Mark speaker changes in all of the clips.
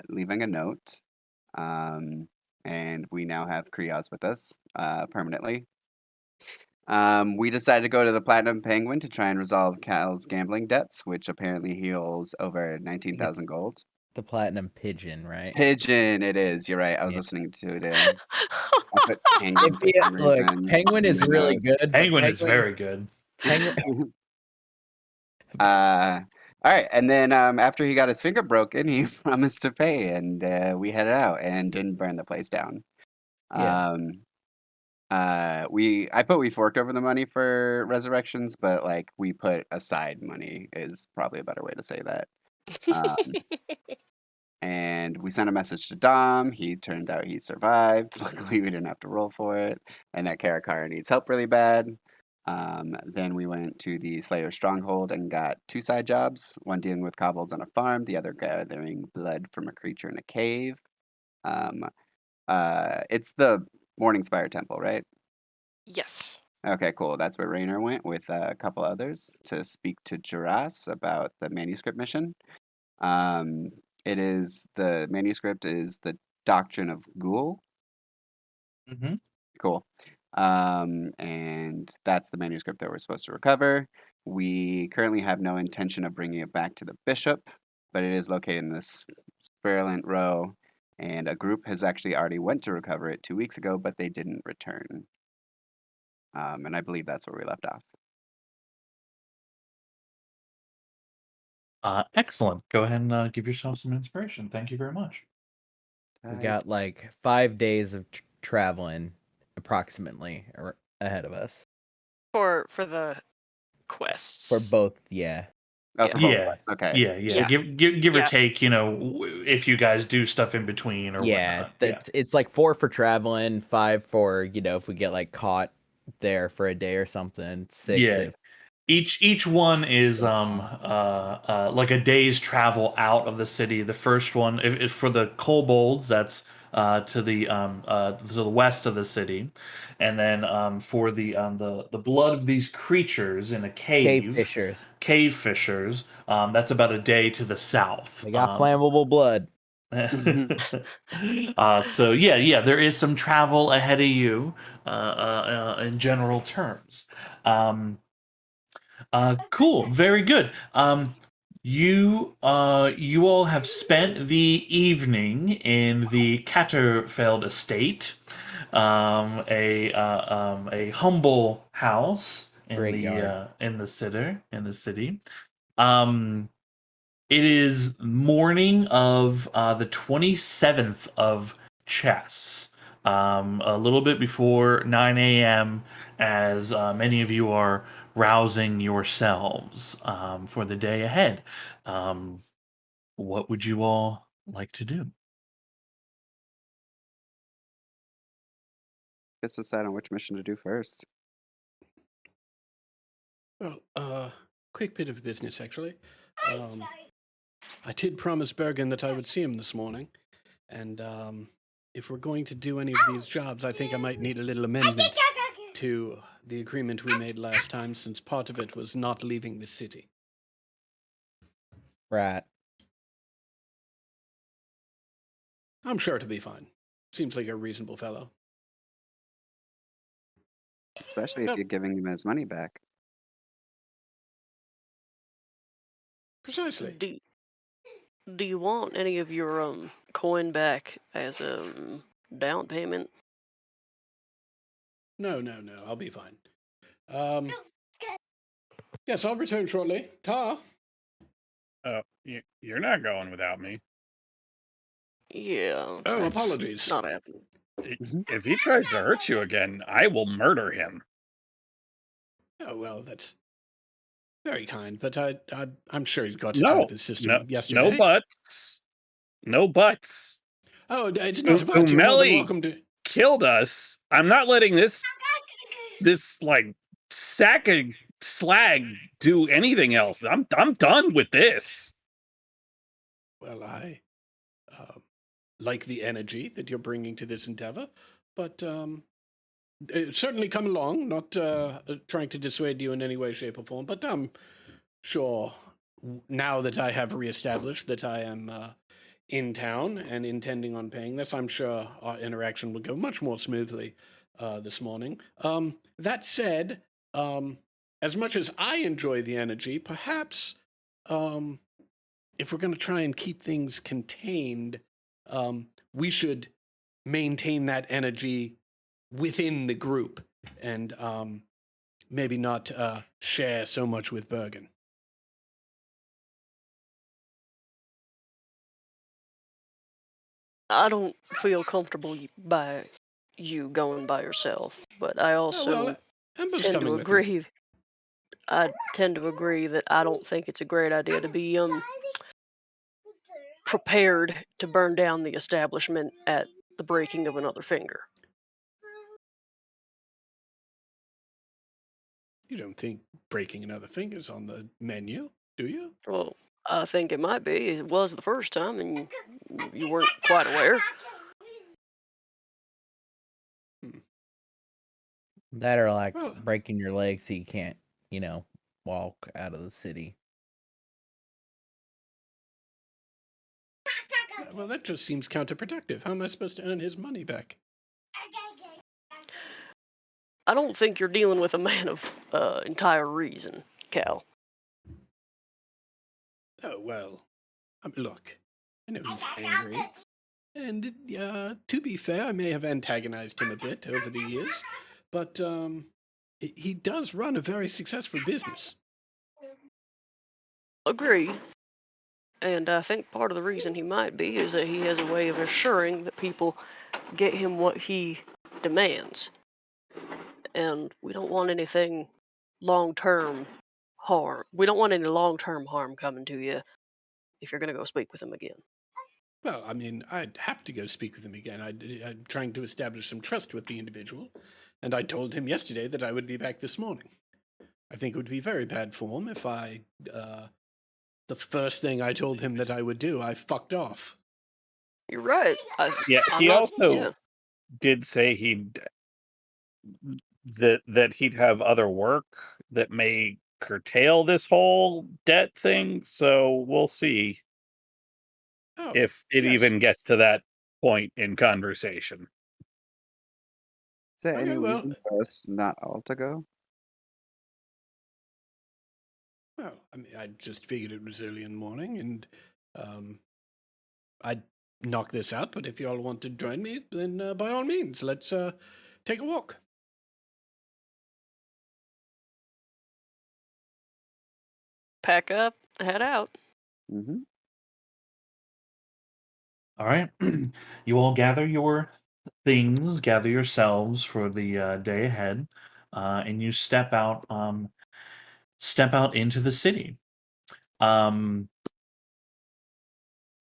Speaker 1: leaving a note. Um, and we now have Krios with us permanently. We decided to go to the Platinum Penguin to try and resolve Cal's gambling debts, which apparently heals over
Speaker 2: I think it's
Speaker 1: 19,000 gold.
Speaker 2: the platinum pigeon, right?
Speaker 1: Pigeon, it is. You're right. I was
Speaker 2: Yeah.
Speaker 1: listening to it. I put penguin for some
Speaker 2: Look,
Speaker 1: reason
Speaker 2: penguin
Speaker 1: in
Speaker 2: is
Speaker 1: my
Speaker 2: really
Speaker 1: notes.
Speaker 2: good, but
Speaker 3: Penguin is very good.
Speaker 2: penguin.
Speaker 1: Uh, all right, and then after he got his finger broken, he promised to pay, and we headed out and didn't burn the place down.
Speaker 2: Yeah.
Speaker 1: Um, we forked over the money for resurrections, but like we put aside money is probably a better way to say that. Um, and we sent a message to Dom. He turned out he survived. Luckily, we didn't have to roll for it. And that Karakara needs help really bad. Then we went to the Slayer Stronghold and got two side jobs, one dealing with kobolds on a farm, the other gathering blood from a creature in a cave. Um, it's the Morningspire Temple, right?
Speaker 4: Yes.
Speaker 1: Okay, cool. That's where Raynor went with a couple others to speak to Juras about the manuscript mission. Um, the manuscript is the Doctrine of Ghoul.
Speaker 3: Mm-hmm.
Speaker 1: Cool. And that's the manuscript that we're supposed to recover. We currently have no intention of bringing it back to the bishop, but it is located in this virulent row, and a group has actually already went to recover it 2 weeks ago, but they didn't return. And I believe that's where we left off.
Speaker 3: Excellent. Go ahead and give yourself some inspiration. Thank you very much.
Speaker 2: We got like 5 days of traveling approximately ahead of us
Speaker 4: For the quests.
Speaker 2: for both. Yeah.
Speaker 1: Oh,
Speaker 4: Yeah.
Speaker 1: for both
Speaker 3: Yeah.
Speaker 1: of us. Okay.
Speaker 3: Yeah.
Speaker 4: Yeah.
Speaker 3: Give or
Speaker 4: Yeah.
Speaker 3: take, if you guys do stuff in between or
Speaker 2: Yeah,
Speaker 3: whatnot.
Speaker 2: it's like 4 for traveling, 5 for if we get like caught there for a day or something. 6
Speaker 3: Yeah.
Speaker 2: if
Speaker 3: Each one is
Speaker 2: Yeah.
Speaker 3: like a day's travel out of the city. The first one, if for the kobolds, that's to the west of the city, and then for the blood of these creatures in a
Speaker 2: cave fishers.
Speaker 3: cave fishers, that's about a day to the south.
Speaker 2: They got flammable blood.
Speaker 3: So yeah, there is some travel ahead of you in general terms. Cool, very good. You all have spent the evening in the Catterfeld estate, a humble house in
Speaker 2: Great
Speaker 3: the
Speaker 2: yard.
Speaker 3: in the city. Um, it is morning of the 27th of chess. A little bit before 9 a.m. as many of you are rousing yourselves for the day ahead. What would you all like to do?
Speaker 1: Let's decide on which mission to do first.
Speaker 5: Well, quick bit of business, actually. I did promise Bergen that I would see him this morning, and if we're going to do any of these jobs, I think I might need a little amendment to the agreement we made last time, since part of it was not leaving the city.
Speaker 2: Right.
Speaker 5: I'm sure to be fine. Seems like a reasonable fellow.
Speaker 1: Especially if you're giving him his money back.
Speaker 5: Precisely.
Speaker 4: Do you want any of your coin back as down payment?
Speaker 5: No, I'll be fine. Yes, I'll return shortly. Ta.
Speaker 6: You're not going without me.
Speaker 4: Yeah.
Speaker 5: Oh,
Speaker 4: that's
Speaker 5: apologies.
Speaker 4: Not happening.
Speaker 6: If he tries to hurt you again, I will murder him.
Speaker 5: Oh, well, that's very kind, but I'm sure he's got it out of the system yesterday.
Speaker 6: No buts. No buts.
Speaker 5: Oh, it's not about you. You're more than welcome to.
Speaker 6: Killed us. I'm not letting this like sack of slag do anything else. I'm done with this.
Speaker 5: Well, I like the energy that you're bringing to this endeavor, but certainly come along. Not trying to dissuade you in any way, shape, or form, but I'm sure now that I have reestablished that I am in town and intending on paying this. I'm sure our interaction will go much more smoothly this morning. That said, as much as I enjoy the energy, perhaps if we're going to try and keep things contained, we should maintain that energy within the group and maybe not share so much with Bergen.
Speaker 4: I don't feel comfortable by you going by yourself, but I also
Speaker 5: Ember's
Speaker 4: tend
Speaker 5: coming
Speaker 4: to
Speaker 5: with me.
Speaker 4: agree. I tend to agree that I don't think it's a great idea to be prepared to burn down the establishment at the breaking of another finger.
Speaker 5: You don't think breaking another finger's on the menu, do you?
Speaker 4: Well, I think it might be. It was the first time, and you weren't quite aware.
Speaker 2: That or like
Speaker 5: Well-
Speaker 2: breaking your leg so you can't, walk out of the city.
Speaker 5: Well, that just seems counterproductive. How am I supposed to earn his money back?
Speaker 4: I don't think you're dealing with a man of entire reason, Cal.
Speaker 5: Oh, well, look, I know he's angry. And to be fair, I may have antagonized him a bit over the years, but he does run a very successful business.
Speaker 4: Agreed. And I think part of the reason he might be is that he has a way of assuring that people get him what he demands. And we don't want anything long-term harm. We don't want any long-term harm coming to you if you're going to go speak with him again.
Speaker 5: Well, I mean, I'd have to go speak with him again. I'm trying to establish some trust with the individual, and I told him yesterday that I would be back this morning. I think it would be very bad form if the first thing I told him that I would do, I fucked off.
Speaker 4: You're right.
Speaker 6: Yeah,
Speaker 4: I'm
Speaker 6: he
Speaker 4: not-
Speaker 6: also
Speaker 4: yeah.
Speaker 6: did say that he'd have other work that may curtail this whole debt thing. So we'll see
Speaker 5: Oh,
Speaker 6: if it
Speaker 5: yes.
Speaker 6: even gets to that point in conversation.
Speaker 1: Is there
Speaker 5: Okay,
Speaker 1: any
Speaker 5: well-
Speaker 1: reason for us not all to go?
Speaker 5: Well, I mean, I just figured it was early in the morning, and I'd knock this out. But if you all want to join me, then by all means, let's take a walk.
Speaker 4: Pack up, head out.
Speaker 1: Mm-hmm.
Speaker 3: All right. You all gather your things, gather yourselves for the day ahead, and you step out into the city.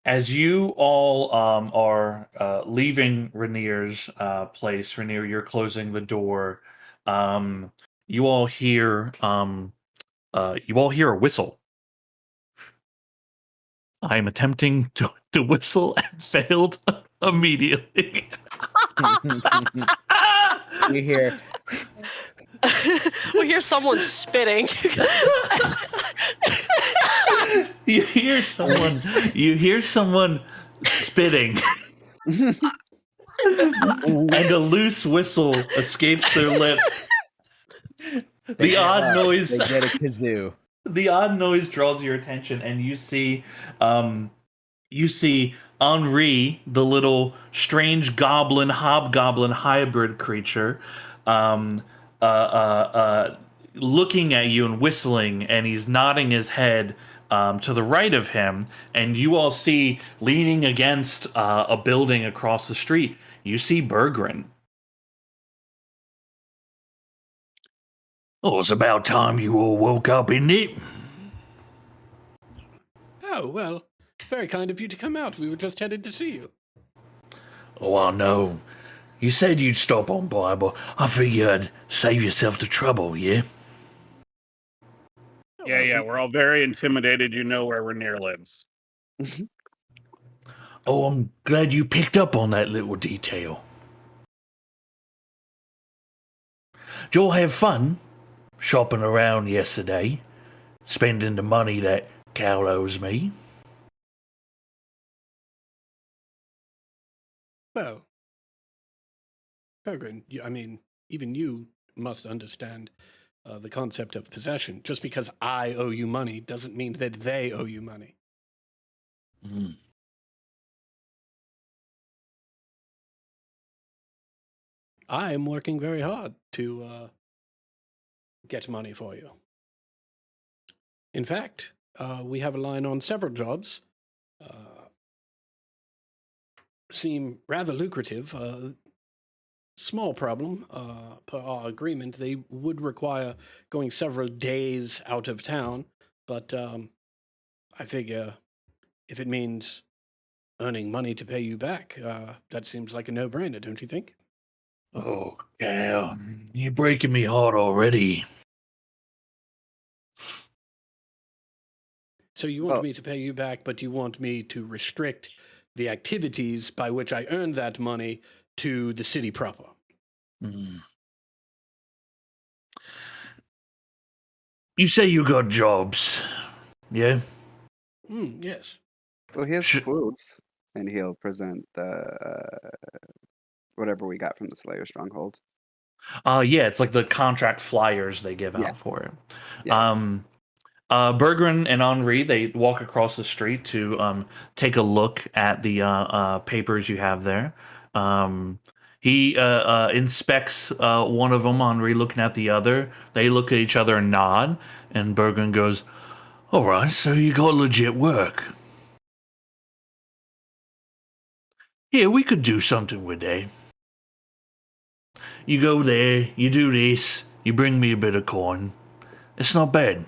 Speaker 3: As you all are leaving Rainier's place, Rainier, you're closing the door. You all hear a whistle. I'm attempting to whistle and failed immediately.
Speaker 2: You hear
Speaker 4: We hear someone spitting.
Speaker 3: You hear someone spitting. And a loose whistle escapes their lips. The odd noise.
Speaker 2: They get a kazoo.
Speaker 3: The odd noise draws your attention, and you see Henri, the little strange hobgoblin hybrid creature, looking at you and whistling, and he's nodding his head to the right of him, and you all see, leaning against a building across the street, you see Berggren. Oh, it's about time you all woke up, isn't it?
Speaker 5: Oh, well, very kind of you to come out. We were just headed to see you.
Speaker 3: Oh, I know. You said you'd stop on by, but I figured I'd save yourself the trouble, yeah?
Speaker 6: Yeah, we're all very intimidated. You know where Rainier lives.
Speaker 3: Oh, I'm glad you picked up on that little detail. Did you all have fun shopping around yesterday? Spending the money that Cal owes me?
Speaker 5: Well, Peregrine, I mean, even you must understand the concept of possession. Just because I owe you money doesn't mean that they owe you money.
Speaker 3: Mm.
Speaker 5: I am working very hard to get money for you. In fact, we have a line on several jobs. Seem rather lucrative. Small problem. Per our agreement, they would require going several days out of town, but I figure if it means earning money to pay you back, that seems like a no-brainer, don't you think?
Speaker 3: Oh, Cal, you're breaking me heart already.
Speaker 5: So you want
Speaker 1: Well-
Speaker 5: me to pay you back, but you want me to restrict the activities by which I earned that money to the city proper.
Speaker 3: Mm. You say you got jobs, yeah?
Speaker 5: Yes.
Speaker 1: Well, he has
Speaker 3: Sh-
Speaker 1: proof, and he'll present the whatever we got from the Slayer stronghold.
Speaker 3: Yeah, it's like the contract flyers they give
Speaker 1: Yeah.
Speaker 3: out for it.
Speaker 1: Yeah.
Speaker 3: Bergren and Henri, they walk across the street to take a look at the papers you have there. He inspects one of them, Henri looking at the other. They look at each other and nod, and Bergren goes, "All right, so you got legit work. Yeah, we could do something with that. You go there, you do this, you bring me a bit of coin. It's not bad.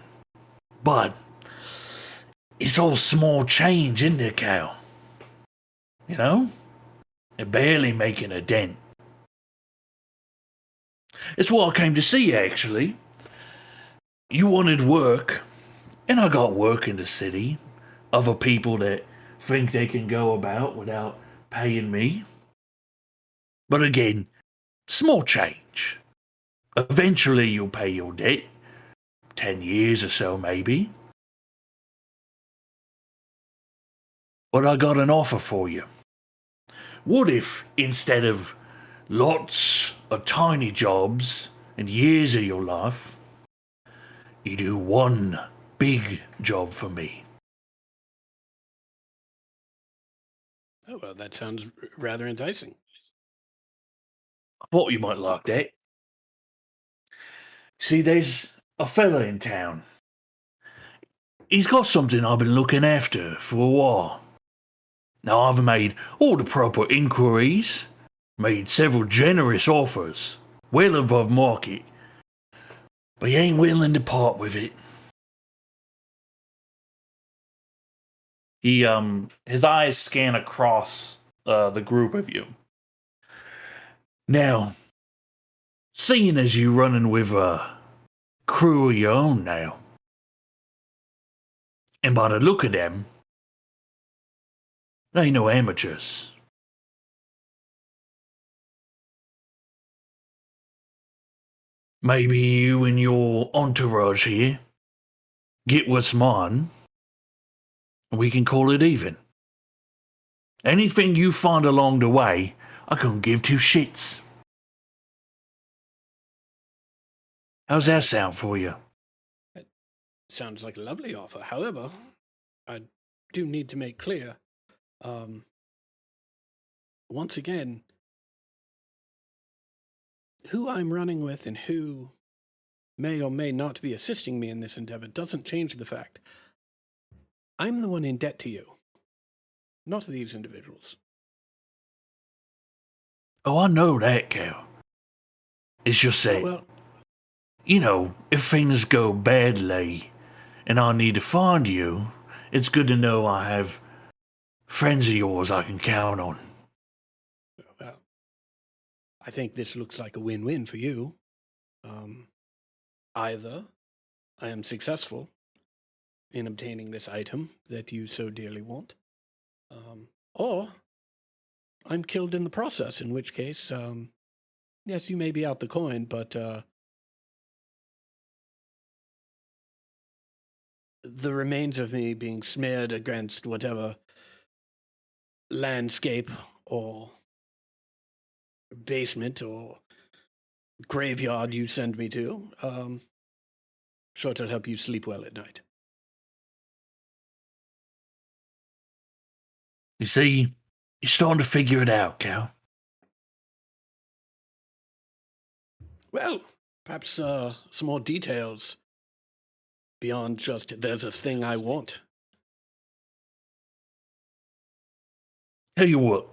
Speaker 3: But it's all small change, isn't it, Cal? You know? They're barely making a dent. It's what I came to see, actually. You wanted work, and I got work in the city. Other people that think they can go about without paying me. But again, small change. Eventually you'll pay your debt. 10 years or so, maybe. But I got an offer for you. What if, instead of lots of tiny jobs and years of your life, you do one big job for me?
Speaker 5: Oh, well, that sounds rather enticing.
Speaker 3: I thought you might like that. See, there's a fella in town. He's got something I've been looking after for a while. Now, I've made all the proper inquiries, made several generous offers, well above market, but he ain't willing to part with it. His eyes scan across the group of you. Now, seeing as you running with a crew of your own now, and by the look of them, they ain't no amateurs. Maybe you and your entourage here get what's mine, and we can call it even. Anything you find along the way, I couldn't give two shits. How's that sound for you?
Speaker 5: Sounds like a lovely offer. However, I do need to make clear, once again, who I'm running with and who may or may not be assisting me in this endeavor doesn't change the fact I'm the one in debt to you, not these individuals.
Speaker 3: Oh, I know that, Cal. It's just that,
Speaker 5: Well,
Speaker 3: you know, if things go badly and I need to find you, it's good to know I have friends of yours I can count on.
Speaker 5: well, I think this looks like a win-win for you. Either I am successful in obtaining this item that you so dearly want, or I'm killed in the process, in which case, yes, you may be out the coin, but the remains of me being smeared against whatever landscape or basement or graveyard you send me to. Sure to help you sleep well at night.
Speaker 3: You see, you're starting to figure it out, Cal.
Speaker 5: Well, perhaps some more details beyond just there's a thing I want.
Speaker 3: Tell you what,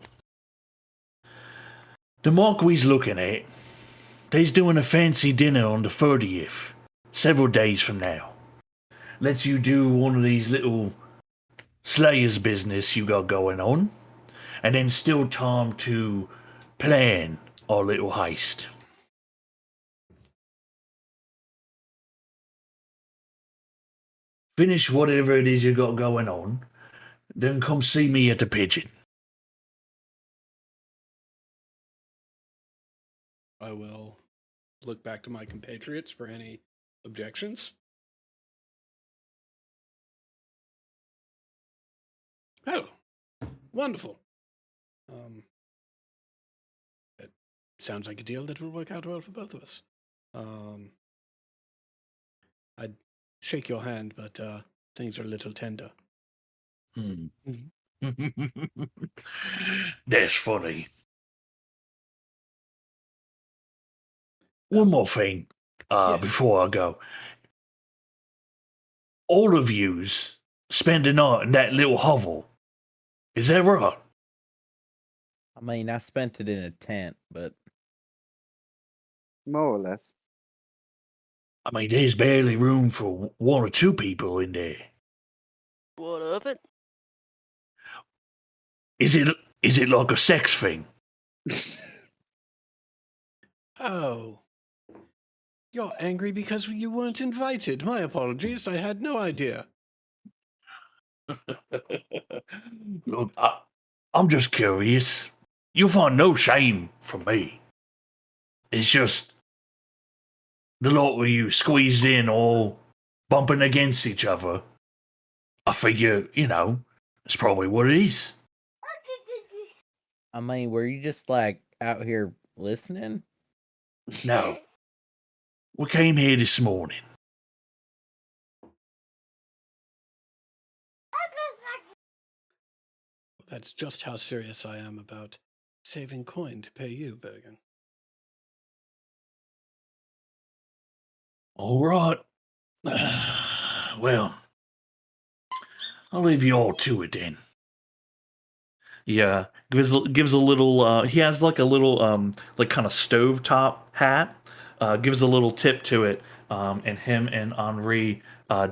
Speaker 3: the Marquis looking at, they's doing a fancy dinner on the 30th, several days from now. Lets you do one of these little Slayer's business you got going on, and then still time to plan our little heist. Finish whatever it is you got going on, then come see me at the Pigeon.
Speaker 5: I will look back to my compatriots for any objections. Oh, wonderful. It sounds like a deal that will work out well for both of us. I'd shake your hand, but things are a little tender.
Speaker 3: That's funny. One more thing,
Speaker 5: Yes.
Speaker 3: before I go. All of yous spend the night in that little hovel. Is that right?
Speaker 2: I mean, I spent it in a tent, but
Speaker 1: More or less.
Speaker 3: I mean, there's barely room for one or two people in there.
Speaker 4: What of it?
Speaker 3: Is it like a sex thing?
Speaker 5: Oh. You're angry because you weren't invited. My apologies. I had no idea.
Speaker 3: Look, I'm just curious. You'll find no shame from me. It's just the lot of you squeezed in, all bumping against each other. I figure, it's probably what it is.
Speaker 2: I mean, were you just like out here listening?
Speaker 3: No. We came here this morning.
Speaker 5: That's just how serious I am about saving coin to pay you, Bergen.
Speaker 3: All right. Well, I'll leave you all to it then. Yeah, gives a little. He has like a little like kind of stovetop hat. Gives a little tip to it. And him and Henri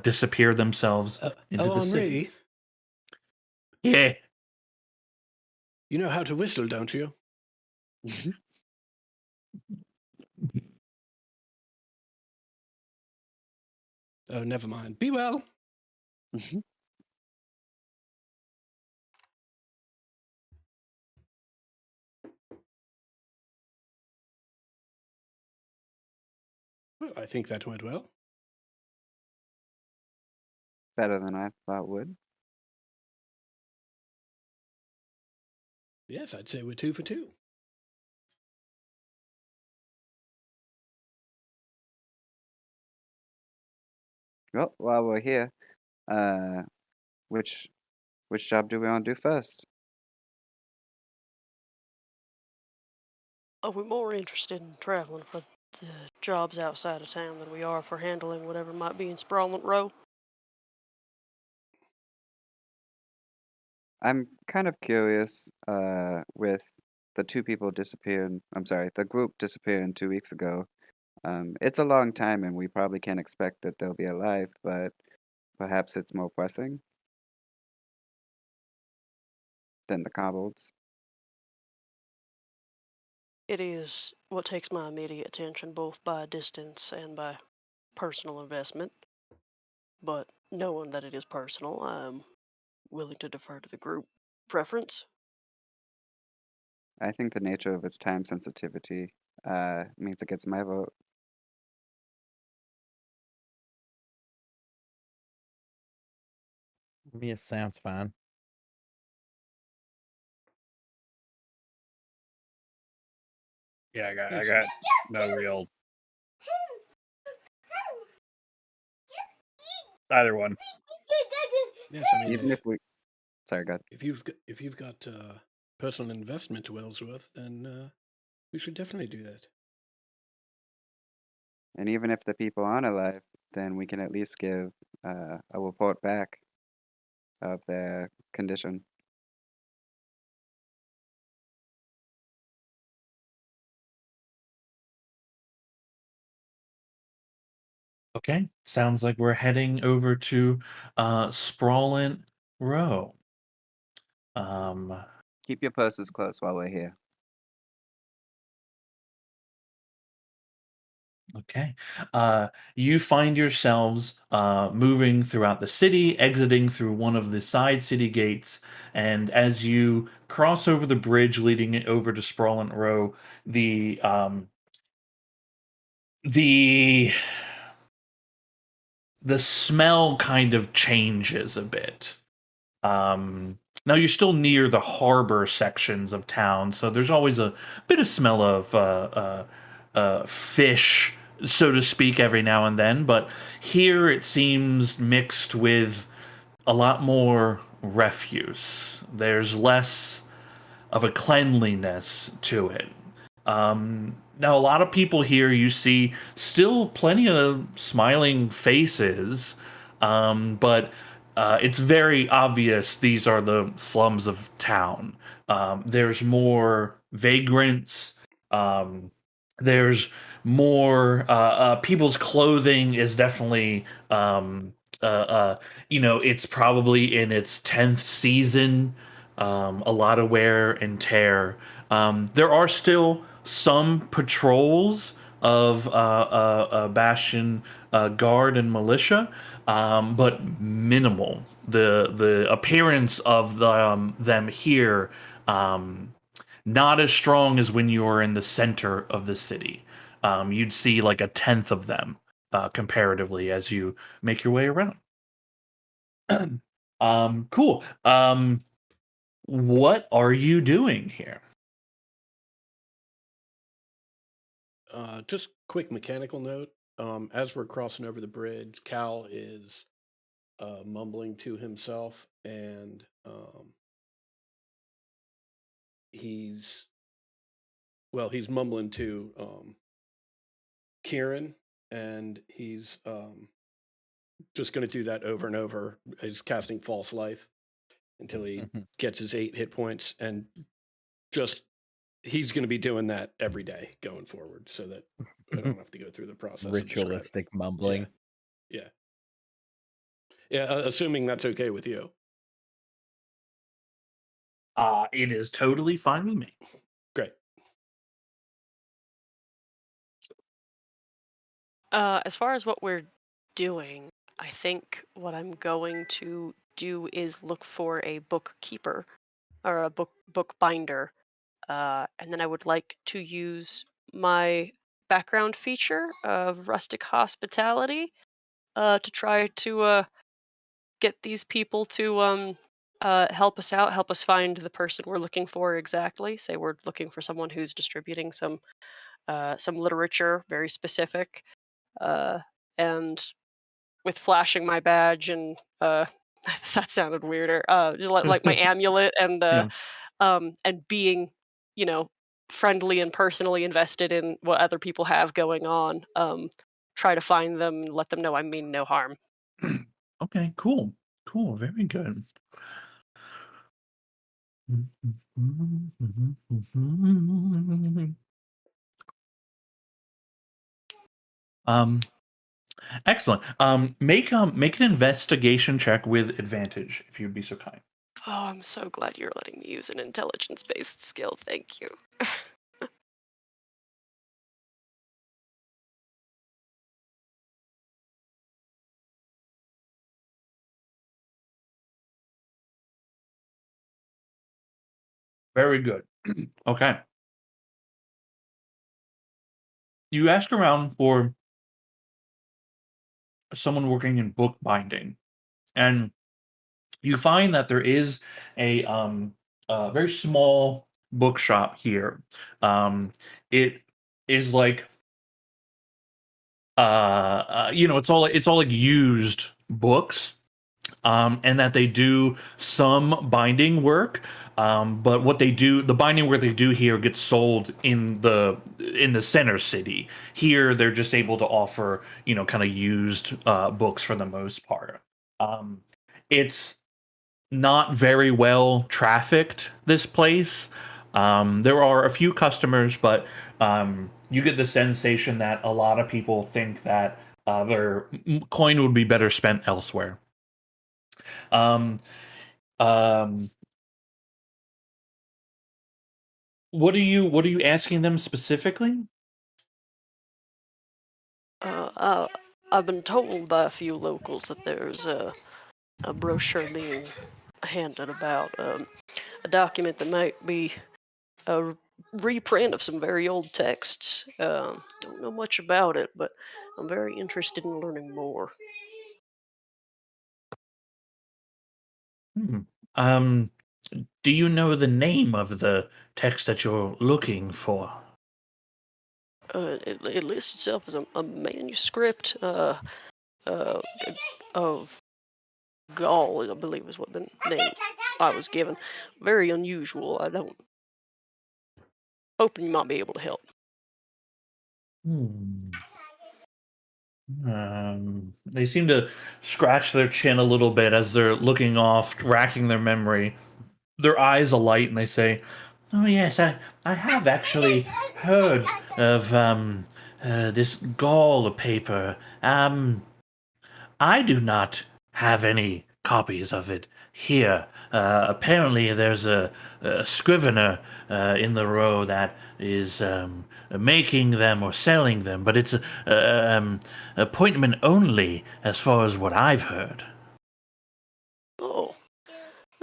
Speaker 3: disappear themselves into the
Speaker 5: Henri,
Speaker 3: city. Yeah.
Speaker 5: you know how to whistle, don't you? Oh, never mind. Be well. Well, I think that went well.
Speaker 1: Better than I thought would.
Speaker 5: Yes, I'd say we're 2 for 2.
Speaker 1: Well, while we're here, which job do we want to do first?
Speaker 4: Are we more interested in traveling for the jobs outside of town than we are for handling whatever might be in Sprawling Row?
Speaker 1: I'm kind of curious, with the the group disappearing 2 weeks ago. It's a long time, and we probably can't expect that they'll be alive, but perhaps it's more pressing than the kobolds.
Speaker 4: It is what takes my immediate attention, both by distance and by personal investment. But knowing that it is personal, I'm willing to defer to the group preference.
Speaker 1: I think the nature of its time sensitivity means it gets my vote.
Speaker 2: Yeah, sounds fine.
Speaker 6: Yeah, I got no real either one.
Speaker 5: Yes, I mean,
Speaker 1: Even if we, sorry, God.
Speaker 5: if you've got personal investment to Ellsworth, then we should definitely do that.
Speaker 1: And even if the people aren't alive, then we can at least give a report back of their condition.
Speaker 3: Okay, sounds like we're heading over to Sprawlent Row.
Speaker 1: Keep your purses close while we're here.
Speaker 3: Okay. You find yourselves moving throughout the city, exiting through one of the side city gates, and as you cross over the bridge leading it over to Sprawlent Row, the the smell kind of changes a bit. Now you're still near the harbor sections of town, so there's always a bit of smell of fish, so to speak, every now and then. But here it seems mixed with a lot more refuse. There's less of a cleanliness to it. Now, a lot of people here you see still plenty of smiling faces, but it's very obvious these are the slums of town. There's more vagrants. There's more people's clothing is definitely it's probably in its 10th season. A lot of wear and tear. There are still some patrols of Bastion guard and militia, but minimal. The appearance of them here, not as strong as when you were in the center of the city. You'd see like a 10th of them comparatively as you make your way around. Cool. What are you doing here?
Speaker 5: Just quick mechanical note. As we're crossing over the bridge, Cal is mumbling to himself, and he's mumbling to Kieran, and he's just going to do that over and over. He's casting False Life until he gets his 8 hit points, and just he's going to be doing that every day going forward, so that I don't have to go through the process.
Speaker 2: Ritualistic mumbling.
Speaker 5: Yeah. Assuming that's okay with you.
Speaker 3: It is totally fine with me.
Speaker 5: Great.
Speaker 4: As far as what we're doing, I think what I'm going to do is look for a bookkeeper or a bookbinder, and then I would like to use my background feature of rustic hospitality to try to get these people to help us out, help us find the person we're looking for exactly. Say we're looking for someone who's distributing some literature, very specific, and with flashing my badge and that sounded weirder. Just like my amulet and and being, friendly and personally invested in what other people have going on. Try to find them, and let them know I mean no harm.
Speaker 3: Okay, cool. Very good. Excellent. Make an investigation check with advantage, if you'd be so kind.
Speaker 4: Oh, I'm so glad you're letting me use an intelligence-based skill. Thank you.
Speaker 3: Very good. Okay. You ask around for someone working in bookbinding, and you find that there is a very small bookshop here. It is like it's all like used books, and that they do some binding work. But what they do, the binding work they do here gets sold in the center city. Here, they're just able to offer, kind of used books for the most part. It's not very well trafficked, this place. There are a few customers, but you get the sensation that a lot of people think that their coin would be better spent elsewhere. Um, um, what are you asking them specifically?
Speaker 4: I've been told by a few locals that there's a brochure being handed about a document that might be a reprint of some very old texts. Don't know much about it, but I'm very interested in learning more.
Speaker 3: Hmm. Um, do you know the name of the text that you're looking for?
Speaker 4: It lists itself as a manuscript uh, of Gaul, I believe is what the name I was given. Very unusual. I don't. Hoping you might be able to help.
Speaker 3: Hmm. They seem to scratch their chin a little bit as they're looking off, racking their memory. Their eyes alight, and they say, "Oh yes, I have actually heard of this Gaul paper. I do not have any copies of it here. Apparently, there's a scrivener in the row that is making them or selling them, but it's appointment only, as far as what I've heard."
Speaker 4: Oh,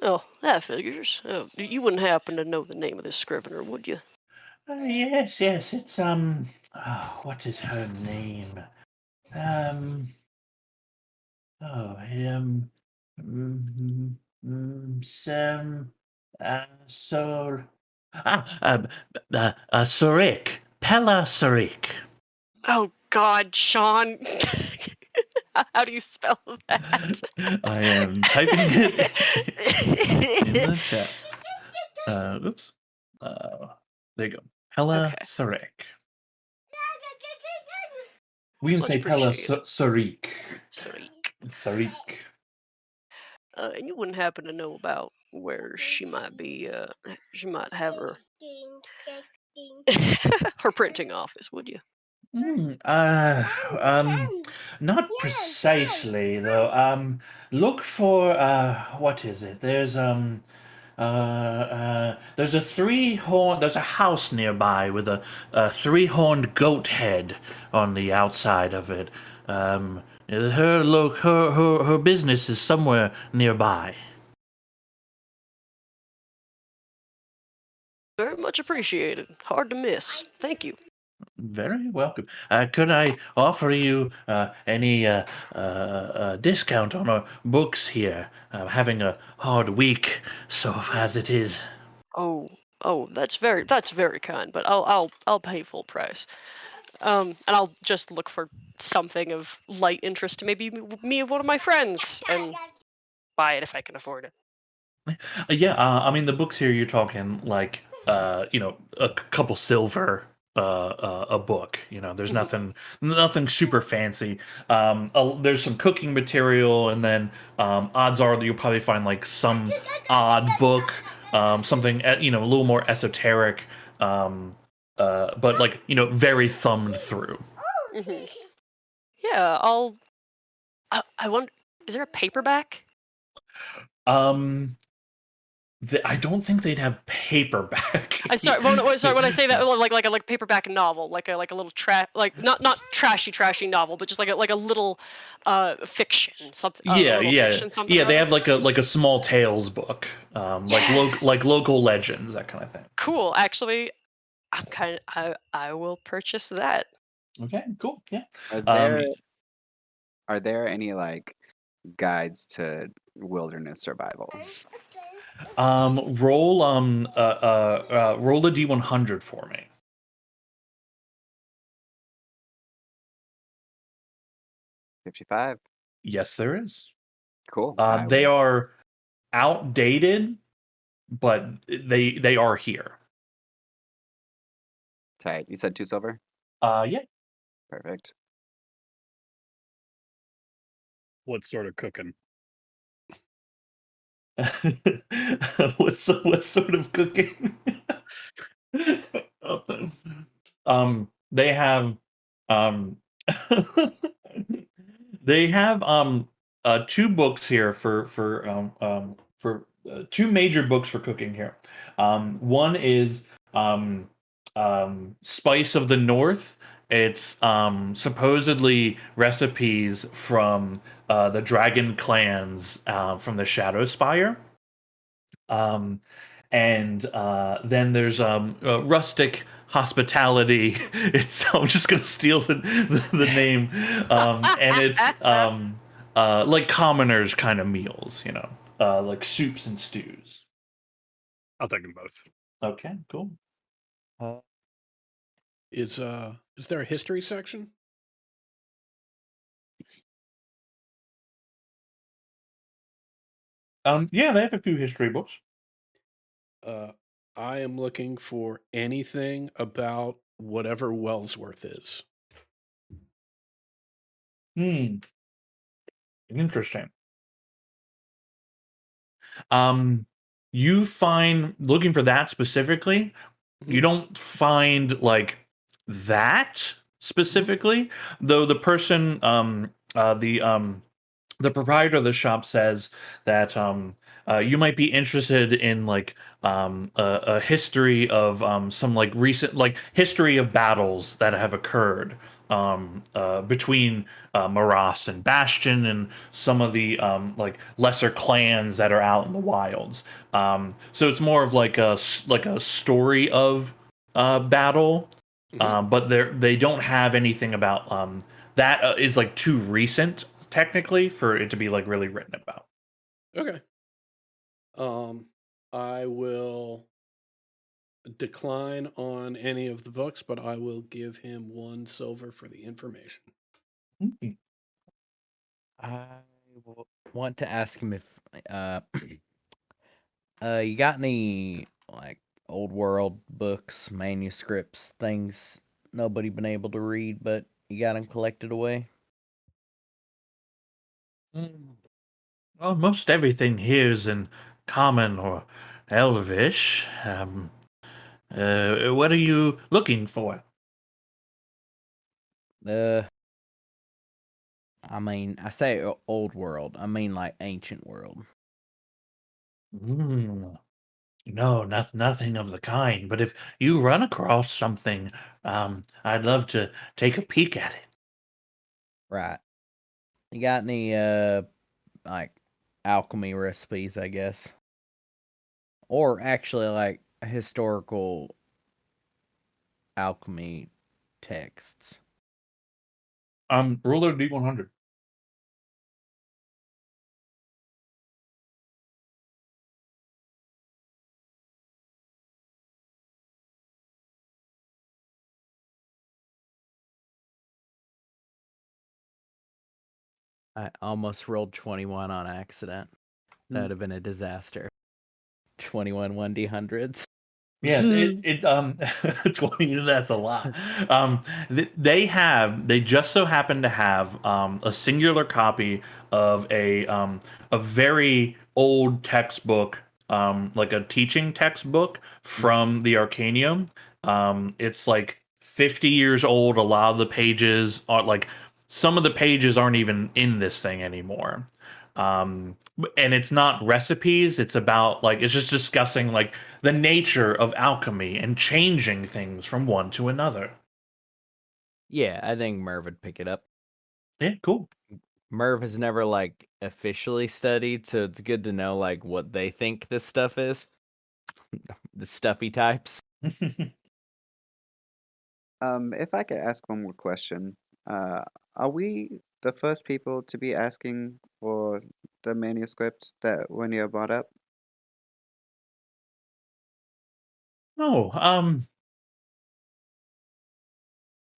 Speaker 4: well, that figures. You wouldn't happen to know the name of this scrivener, would you?
Speaker 3: Yes, yes, it's what is her name? Um, oh, mm, some, so, Sarik, Pella Sarik.
Speaker 4: Oh God, Sean. How do you spell that?
Speaker 3: I am typing it in the chat. Oops. There you go. Pella
Speaker 4: Okay.
Speaker 3: Sarik. We can
Speaker 4: Much
Speaker 3: say Pella
Speaker 4: appreciated.
Speaker 3: Sarik.
Speaker 4: Sorry.
Speaker 3: Sarik.
Speaker 4: And you wouldn't happen to know about where she might be, she might have her her printing office, would you?
Speaker 3: Not precisely though. Look for what is it? There's there's a house nearby with a three-horned goat head on the outside of it. Her business is somewhere nearby.
Speaker 4: Very much appreciated. Hard to miss. Thank you.
Speaker 3: Very welcome. Could I offer you any discount on our books here? Having a hard week, so as it is.
Speaker 4: Oh, that's very kind, but I'll pay full price. And I'll just look for something of light interest to maybe me of one of my friends and buy it if I can afford it.
Speaker 3: Yeah, I mean the books here you're talking like a couple silver a book. There's
Speaker 4: Mhm.
Speaker 3: nothing super fancy. There's some cooking material, and then odds are that you'll probably find like some odd book, something a little more esoteric, but like very thumbed through.
Speaker 4: Mhm. Yeah, I wonder. Is there a paperback?
Speaker 3: Um, I don't think they'd have paperback.
Speaker 4: I sorry. Sorry. When I say that, like a paperback novel, like a little like not trashy novel, but just like a little fiction, something a
Speaker 3: Yeah,
Speaker 4: little
Speaker 3: yeah,
Speaker 4: fiction, something
Speaker 3: yeah.
Speaker 4: or
Speaker 3: They
Speaker 4: other.
Speaker 3: have like a small tales book,
Speaker 4: Yeah.
Speaker 3: like local legends, that kind of thing.
Speaker 4: Cool. Actually, I will purchase that.
Speaker 3: Okay, cool. Yeah.
Speaker 1: Are
Speaker 3: Um,
Speaker 1: there are there any like guides to wilderness survival?
Speaker 3: roll roll a d100 for me.
Speaker 1: 55.
Speaker 3: Yes, there is.
Speaker 1: Cool.
Speaker 3: They are outdated, but they are here.
Speaker 1: Tight. You said 2 silver?
Speaker 3: Yeah.
Speaker 1: Perfect.
Speaker 6: What sort of cooking?
Speaker 3: what sort of cooking? They have um they have 2 books here for 2 major books for cooking here. One is Spice of the North. It's supposedly recipes from the dragon clans from the Shadowspire. And then there's rustic hospitality. It's I'm just gonna steal the name, and it's like commoners kind of meals, like soups and stews.
Speaker 6: I'll take them both.
Speaker 3: Okay, cool.
Speaker 5: Is there a history section?
Speaker 3: Yeah, they have a few history books.
Speaker 5: I am looking for anything about whatever Wellsworth is.
Speaker 3: Interesting. You find looking for that specifically, you don't find like that specifically, though the person the proprietor of the shop says that you might be interested in like a history of some like recent like history of battles that have occurred between Maras and Bastion and some of the lesser clans that are out in the wilds. So it's more of like a story of battle, but they don't have anything about that is like too recent technically for it to be like really written about.
Speaker 5: Okay. I will decline on any of the books, but I will give him 1 silver for the information.
Speaker 2: I want to ask him if you got any like old world books, manuscripts, things nobody been able to read, but you got them collected away?
Speaker 3: Well, most everything here is in common or elvish. What are you looking for?
Speaker 2: I mean, I say old world. I mean like ancient world.
Speaker 3: No, nothing of the kind. But if you run across something, I'd love to take a peek at it.
Speaker 2: Right. You got any like alchemy recipes, I guess? Or actually like historical alchemy texts?
Speaker 3: Roll a D100.
Speaker 2: I almost rolled 21 on accident. That would have been a disaster. 21 1D100s.
Speaker 3: Yeah, it 20. That's a lot. They just so happen to have a singular copy of a very old textbook, like a teaching textbook from the Arcanium. It's like 50 years old. A lot of the pages are like some of the pages aren't even in this thing anymore. And it's not recipes, it's about like it's just discussing like the nature of alchemy and changing things from one to another.
Speaker 2: Yeah, I think Merv would pick it up.
Speaker 3: Yeah, cool.
Speaker 2: Merv has never like officially studied, so it's good to know like what they think this stuff is. The stuffy types.
Speaker 1: If I could ask one more question, are we the first people to be asking for the manuscript that Winia brought up?
Speaker 3: Oh,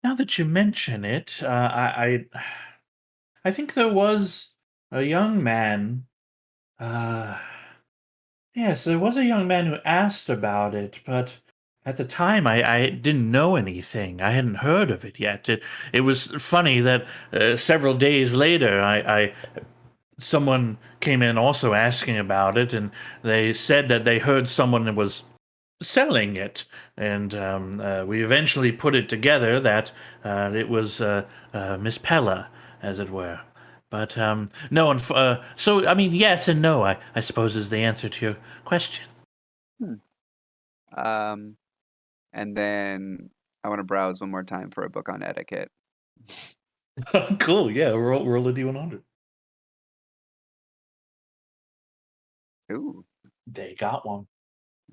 Speaker 3: now that you mention it, I I think there was a young man. Yes, there was a young man who asked about it, but at the time I didn't know anything. I hadn't heard of it yet. It was funny that several days later, someone came in also asking about it, and they said that they heard someone that was selling it, and we eventually put it together that it was Miss Pella, as it were. But no, so I mean, yes and no. I suppose is the answer to your question.
Speaker 1: Um, and then I want to browse one more time for a book on etiquette.
Speaker 3: Cool. Yeah, roll a d100.
Speaker 1: Ooh,
Speaker 3: They got one.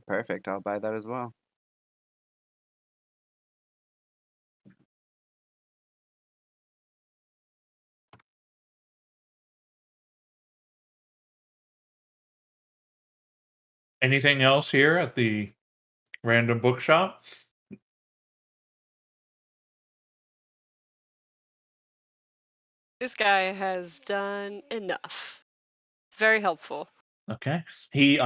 Speaker 1: perfect. I'll buy that as well.
Speaker 3: Anything else here at the random bookshop?
Speaker 4: This guy has done enough. Very helpful.
Speaker 3: Okay. He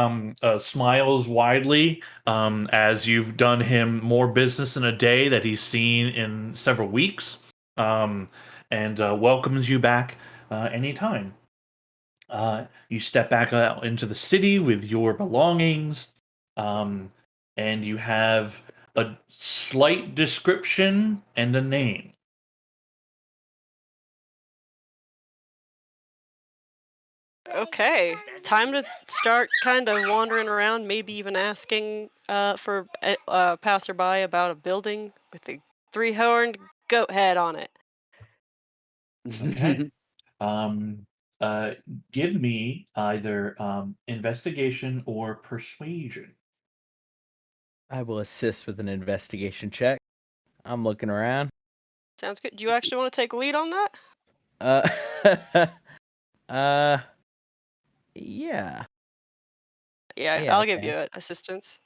Speaker 3: smiles widely as you've done him more business in a day that he's seen in several weeks, and welcomes you back anytime. You step back out into the city with your belongings, and you have a slight description and a name.
Speaker 4: Okay, time to start kind of wandering around, maybe even asking for a passerby about a building with a three-horned goat head on it.
Speaker 3: Okay. Um, give me either investigation or persuasion.
Speaker 2: I will assist with an investigation check. I'm looking around.
Speaker 4: Sounds good. Do you actually want to take lead on that?
Speaker 2: Uh, uh, yeah.
Speaker 4: Yeah,
Speaker 2: Yeah,
Speaker 4: I'll give
Speaker 2: okay.
Speaker 4: you assistance.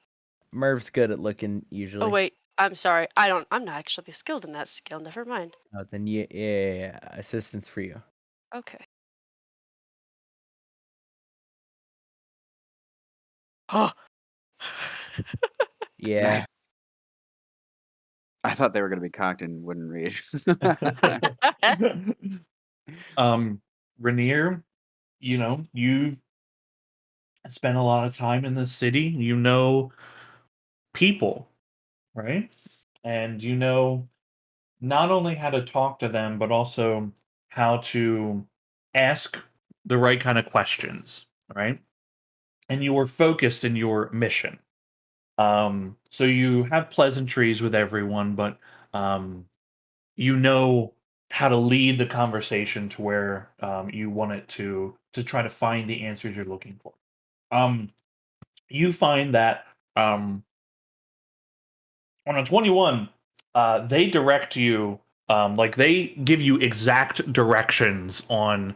Speaker 2: Merv's good at looking
Speaker 4: Oh
Speaker 2: usually.
Speaker 4: wait, I'm sorry. I'm not actually skilled in that skill. Never mind.
Speaker 2: Oh, then yeah, assistance for you.
Speaker 4: Okay. Oh.
Speaker 2: Yeah.
Speaker 1: Nice. I thought they were going to be cocked and wouldn't read.
Speaker 3: Rainier, you've spent a lot of time in the city. You know people, right? And you know not only how to talk to them, but also how to ask the right kind of questions, right? And you were focused in your mission. So you have pleasantries with everyone, but you know how to lead the conversation to where you want it to try to find the answers you're looking for. Um, you find that on a 21, they direct you, like they give you exact directions on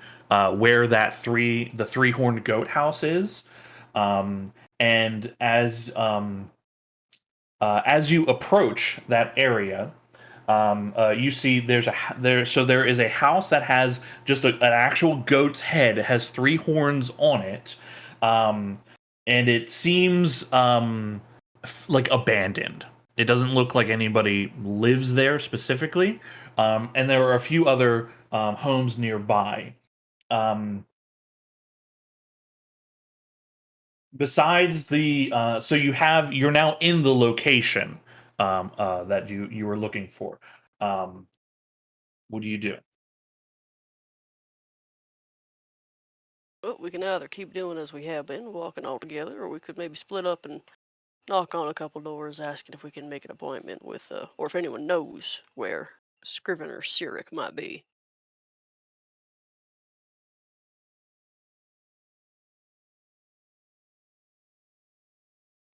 Speaker 3: where the three-horned goat house is. And as you approach that area, you see there is a house that has just an actual goat's head. It has three horns on it, um, and it seems like abandoned. It doesn't look like anybody lives there specifically, and there are a few other homes nearby. Um, Besides the so you're now in the location that you were looking for. Um, what do you do?
Speaker 4: Well, we can either keep doing as we have been, walking all together, or we could maybe split up and knock on a couple doors asking if we can make an appointment with, or if anyone knows where Scrivener Cyric might be.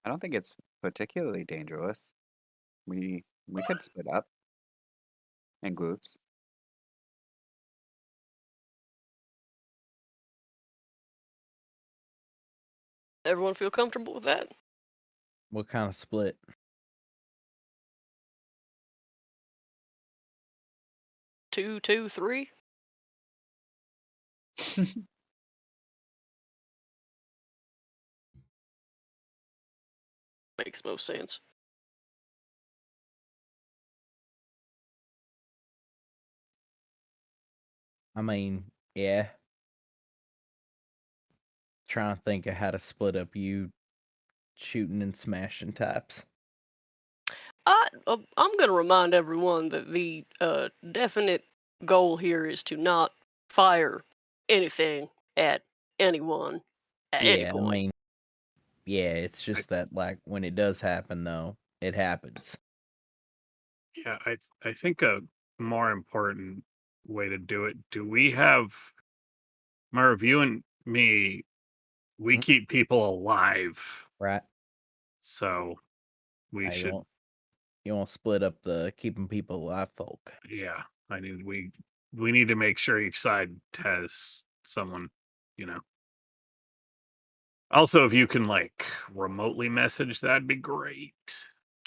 Speaker 1: I don't think it's particularly dangerous. We could split up in groups.
Speaker 4: Everyone feel comfortable with that?
Speaker 2: What kind of split?
Speaker 4: 2, 2, 3? Makes most sense.
Speaker 2: I mean, yeah. Trying to think of how to split up you shooting and smashing types.
Speaker 4: I'm going to remind everyone that the definite goal here is to not fire anything at anyone at any
Speaker 2: Yeah, I
Speaker 4: point.
Speaker 2: mean, yeah, it's just that like when it does happen though, it happens.
Speaker 6: Yeah, I think a more important way to do it. Do we have Merv, you and me? We
Speaker 2: Mhm.
Speaker 6: keep people alive,
Speaker 2: Right?
Speaker 6: so we
Speaker 2: Hey,
Speaker 6: should.
Speaker 2: you won't split up the keeping people alive folk.
Speaker 6: Yeah, I mean we need to make sure each side has someone, you know. Also, if you can like remotely message, that'd be great.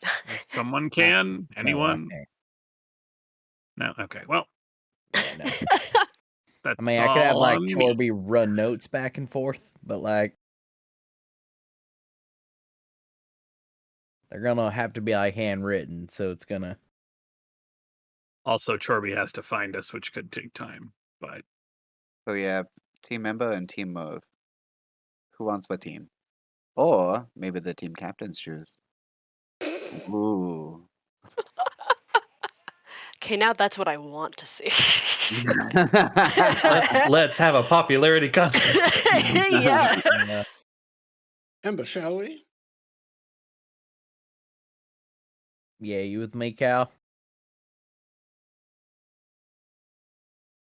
Speaker 6: If someone can,
Speaker 2: No, I
Speaker 6: anyone?
Speaker 2: can't.
Speaker 6: No, okay. Well,
Speaker 2: Yeah, no.
Speaker 6: that's
Speaker 2: I mean, I could have
Speaker 6: all
Speaker 2: like
Speaker 6: on me.
Speaker 2: Chorby run notes back and forth, but like they're gonna have to be like handwritten, so it's gonna.
Speaker 6: Also, Chorby has to find us, which could take time. But
Speaker 1: So yeah, team member and team Merv. Who wants what team? Or maybe the team captains choose. Ooh.
Speaker 4: Okay, now that's what I want to see.
Speaker 3: Let's have a popularity contest.
Speaker 4: Yeah.
Speaker 5: Ember, shall we?
Speaker 2: Yeah, you with me, Cal?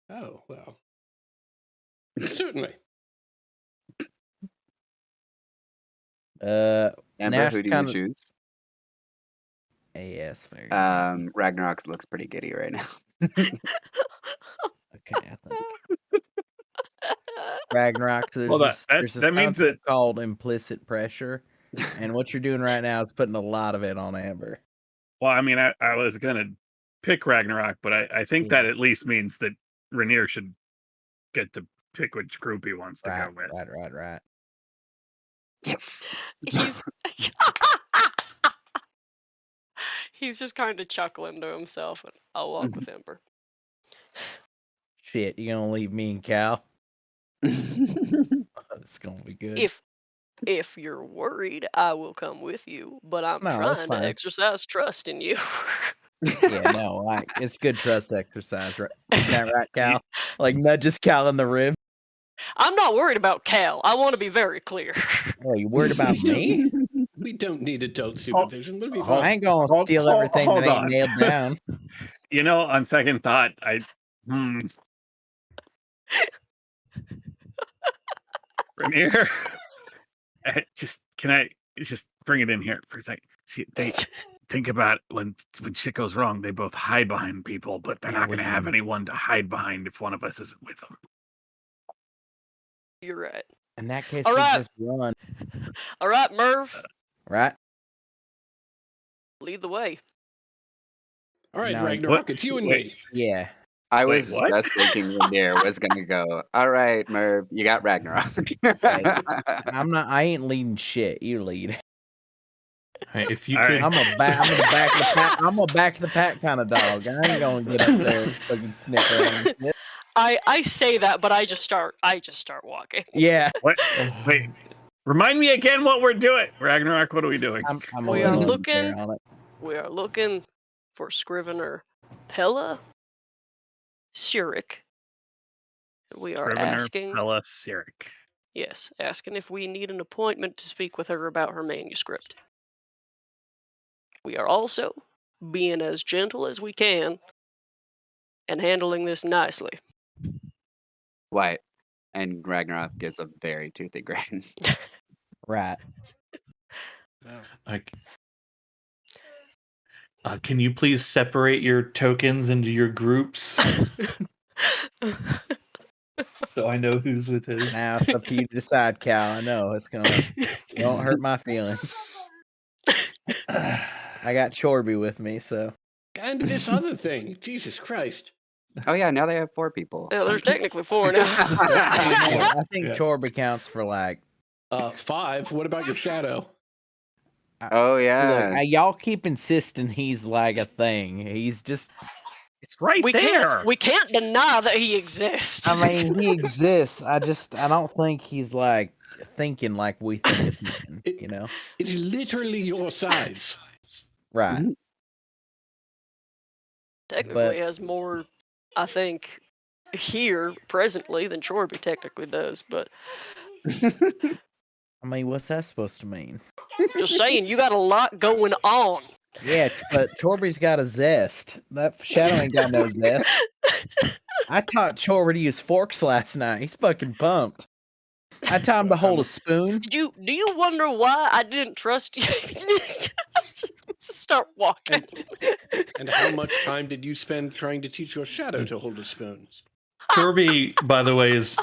Speaker 5: Oh, well. Certainly.
Speaker 2: Now
Speaker 1: Amber,
Speaker 2: it's
Speaker 1: who do you
Speaker 2: kinda-
Speaker 1: choose?
Speaker 2: yes, fair.
Speaker 1: Ragnarok looks pretty giddy right now.
Speaker 2: Okay, I think Ragnarok. So there's
Speaker 6: Well,
Speaker 2: this,
Speaker 6: that-
Speaker 2: there's this
Speaker 6: that means
Speaker 2: concept called implicit pressure, and what you're doing right now is putting a lot of it on Amber.
Speaker 6: well, I mean, I was gonna pick Ragnarok, but I think that
Speaker 2: Yeah.
Speaker 6: at least means that Rainier should get to pick which group he wants to go with.
Speaker 2: Right.
Speaker 1: Yes.
Speaker 4: He's just kind of chuckling to himself, and I'll walk with Ember.
Speaker 2: Shit, you gonna leave me and Cal? It's gonna be good.
Speaker 4: If you're worried, I will come with you, but I'm
Speaker 2: No, that's
Speaker 4: trying to
Speaker 2: fine.
Speaker 4: exercise trust in you.
Speaker 2: Yeah, no, like it's good trust exercise, right? Isn't that right, Cal? Like nudges Cal in the rib.
Speaker 4: I'm not worried about Cal. I want to be very clear.
Speaker 2: Oh, you worried about me?
Speaker 5: We don't need adult supervision. We'll be
Speaker 2: I
Speaker 5: fine.
Speaker 2: ain't gonna steal everything
Speaker 6: hold
Speaker 2: that ain't
Speaker 6: on.
Speaker 2: nailed down.
Speaker 6: You know, on second thought, Rainier, can I just bring it in here for a second? See, they think about when shit goes wrong, they both hide behind people, but they're
Speaker 2: Yeah,
Speaker 6: not going to
Speaker 2: we
Speaker 6: have
Speaker 2: do.
Speaker 6: anyone to hide behind if one of us isn't with them.
Speaker 4: You're right.
Speaker 2: In that case,
Speaker 4: All
Speaker 2: we
Speaker 4: right.
Speaker 2: just run,
Speaker 4: All right, Merv,
Speaker 2: right?
Speaker 4: lead the way.
Speaker 5: All right,
Speaker 2: No,
Speaker 5: Ragnarok, it's you and
Speaker 6: wait.
Speaker 5: me.
Speaker 2: Yeah.
Speaker 1: I
Speaker 6: Wait,
Speaker 1: was
Speaker 6: what?
Speaker 1: just thinking Rainier was gonna go. All right, Merv, you got Ragnarok.
Speaker 2: I ain't leading shit. You lead.
Speaker 3: Hey, if you
Speaker 6: All
Speaker 3: could,
Speaker 6: right.
Speaker 2: I'm a back the pack kind of dog. I ain't gonna get up there and fucking sniff around. And shit.
Speaker 4: I say that, but I just start walking.
Speaker 2: Yeah.
Speaker 6: What? Wait. Remind me again what we're doing. Ragnarok, what are we doing?
Speaker 2: I'm
Speaker 4: We
Speaker 2: a
Speaker 4: are
Speaker 2: little
Speaker 4: looking-
Speaker 2: unfair on it.
Speaker 4: We are looking for Scrivener Pella Sirik. We are
Speaker 6: Scrivener
Speaker 4: asking,
Speaker 6: Pella Sirik.
Speaker 4: yes, asking if we need an appointment to speak with her about her manuscript. We are also being as gentle as we can and handling this nicely.
Speaker 1: White. And Ragnarok gives a very toothy grin.
Speaker 2: Right.
Speaker 5: Oh.
Speaker 3: like, can you please separate your tokens into your groups so I know who's with who?
Speaker 2: Now it's up to you to decide, Cal. I know it's gonna. Don't hurt my feelings. I got Chorby with me, so
Speaker 5: And this other thing. Jesus Christ.
Speaker 1: Oh yeah, now they have 4 people.
Speaker 4: Yeah, there's technically 4 now.
Speaker 2: I think
Speaker 3: Yeah.
Speaker 2: Chorby counts for like.
Speaker 5: 5. What about your shadow?
Speaker 1: Oh yeah.
Speaker 2: Look, y'all keep insisting he's like a thing. He's just.
Speaker 6: It's right
Speaker 4: we
Speaker 6: there.
Speaker 4: can't deny that he exists.
Speaker 2: I mean, he exists. I don't think he's like thinking like we think of thinking. You know,
Speaker 5: It's literally your size.
Speaker 2: right?
Speaker 1: Mhm.
Speaker 4: technically has more, I think, here presently than Chorby technically does. But
Speaker 2: I mean, what's that supposed to mean?
Speaker 4: just saying, you got a lot going on.
Speaker 2: Yeah, but Chorby's got a zest. That Shadow ain't got no zest. I taught Chorby to use forks last night. He's fucking pumped. I taught him to hold a spoon.
Speaker 4: Do you wonder why I didn't trust you? Just start walking.
Speaker 5: And how much time did you spend trying to teach your shadow to hold a spoon?
Speaker 3: Chorby, by the way, is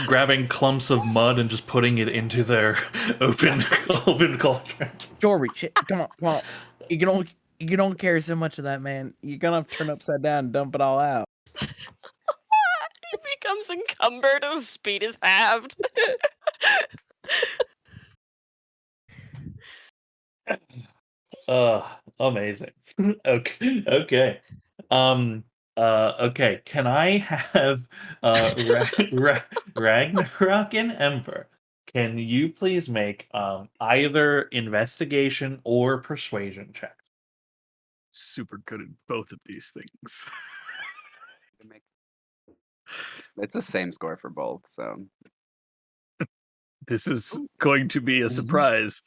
Speaker 3: grabbing clumps of mud and just putting it into their open cauldron.
Speaker 2: Chorby, shit, come on. You don't carry so much of that, man. You're gonna have to turn upside down and dump it all out.
Speaker 4: He becomes encumbered. His speed is halved.
Speaker 3: Amazing. Okay. Okay. Can I have Ragnarok and Ember? Can you please make either investigation or persuasion checks?
Speaker 6: Super good at both of these things.
Speaker 1: It's the same score for both, so
Speaker 6: This is going to be a surprise.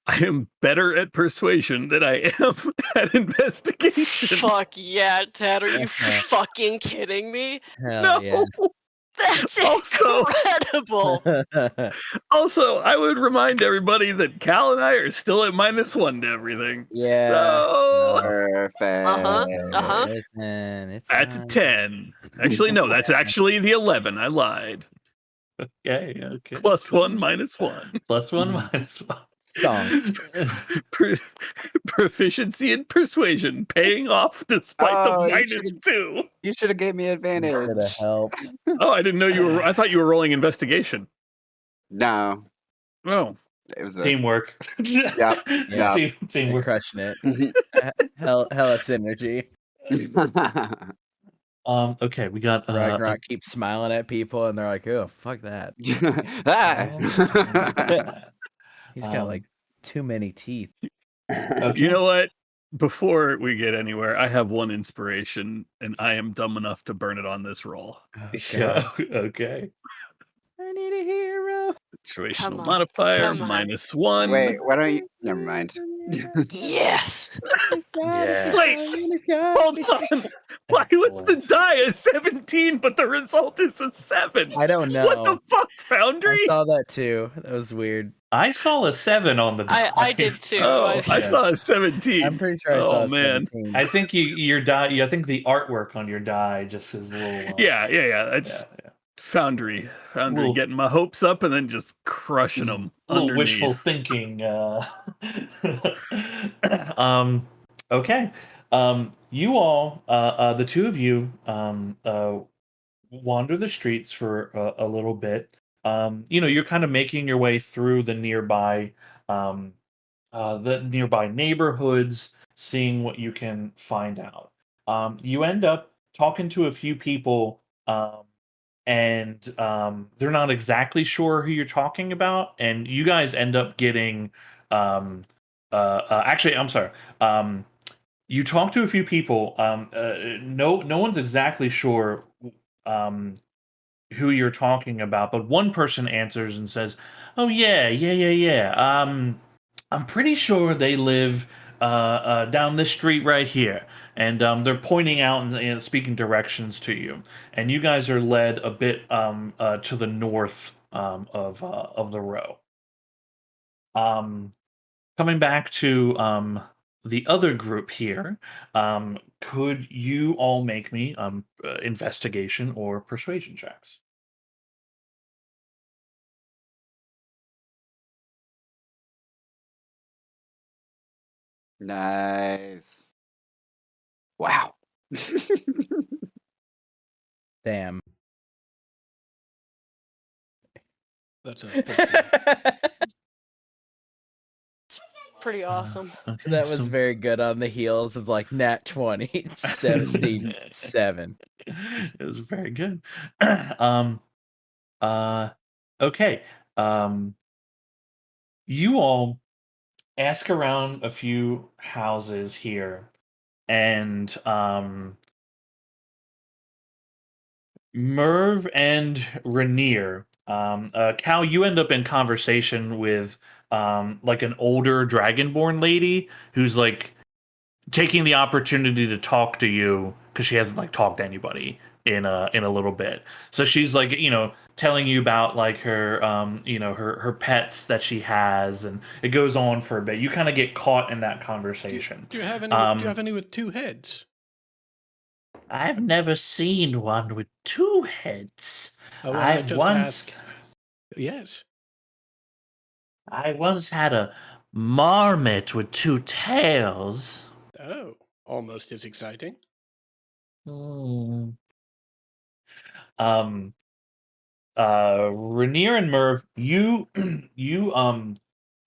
Speaker 6: I am better at persuasion than I am at investigation.
Speaker 4: Fuck yeah, Ted. Are you fucking kidding me?
Speaker 2: Hell
Speaker 6: No.
Speaker 4: That's
Speaker 6: Also-
Speaker 4: incredible.
Speaker 2: yeah.
Speaker 6: Also, I would remind everybody that Cal and I are still at -1 to everything.
Speaker 2: Yeah.
Speaker 6: So
Speaker 1: perfect.
Speaker 4: Uh-huh.
Speaker 2: Listen, it's
Speaker 6: that's a
Speaker 2: fine.
Speaker 6: 10. Actually, no, that's actually the 11. I lied.
Speaker 3: Okay.
Speaker 6: +1 -1.
Speaker 3: +1 -1.
Speaker 2: Song.
Speaker 6: Proficiency in persuasion paying off despite
Speaker 1: Oh,
Speaker 6: the
Speaker 1: you
Speaker 6: -2.
Speaker 1: You should have gave me advantage.
Speaker 2: Should have helped.
Speaker 6: Oh, I didn't know you were. I thought you were rolling investigation.
Speaker 1: No,
Speaker 6: Oh,
Speaker 1: it was a
Speaker 3: Teamwork.
Speaker 1: Yeah.
Speaker 2: You're
Speaker 3: Teamwork.
Speaker 2: crushing it. Hella synergy.
Speaker 3: Okay, we got
Speaker 2: Ragnarok keeps smiling at people, and they're like, "Oh, fuck that."
Speaker 1: Ah.
Speaker 2: He's got like too many teeth.
Speaker 6: you know what? Before we get anywhere, I have one inspiration, and I am dumb enough to burn it on this roll.
Speaker 2: Oh,
Speaker 3: Yeah, okay.
Speaker 2: I need a hero.
Speaker 6: Situational
Speaker 4: Come on,
Speaker 6: modifier
Speaker 4: come on.
Speaker 6: -1.
Speaker 1: Wait, why don't you? Never mind.
Speaker 4: Yes.
Speaker 6: Yeah. Wait, hold on. Why was the die a 17, but the result is a 7?
Speaker 2: I don't know.
Speaker 6: What the fuck,
Speaker 2: I
Speaker 6: Foundry?
Speaker 2: saw that too. That was weird.
Speaker 3: I saw a 7 on the die.
Speaker 4: I did too.
Speaker 6: Oh, I
Speaker 3: Yeah.
Speaker 6: saw a 17.
Speaker 2: I'm pretty sure I saw
Speaker 6: Oh,
Speaker 2: a
Speaker 6: man.
Speaker 2: 17.
Speaker 3: I think your die. I think the artwork on your die just is a little.
Speaker 6: Yeah. I just Foundry
Speaker 3: Little-
Speaker 6: getting my hopes up and then just crushing them
Speaker 3: A little
Speaker 6: underneath.
Speaker 3: wishful thinking. Okay. You all, the two of you, wander the streets for a little bit. You're kind of making your way through the nearby neighborhoods, seeing what you can find out. You end up talking to a few people, and they're not exactly sure who you're talking about, and you guys end up getting. Actually, I'm sorry. You talk to a few people. No one's exactly sure who you're talking about, but one person answers and says, "Oh yeah. I'm pretty sure they live down this street right here." And they're pointing out and speaking directions to you. And you guys are led a bit to the north of the row. Coming back to the other group here, could you all make me investigation or persuasion checks?
Speaker 1: Nice. Wow.
Speaker 2: Damn.
Speaker 5: That's a 14.
Speaker 4: Pretty awesome.
Speaker 3: Okay,
Speaker 2: That was
Speaker 3: so-
Speaker 2: very good on the heels of like nat 20, 77.
Speaker 3: It was very good. Okay. You all ask around a few houses here, and Merv and Rainier. Cal, you end up in conversation with like an older Dragonborn lady who's like taking the opportunity to talk to you because she hasn't like talked to anybody in a little bit. So she's like, telling you about like her her pets that she has, and it goes on for a bit. You kind of get caught in that conversation.
Speaker 5: Do you have any? Do you have any with 2 heads?
Speaker 3: I've never seen one with 2 heads.
Speaker 5: Oh, well, I
Speaker 3: I've
Speaker 5: just
Speaker 3: once
Speaker 5: asked. Yes.
Speaker 3: I once had a marmot with 2 tails.
Speaker 5: Oh, almost as exciting.
Speaker 3: Hmm. Rainier and Merv, you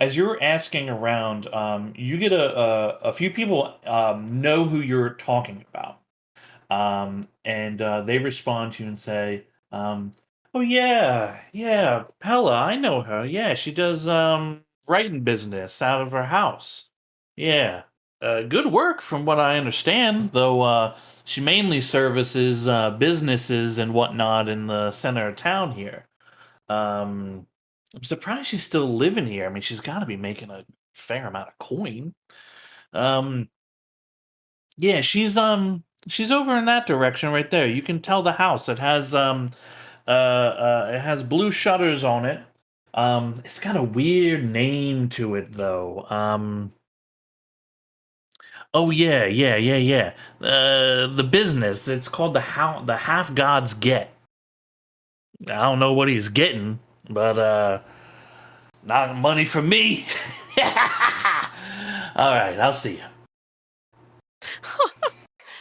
Speaker 3: as you're asking around, you get a few people know who you're talking about. And they respond to you and say, "Oh yeah, Pella, I know her. Yeah, she does writing business out of her house. Yeah, good work from what I understand. Though she mainly services businesses and whatnot in the center of town here. I'm surprised she's still living here. I mean, she's got to be making a fair amount of coin. Um, yeah, she's over in that direction right there. You can tell the house. It has blue shutters on it. It's got a weird name to it though. Oh yeah. The business. It's called the Half Gods Get. I don't know what he's getting, but not money from me. All right, I'll see you.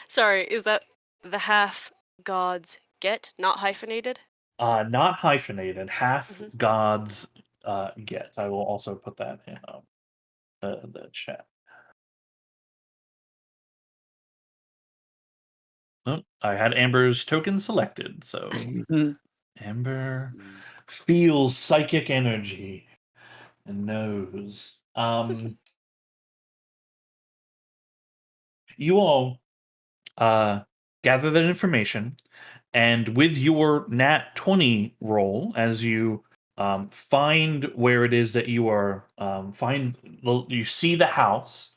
Speaker 4: Sorry, is that the half gods get, not hyphenated?
Speaker 3: Not hyphenated. Half
Speaker 4: Mhm.
Speaker 3: gods get. I will also put that in the chat. Oh, I had Amber's token selected, so Amber feels psychic energy and knows. You all gather that information, and with your nat 20 roll, as you find where it is that you are, you see the house.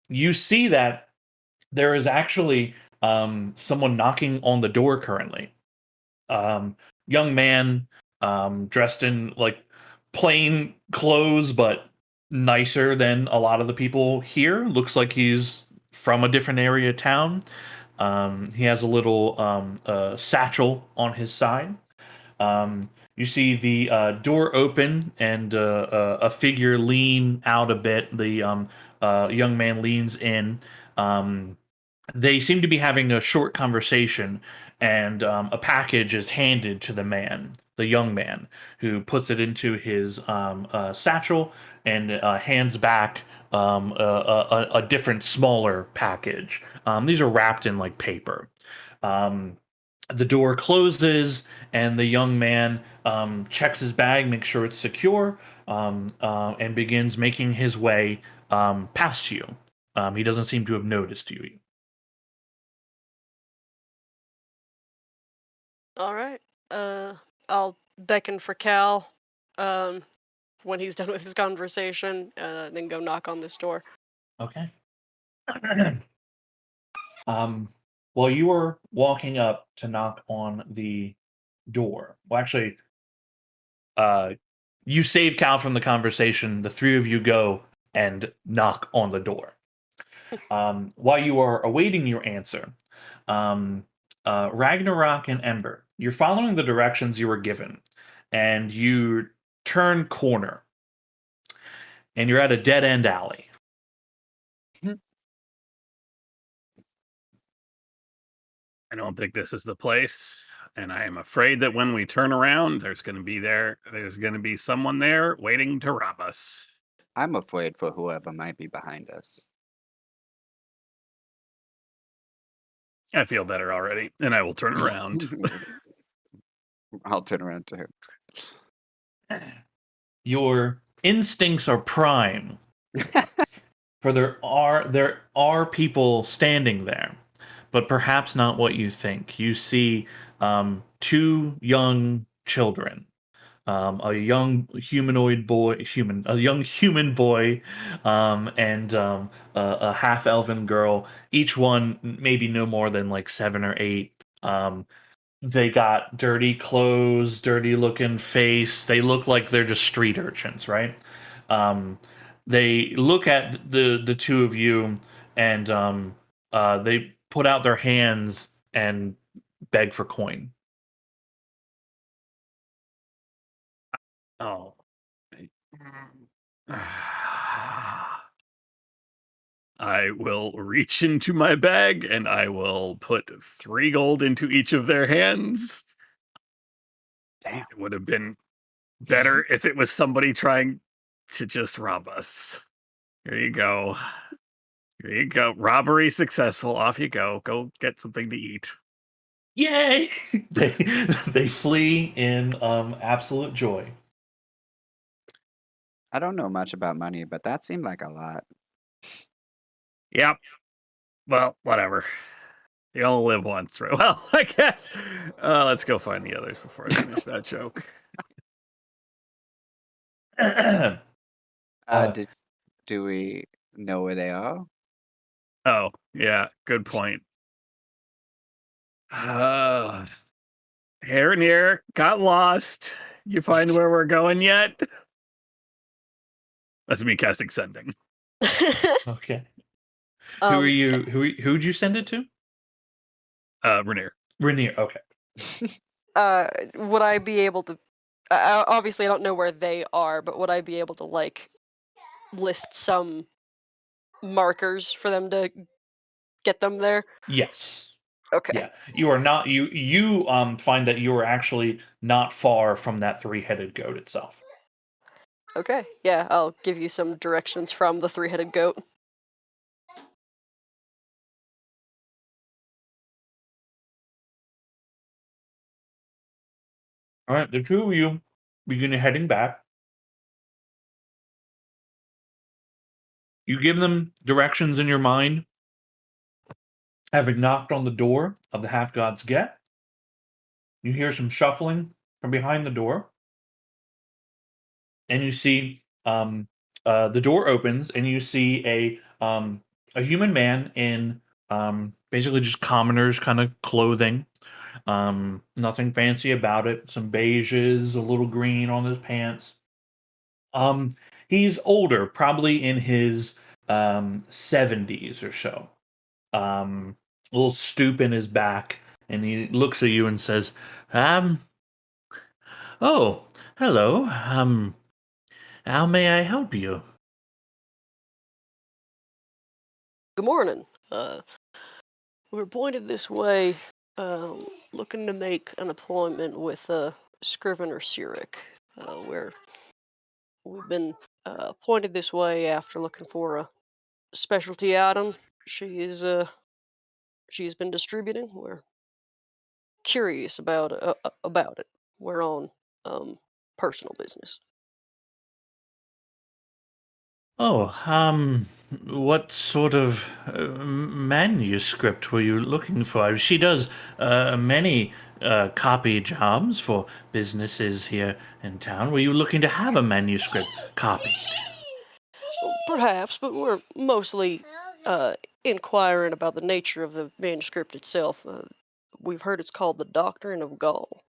Speaker 3: You see that there is actually someone knocking on the door currently. Young man, dressed in like plain clothes, but nicer than a lot of the people here. Looks like he's from a different area of town. He has a little satchel on his side. You see the door open and a figure lean out a bit. The young man leans in. They seem to be having a short conversation, and a package is handed to the young man, who puts it into his satchel and hands back a different, smaller package. These are wrapped in like paper. The door closes, and the young man checks his bag, makes sure it's secure, and begins making his way past you. He doesn't seem to have noticed you.
Speaker 4: All right. I'll beckon for Cal when he's done with his conversation, then go knock on this door.
Speaker 3: Okay. While you were walking up to knock on the door, well, actually, you save Cal from the conversation. The 3 of you go and knock on the door. While you are awaiting your answer, Ragnarok and Ember, you're following the directions you were given, and you turn corner, and you're at a dead end alley.
Speaker 6: I don't think this is the place. And I am afraid that when we turn around, there's going to be someone there waiting to rob us.
Speaker 1: I'm afraid for whoever might be behind us.
Speaker 6: I feel better already, and I will turn around.
Speaker 1: I'll turn around to him.
Speaker 3: Your instincts are prime, for there are people standing there, but perhaps not what you think. You see two young children, a young human boy, and a half elven girl. Each one maybe no more than like 7 or 8. They got dirty clothes, dirty looking face. They look like they're just street urchins, right? They look at the two of you, and they put out their hands and beg for coin.
Speaker 6: Oh. I will reach into my bag and I will put 3 gold into each of their hands.
Speaker 1: Damn.
Speaker 6: It would have been better if it was somebody trying to just rob us. Here you go. Here you go. Robbery successful. Off you go. Go get something to eat.
Speaker 3: Yay! They flee in absolute joy.
Speaker 1: I don't know much about money, but that seemed like a lot.
Speaker 6: Yep. Well, whatever. You only live once, right? Well, I guess. Let's go find the others before I finish that joke.
Speaker 1: Do we know where they are?
Speaker 6: Oh, yeah. Good point. Harenir got lost. You find where we're going yet? That's me casting sending.
Speaker 3: Okay. Who'd you send it to?
Speaker 6: Rainier.
Speaker 3: Rainier, okay.
Speaker 4: Would I be able to? Obviously, I don't know where they are, but would I be able to like list some markers for them to get them there?
Speaker 3: Yes.
Speaker 4: Okay.
Speaker 3: Yeah, you are not. You find that you are actually not far from that 3-headed goat itself.
Speaker 4: Okay. Yeah, I'll give you some directions from the 3-headed goat.
Speaker 3: All right, the two of you begin heading back. You give them directions in your mind, having knocked on the door of the half-god's get. You hear some shuffling from behind the door, and you see the door opens, and you see a human man in basically just commoner's kind of clothing. Nothing fancy about it. Some beiges, a little green on his pants. He's older, probably in his 70s or so. A little stoop in his back, and he looks at you and says, oh, hello. How may I help you?
Speaker 4: Good morning. We're pointed this way, looking to make an appointment with Scrivener Sirik, where we've been pointed this way after looking for a specialty item. She's been distributing. We're curious about it. We're on personal business.
Speaker 3: Oh, what sort of manuscript were you looking for? She does many copy jobs for businesses here in town. Were you looking to have a manuscript copied?
Speaker 4: Perhaps, but we're mostly inquiring about the nature of the manuscript itself. We've heard it's called the Doctrine of Gaul.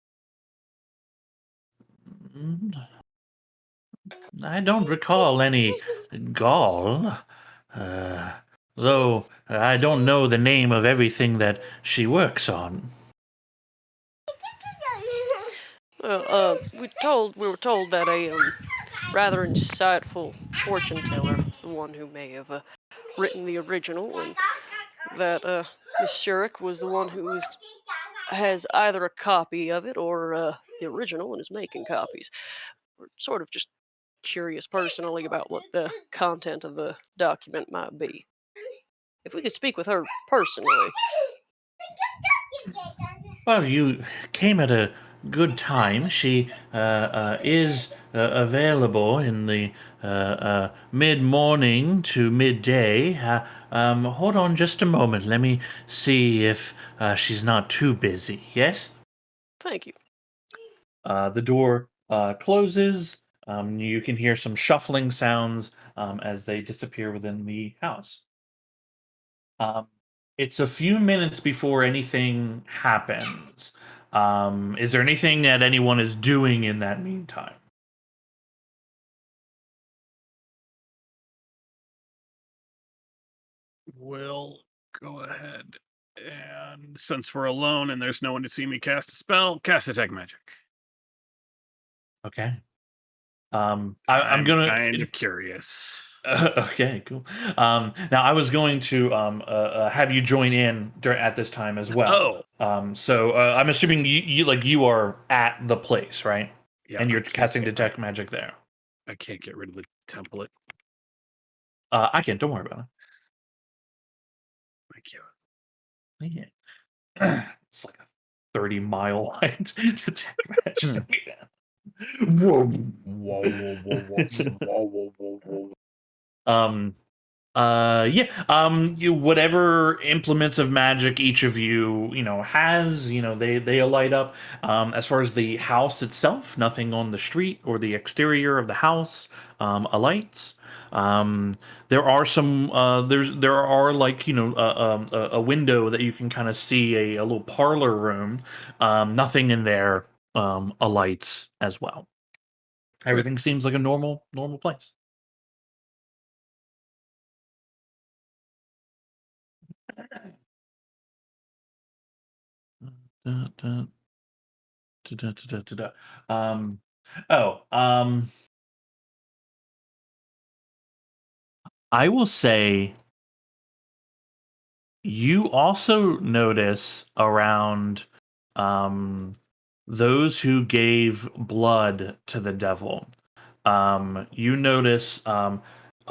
Speaker 3: I don't recall any Gaul, though I don't know the name of everything that she works on.
Speaker 4: Well, we were told that a rather insightful fortune teller is the one who may have written the original, and that Miss Shurik was the one who has either a copy of it or the original and is making copies. We're sort of just curious personally about what the content of the document might be. If we could speak with her personally.
Speaker 3: Well, you came at a good time. She is available in the mid morning to midday. Hold on just a moment. Let me see if she's not too busy. Yes?
Speaker 4: Thank you.
Speaker 3: The door closes. You can hear some shuffling sounds as they disappear within the house. Um, it's a few minutes before anything happens. Is there anything that anyone is doing in that meantime?
Speaker 6: We'll go ahead and since we're alone and there's no one to see me cast a spell, cast Detect Magic.
Speaker 3: Okay. I'm
Speaker 6: I'm
Speaker 3: gonna.
Speaker 6: kind of curious.
Speaker 3: Okay, cool. Now I was going to have you join in at this time as well. So I'm assuming you are at the place, right?
Speaker 6: Yeah,
Speaker 3: And
Speaker 6: I
Speaker 3: you're
Speaker 6: can't
Speaker 3: casting
Speaker 6: get-
Speaker 3: Detect Magic there.
Speaker 6: I can't get rid of the template.
Speaker 3: I can. Don't worry about
Speaker 6: Thank you.
Speaker 3: it. Yeah. It's like a 30-mile line to Detect Magic. Whoa. Um. Yeah. Whatever implements of magic each of you has, they light up. As far as the house itself, nothing on the street or the exterior of the house alights. There are some. There are like a window that you can kind of see a little parlor room. Nothing in there alights as well. Everything seems like a normal place. Da, da, da, da, da, da, da. Um, oh, I will say you also notice around those who gave blood to the devil. You notice a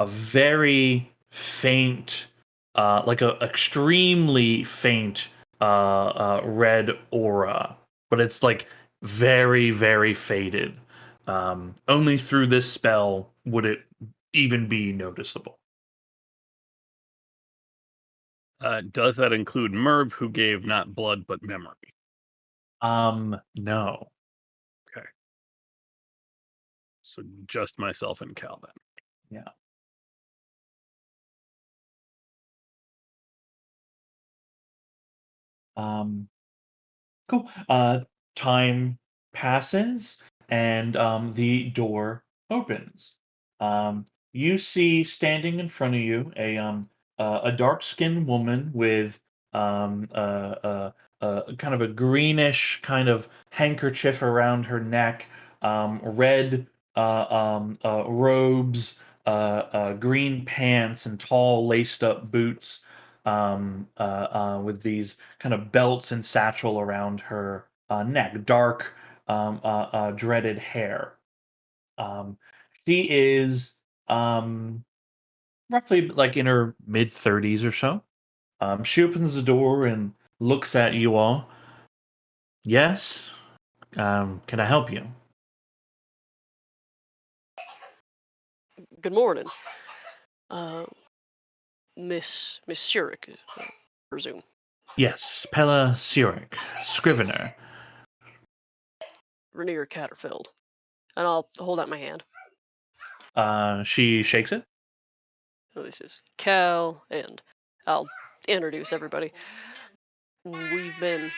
Speaker 3: very faint, like a extremely faint red aura, but it's like very, very faded. Only through this spell would it even be noticeable.
Speaker 6: Does that include Merv, who gave not blood but memory?
Speaker 3: No.
Speaker 6: Okay. So just myself and Cal then.
Speaker 3: Yeah. Cool. Time passes and the door opens. You see standing in front of you a dark-skinned woman with kind of a greenish kind of handkerchief around her neck, red robes, green pants, and tall laced-up boots with these kind of belts and satchel around her neck, dark, dreaded hair. Um, she is roughly like in her mid 30s or so. She opens the door and looks at you all. Yes, can I help you?
Speaker 4: Good morning. Uh, Miss Shurik, I presume.
Speaker 3: Yes, Pella Sirik, Scrivener.
Speaker 4: Rainier Catterfield. And I'll hold out my hand.
Speaker 3: She shakes it.
Speaker 4: So this is Cal, and I'll introduce everybody. We've been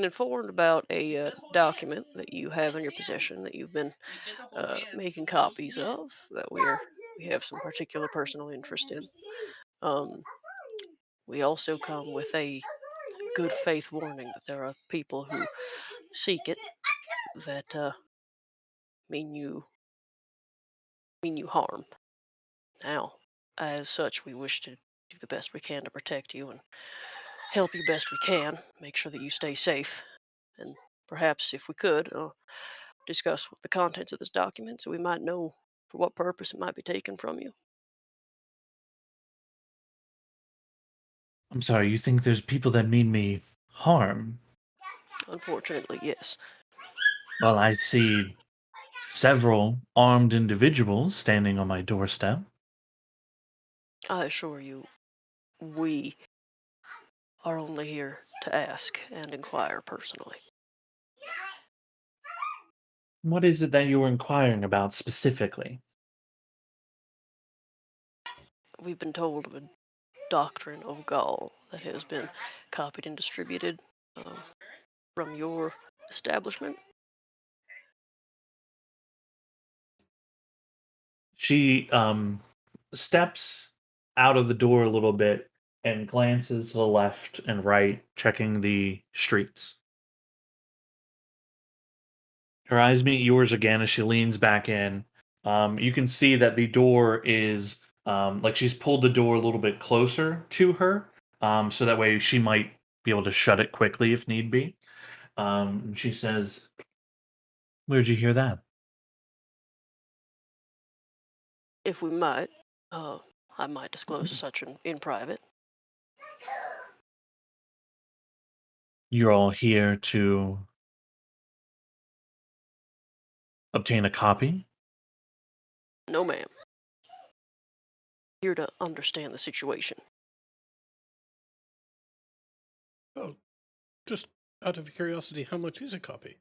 Speaker 4: informed about a document that you have in your possession that you've been making copies of that we have some particular personal interest in. Um, we also come with a good faith warning that there are people who seek it that mean you harm. Now, as such, we wish to do the best we can to protect you and help you best we can. Make sure that you stay safe. And perhaps, if we could, discuss the contents of this document so we might know for what purpose it might be taken from you.
Speaker 3: I'm sorry, you think there's people that mean me harm?
Speaker 4: Unfortunately, yes.
Speaker 3: Well, I see several armed individuals standing on my doorstep.
Speaker 4: I assure you, we are only here to ask and inquire personally.
Speaker 3: What is it that you were inquiring about specifically?
Speaker 4: We've been told of a doctrine of Gaul that has been copied and distributed from your establishment.
Speaker 3: She steps out of the door a little bit and glances to the left and right, checking the streets. Her eyes meet yours again as she leans back in. You can see that the door is like she's pulled the door a little bit closer to her, so that way she might be able to shut it quickly if need be. And she says, "Where'd you hear that?"
Speaker 4: If we might, I might disclose such in private.
Speaker 3: You're all here to obtain a copy?
Speaker 4: No, ma'am. Here to understand the situation.
Speaker 5: Oh, just out of curiosity, how much is a copy?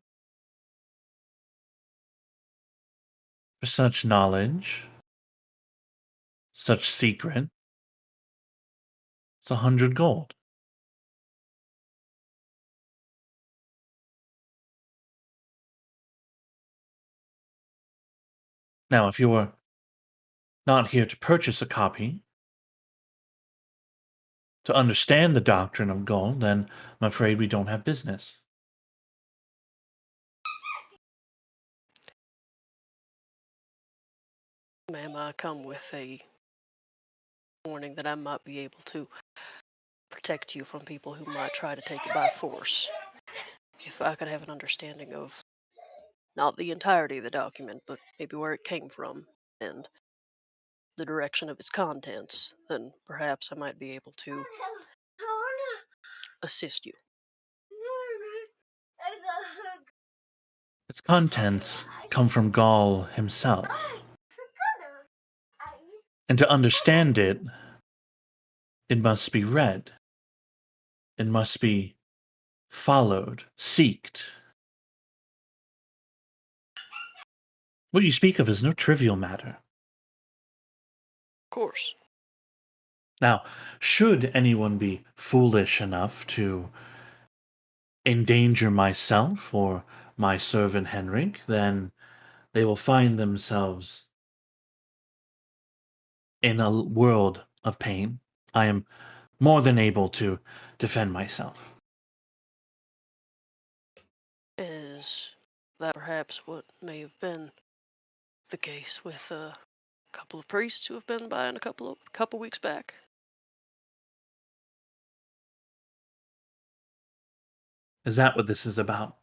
Speaker 3: For such knowledge, such secret, it's 100 gold. Now, if you're not here to purchase a copy, to understand the doctrine of gold, then I'm afraid we don't have business.
Speaker 4: Ma'am, I come with a warning that I might be able to protect you from people who might try to take it by force. If I could have an understanding of not the entirety of the document, but maybe where it came from and the direction of its contents, then perhaps I might be able to assist you.
Speaker 3: Its contents come from Gaul himself. And to understand it, it must be read. It must be followed, seeked. What you speak of is no trivial matter.
Speaker 4: Of course.
Speaker 3: Now, should anyone be foolish enough to endanger myself or my servant Henrik, then they will find themselves in a world of pain. I am more than able to defend myself.
Speaker 4: Is that perhaps what may have been the case with a couple of priests who have been by in a couple weeks back?
Speaker 3: Is that what this is about?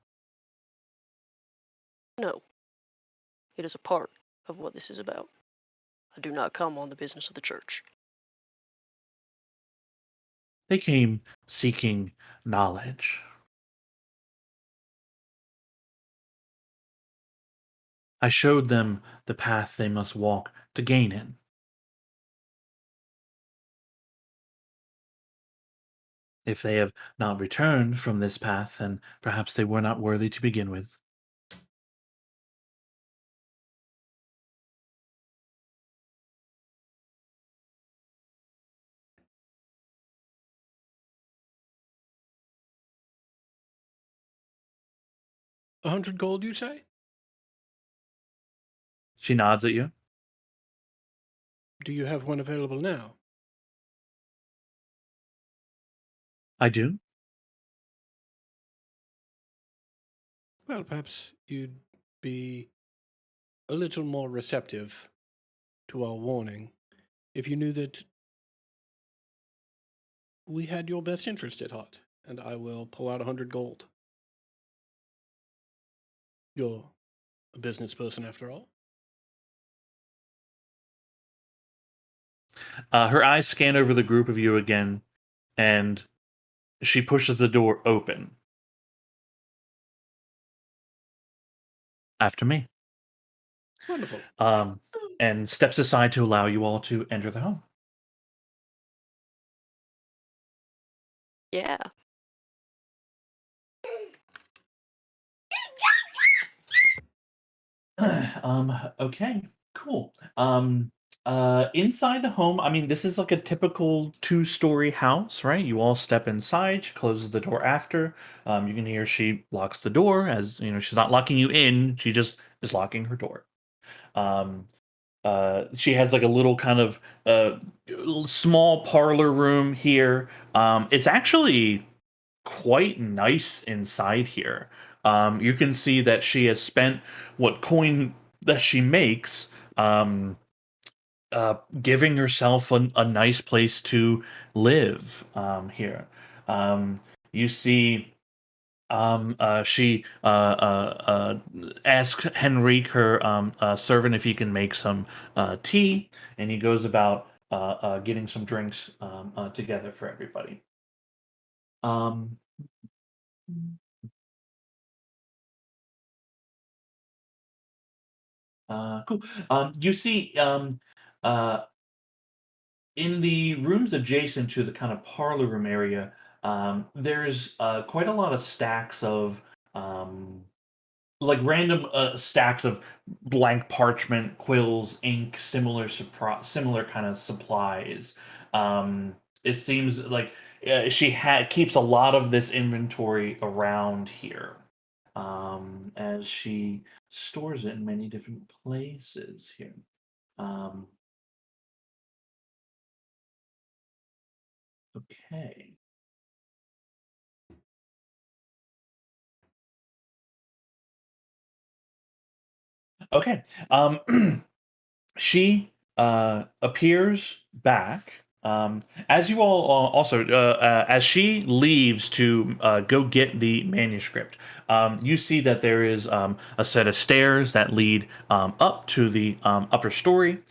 Speaker 4: No. It is a part of what this is about. I do not come on the business of the church.
Speaker 3: They came seeking knowledge. I showed them the path they must walk to gain it. If they have not returned from this path, then perhaps they were not worthy to begin with.
Speaker 5: A 100 gold, you say?
Speaker 3: She nods at you.
Speaker 5: Do you have one available now?
Speaker 3: I do.
Speaker 5: Well, perhaps you'd be a little more receptive to our warning if you knew that we had your best interest at heart, and I will pull out 100 gold. You're a business person after all.
Speaker 3: Her eyes scan over the group of you again, and she pushes the door open. After me.
Speaker 5: Wonderful.
Speaker 3: And steps aside to allow you all to enter the home.
Speaker 4: Yeah.
Speaker 3: Okay, cool. Inside the home, I mean, this is like a typical 2-story house, right? You all step inside, she closes the door after. You can hear she locks the door, as you know, she's not locking you in, she just is locking her door. She has like a little kind of small parlor room here. It's actually quite nice inside here. You can see that she has spent what coin that she makes, giving herself a nice place to live here. You see, she asks Henrique, her servant, if he can make some tea, and he goes about getting some drinks together for everybody. Cool. You see, uh, in the rooms adjacent to the kind of parlor room area, there's quite a lot of stacks of like random stacks of blank parchment, quills, ink, similar kind of supplies. It seems like she keeps a lot of this inventory around here, as she stores it in many different places here. Okay. Okay. She appears back. As you all also, as she leaves to go get the manuscript, you see that there is a set of stairs that lead up to the upper story.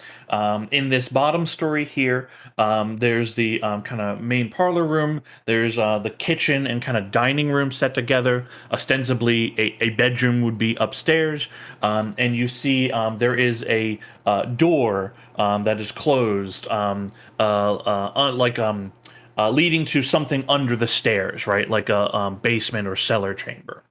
Speaker 3: In this bottom story here, there's the kind of main parlor room. There's the kitchen and kind of dining room set together. Ostensibly, a bedroom would be upstairs. And you see there is a door that is closed, leading to something under the stairs, right? Like a basement or cellar chamber.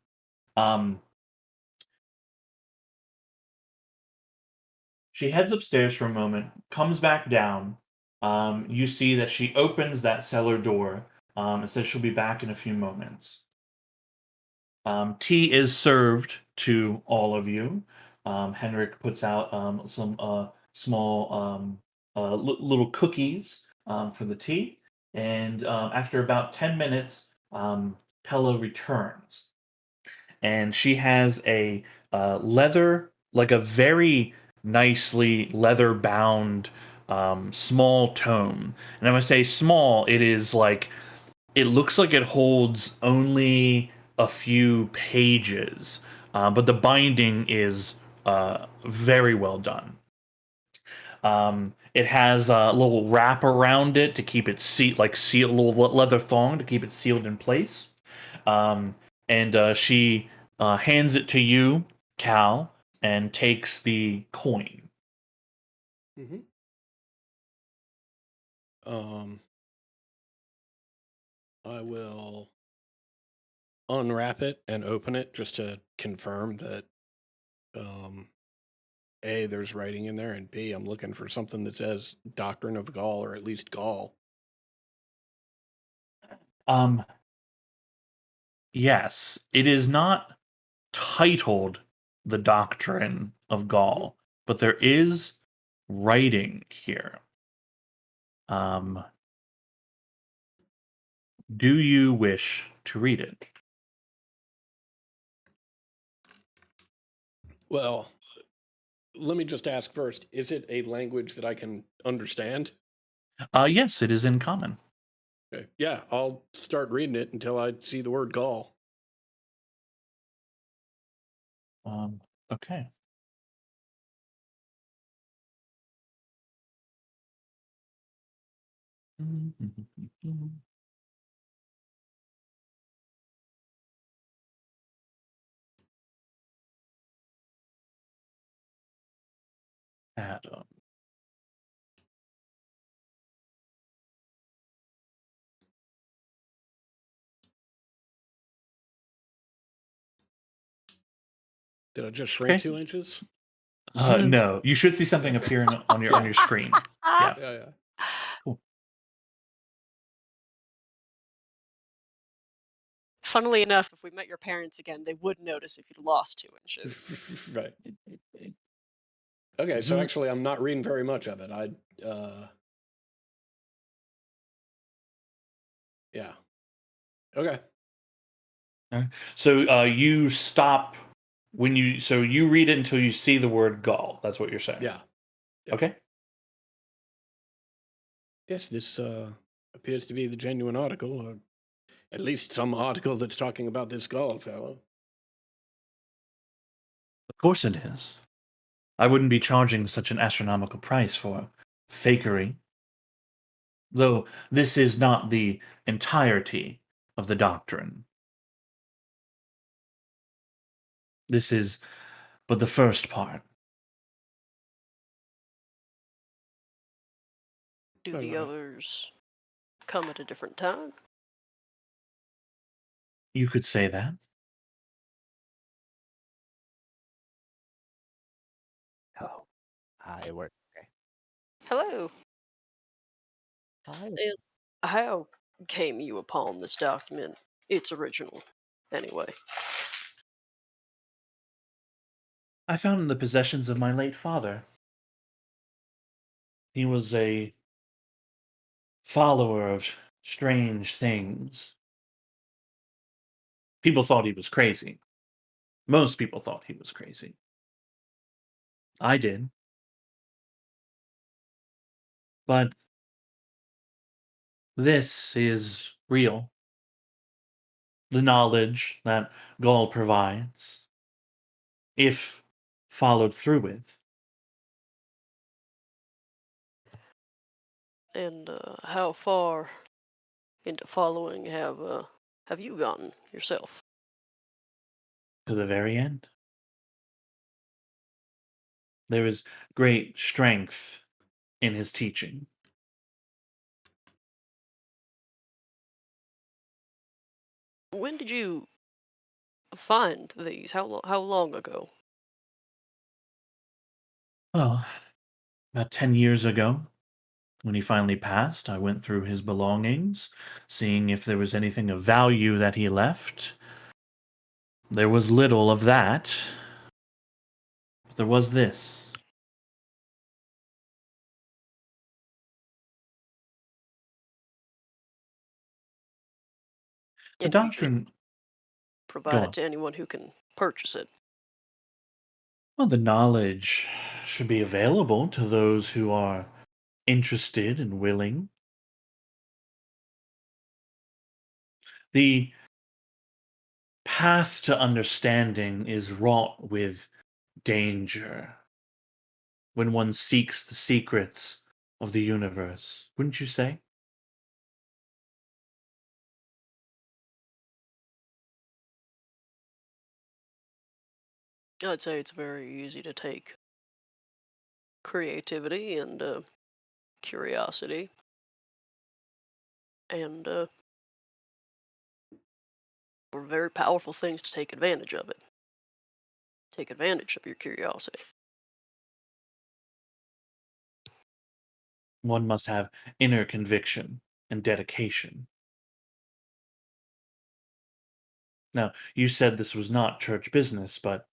Speaker 3: She heads upstairs for a moment, comes back down. You see that she opens that cellar door and says she'll be back in a few moments. Tea is served to all of you. Henrik puts out some small little cookies for the tea. And after about 10 minutes, Pella returns. And she has a leather, like a very nicely leather bound small tome. And when I say small, it is like, it looks like it holds only a few pages, but the binding is very well done. It has a little wrap around it to keep it sealed, a little leather thong to keep it sealed in place. And she hands it to you, Cal, and takes the coin.
Speaker 5: Mm-hmm. I will unwrap it and open it just to confirm that A, there's writing in there, and B, I'm looking for something that says Doctrine of Gaul, or at least Gaul.
Speaker 3: Yes, it is not titled The Doctrine of Gaul, but there is writing here. Do you wish to read it?
Speaker 5: Well, let me just ask first, is it a language that I can understand?
Speaker 3: Yes, it is in common.
Speaker 5: Okay. Yeah, I'll start reading it until I see the word Gaul.
Speaker 3: Okay. Adam.
Speaker 5: Did I just shrink
Speaker 3: Okay.
Speaker 5: 2 inches?
Speaker 3: No, you should see something appearing on your screen. Yeah.
Speaker 5: Yeah.
Speaker 3: Cool.
Speaker 4: Funnily enough, if we met your parents again, they would notice if you'd lost 2 inches.
Speaker 5: Right. Okay, so actually, I'm not reading very much of it. Yeah. Okay.
Speaker 3: So you stop when you read it until you see the word Gaul. That's what you're saying.
Speaker 5: Yeah.
Speaker 3: Okay.
Speaker 5: Yes, this appears to be the genuine article, or at least some article that's talking about this Gaul fellow.
Speaker 3: Of course it is. I wouldn't be charging such an astronomical price for fakery. Though this is not the entirety of the doctrine. This is but the first part.
Speaker 4: Do
Speaker 5: Well,
Speaker 4: the others come at a different time?
Speaker 3: You could say that.
Speaker 2: Oh, hi, work. Okay.
Speaker 4: Hello.
Speaker 2: Hi.
Speaker 4: And how came you upon this document? It's original, anyway.
Speaker 3: I found in the possessions of my late father. He was a follower of strange things. People thought he was crazy. Most people thought he was crazy. I did. But this is real. The knowledge that Gaul provides, if followed through with.
Speaker 4: And how far into following have you gotten yourself?
Speaker 3: To the very end. There is great strength in his teaching.
Speaker 4: When did you find these? How long ago?
Speaker 3: Well, about 10 years ago, when he finally passed, I went through his belongings, seeing if there was anything of value that he left. There was little of that, but there was this. The
Speaker 4: And you just
Speaker 3: doctrine,
Speaker 4: provide
Speaker 3: go
Speaker 4: it
Speaker 3: on.
Speaker 4: to anyone who can purchase it.
Speaker 3: Well, the knowledge should be available to those who are interested and willing. The path to understanding is wrought with danger when one seeks the secrets of the universe, wouldn't you say?
Speaker 4: I'd say it's very easy to take creativity and curiosity and were very powerful things to take advantage of it. Take advantage of your curiosity.
Speaker 3: One must have inner conviction and dedication. Now, you said this was not church business, but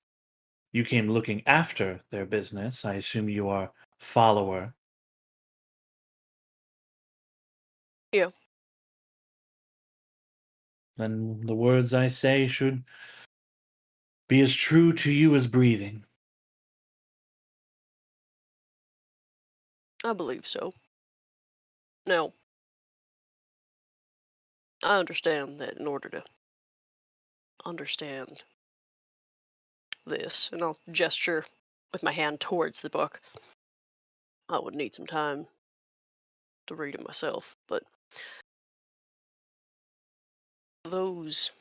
Speaker 3: you came looking after their business. I assume you are follower.
Speaker 4: Yeah.
Speaker 3: Then the words I say should be as true to you as breathing.
Speaker 4: I believe so. Now, I understand that in order to understand this, and I'll gesture with my hand towards the book, I would need some time to read it myself. But those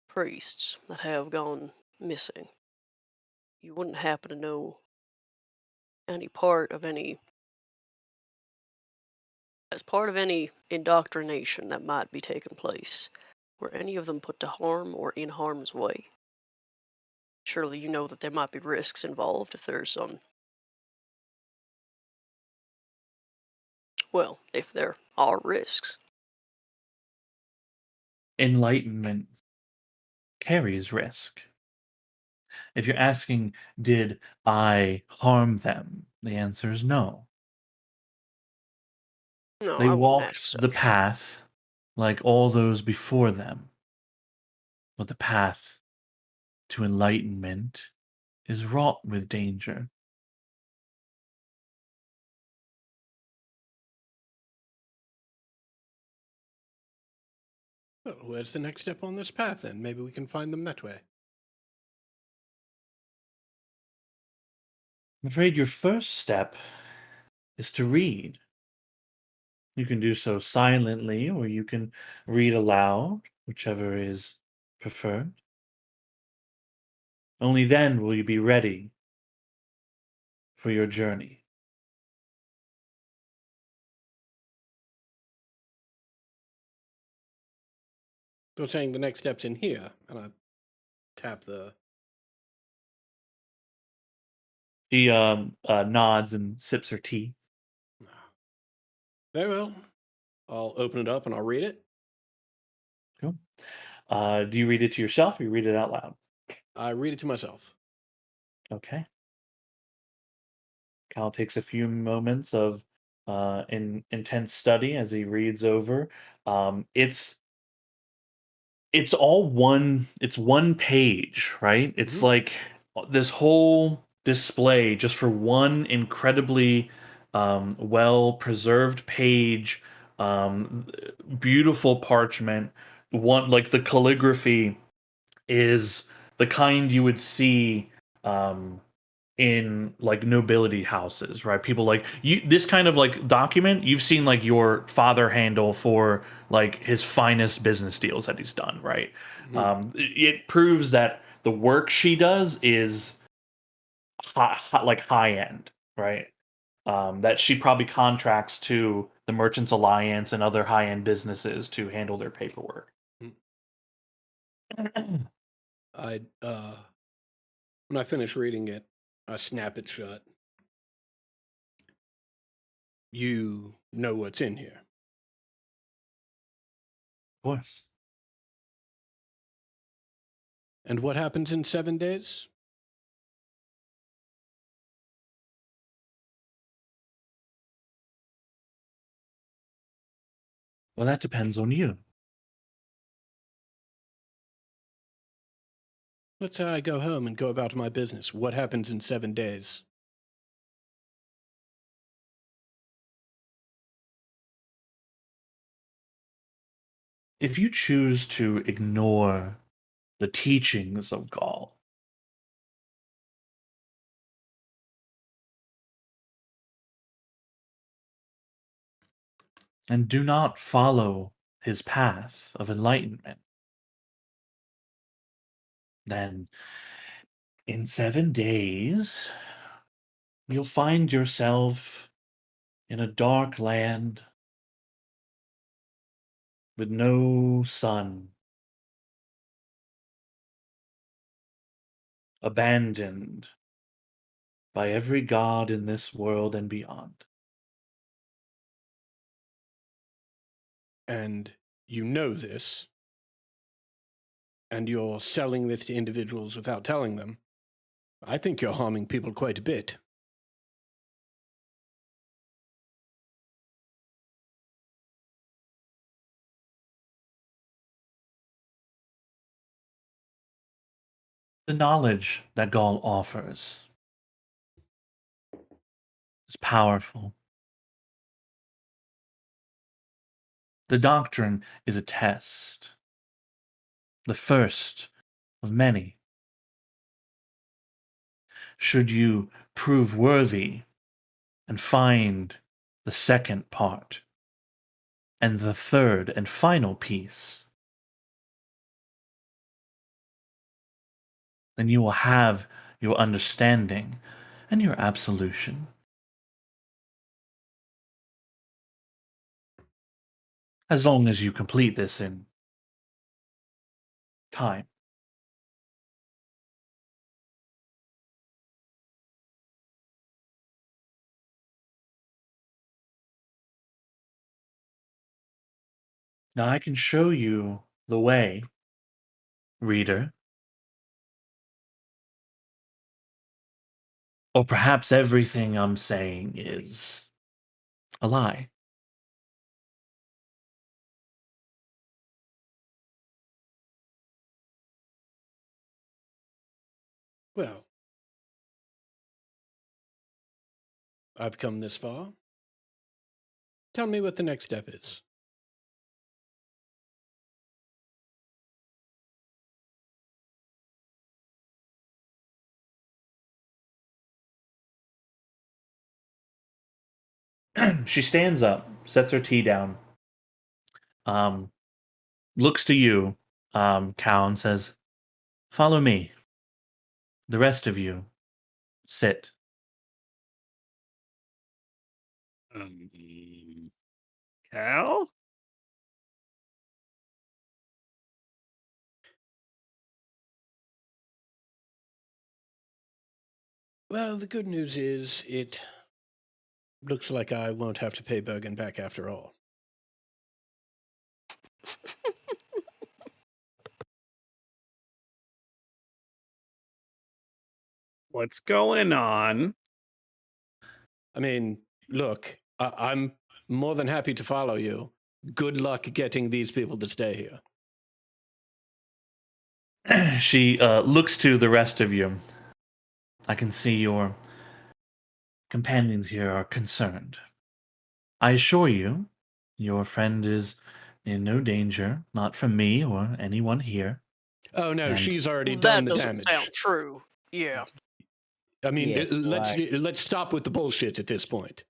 Speaker 4: priests that have gone missing, you wouldn't happen to know any part of any, as part of any indoctrination that might be taking place, were any of them put to harm or in harm's way? Surely you know that there might be risks involved if there's well, if there are risks.
Speaker 3: Enlightenment carries risk. If you're asking, did I harm them? The answer is no.
Speaker 4: No,
Speaker 3: They
Speaker 4: I wouldn't ask
Speaker 3: walked the
Speaker 4: such.
Speaker 3: path like all those before them. But the path to enlightenment is wrought with danger.
Speaker 5: Well, where's the next step on this path then? Maybe we can find them that way.
Speaker 3: I'm afraid your first step is to read. You can do so silently, or you can read aloud, whichever is preferred. Only then will you be ready for your journey.
Speaker 5: So saying the next step's in here, and I tap the.
Speaker 3: She nods and sips her tea.
Speaker 5: Very well. I'll open it up and I'll read it.
Speaker 3: Cool. Do you read it to yourself or you read it out loud?
Speaker 5: I read it to myself.
Speaker 3: Okay. Cal takes a few moments of intense study as he reads over. It's all one page, right? It's
Speaker 5: Mhm.
Speaker 3: like this whole display just for one incredibly well preserved page, um, beautiful parchment. One like the calligraphy is the kind you would see in like nobility houses, right? People like you this kind of like document you've seen like your father handle for like his finest business deals that he's done, right?
Speaker 5: Mhm.
Speaker 3: It proves that the work she does is like high end, right? That she probably contracts to the Merchants Alliance and other high end businesses to handle their paperwork.
Speaker 5: I when I finish reading it, I snap it shut. You know what's in here.
Speaker 3: Of course.
Speaker 5: And what happens in 7 days?
Speaker 3: Well, that depends on you.
Speaker 5: Let's say I go home and go about my business. What happens in 7 days?
Speaker 3: If you choose to ignore the teachings of Gaul, and do not follow his path of enlightenment, then in 7 days, you'll find yourself in a dark land with no sun, abandoned by every god in this world and beyond.
Speaker 5: And you know this, and you're selling this to individuals without telling them. I think you're harming people quite a bit.
Speaker 3: The knowledge that Gaul offers is powerful. The doctrine is a test, the first of many. Should you prove worthy and find the second part and the third and final piece, then you will have your understanding and your absolution. As long as you complete this in time. Now I can show you the way, reader. Or perhaps everything I'm saying is a lie.
Speaker 5: Well, I've come this far. Tell me what the next step is.
Speaker 3: She stands up, sets her tea down, um, looks to you, Cal, and says, "Follow me. The rest of you, sit."
Speaker 6: Cal?
Speaker 5: Well, the good news is it looks like I won't have to pay Bergen back after all.
Speaker 6: What's going on?
Speaker 5: I mean, look, I'm more than happy to follow you. Good luck getting these people to stay here.
Speaker 3: She looks to the rest of you. I can see your companions here are concerned. I assure you, your friend is in no danger, not from me or anyone here.
Speaker 5: Oh no,
Speaker 3: And-
Speaker 5: she's already
Speaker 4: That
Speaker 5: done the
Speaker 4: doesn't
Speaker 5: damage.
Speaker 4: sound true. Yeah.
Speaker 5: I mean,
Speaker 2: Yeah,
Speaker 5: let's stop with the bullshit at this point.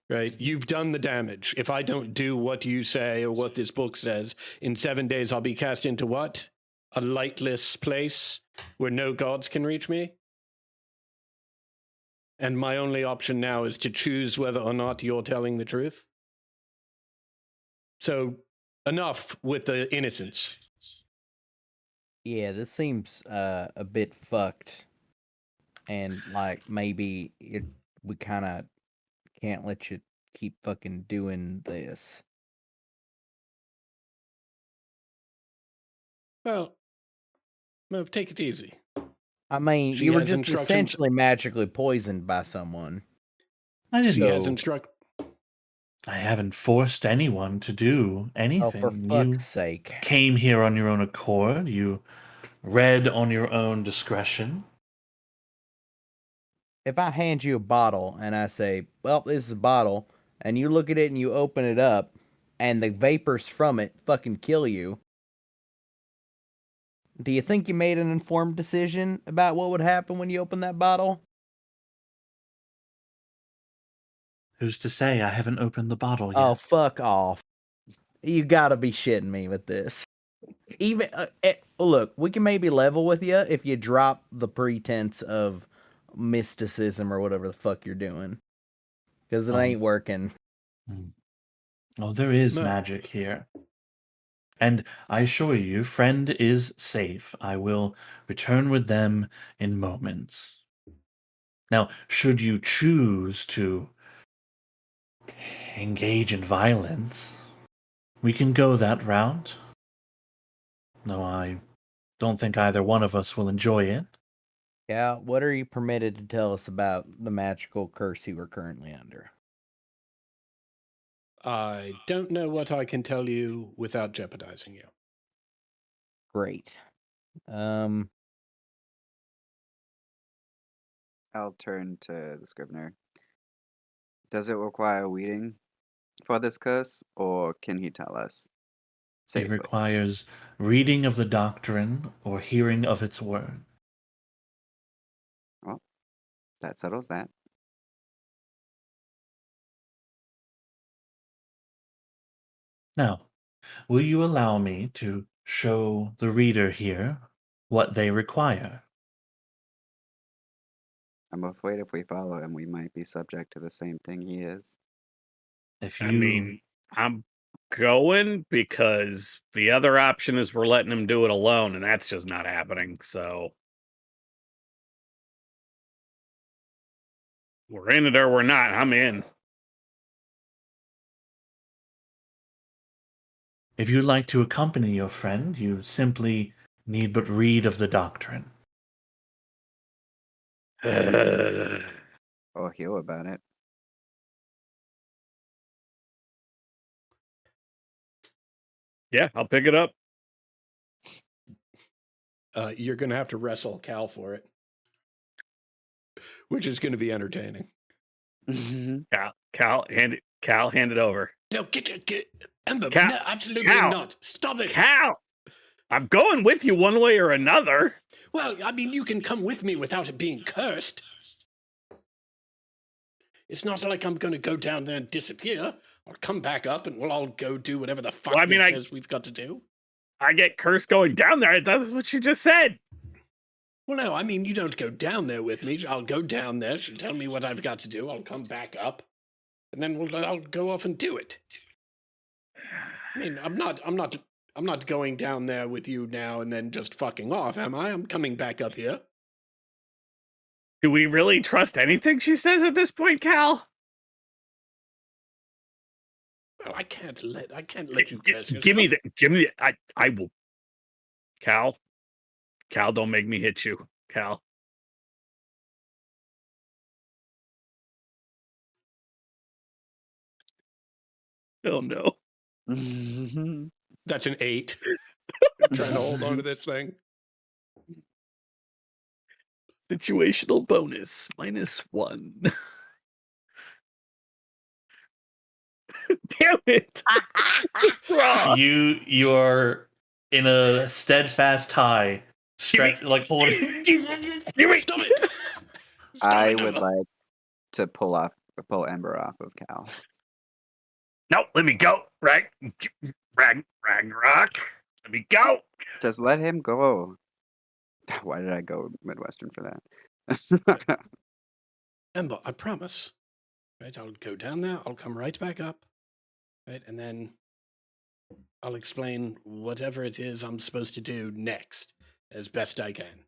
Speaker 5: Right? You've done the damage. If I don't do what you say or what this book says, in 7 days I'll be cast into what? A lightless place where no gods can reach me? And my only option now is to choose whether or not you're telling the truth? So, enough with the innocence.
Speaker 2: Yeah, this seems a bit fucked, and like maybe we kind of can't let you keep fucking doing this.
Speaker 5: Well, Merv, take it easy.
Speaker 2: I mean,
Speaker 5: She
Speaker 2: you were
Speaker 5: has
Speaker 2: just
Speaker 5: instructions.
Speaker 2: essentially magically poisoned by someone.
Speaker 3: I didn't
Speaker 5: She
Speaker 3: know.
Speaker 5: has instruct.
Speaker 3: I haven't forced anyone to do anything.
Speaker 2: Oh, for
Speaker 3: You
Speaker 2: fuck's sake!
Speaker 3: came here on your own accord. You read on your own discretion.
Speaker 2: If I hand you a bottle and I say, "Well, this is a bottle," and you look at it and you open it up, and the vapors from it fucking kill you, do you think you made an informed decision about what would happen when you open that bottle?
Speaker 3: Who's to say I haven't opened the bottle yet?
Speaker 2: Oh, fuck off. You gotta be shitting me with this. Even, look, we can maybe level with you if you drop the pretense of mysticism or whatever the fuck you're doing. Because it ain't working.
Speaker 3: Oh, there is
Speaker 5: No.
Speaker 3: magic here. And I assure you, friend is safe. I will return with them in moments. Now, should you choose to engage in violence, we can go that route. No, I don't think either one of us will enjoy it.
Speaker 2: Yeah, what are you permitted to tell us about the magical curse you are currently under?
Speaker 5: I don't know what I can tell you without jeopardizing you.
Speaker 2: Great.
Speaker 1: I'll turn to the Scrivener. Does it require weeding? for this curse, or can he tell us
Speaker 3: It
Speaker 1: safely?
Speaker 3: requires reading of the doctrine or hearing of its word.
Speaker 1: Well, that settles that.
Speaker 3: Now, will you allow me to show the reader here what they require?
Speaker 1: I'm afraid if we follow him, we might be subject to the same thing he is.
Speaker 3: If
Speaker 6: I
Speaker 3: you
Speaker 6: mean, I'm going because the other option is we're letting him do it alone, and that's just not happening. So we're in it or we're not. I'm in.
Speaker 3: if you'd like to accompany your friend, you simply need but read of the doctrine.
Speaker 1: Or hear about it.
Speaker 6: Yeah, I'll pick it up.
Speaker 5: You're going to have to wrestle Cal for it, which is going to be entertaining.
Speaker 6: Cal, hand it over.
Speaker 5: No, get Ember.
Speaker 6: Cal-
Speaker 5: No, absolutely
Speaker 6: Cal.
Speaker 5: not. Stop it.
Speaker 6: Cal, I'm going with you one way or another.
Speaker 5: Well, I mean, you can come with me without it being cursed. It's not like I'm going to go down there and disappear. I'll come back up and we'll all go do whatever the fuck
Speaker 6: Well, I mean,
Speaker 5: this says we've got to do.
Speaker 6: I get cursed going down there. That's what you just said.
Speaker 5: Well, no, I mean, you don't go down there with me. I'll go down there. She'll tell me what I've got to do. I'll come back up, and then I'll go off and do it. I mean, I'm not going down there with you now and then just fucking off, am I? I'm coming back up here.
Speaker 6: Do we really trust anything she says at this point, Cal?
Speaker 5: Well, I can't let you curse yourself.
Speaker 6: Give me I will. Cal, don't make me hit you, Cal. Oh no.
Speaker 5: That's an 8. Trying to hold on to this thing.
Speaker 6: Situational bonus -1. Damn it! Raw.
Speaker 3: You are in a steadfast tie, stretch like holding.
Speaker 5: Stop it!
Speaker 1: I
Speaker 5: Stop it,
Speaker 1: would
Speaker 5: Ember.
Speaker 1: like to pull Ember off of Cal.
Speaker 6: No, let me go. Ragnarok. Let me go.
Speaker 1: Just let him go. Why did I go Midwestern for that?
Speaker 5: Ember, I promise. Right, I'll go down there. I'll come right back up. Right, and then I'll explain whatever it is I'm supposed to do next as best I can.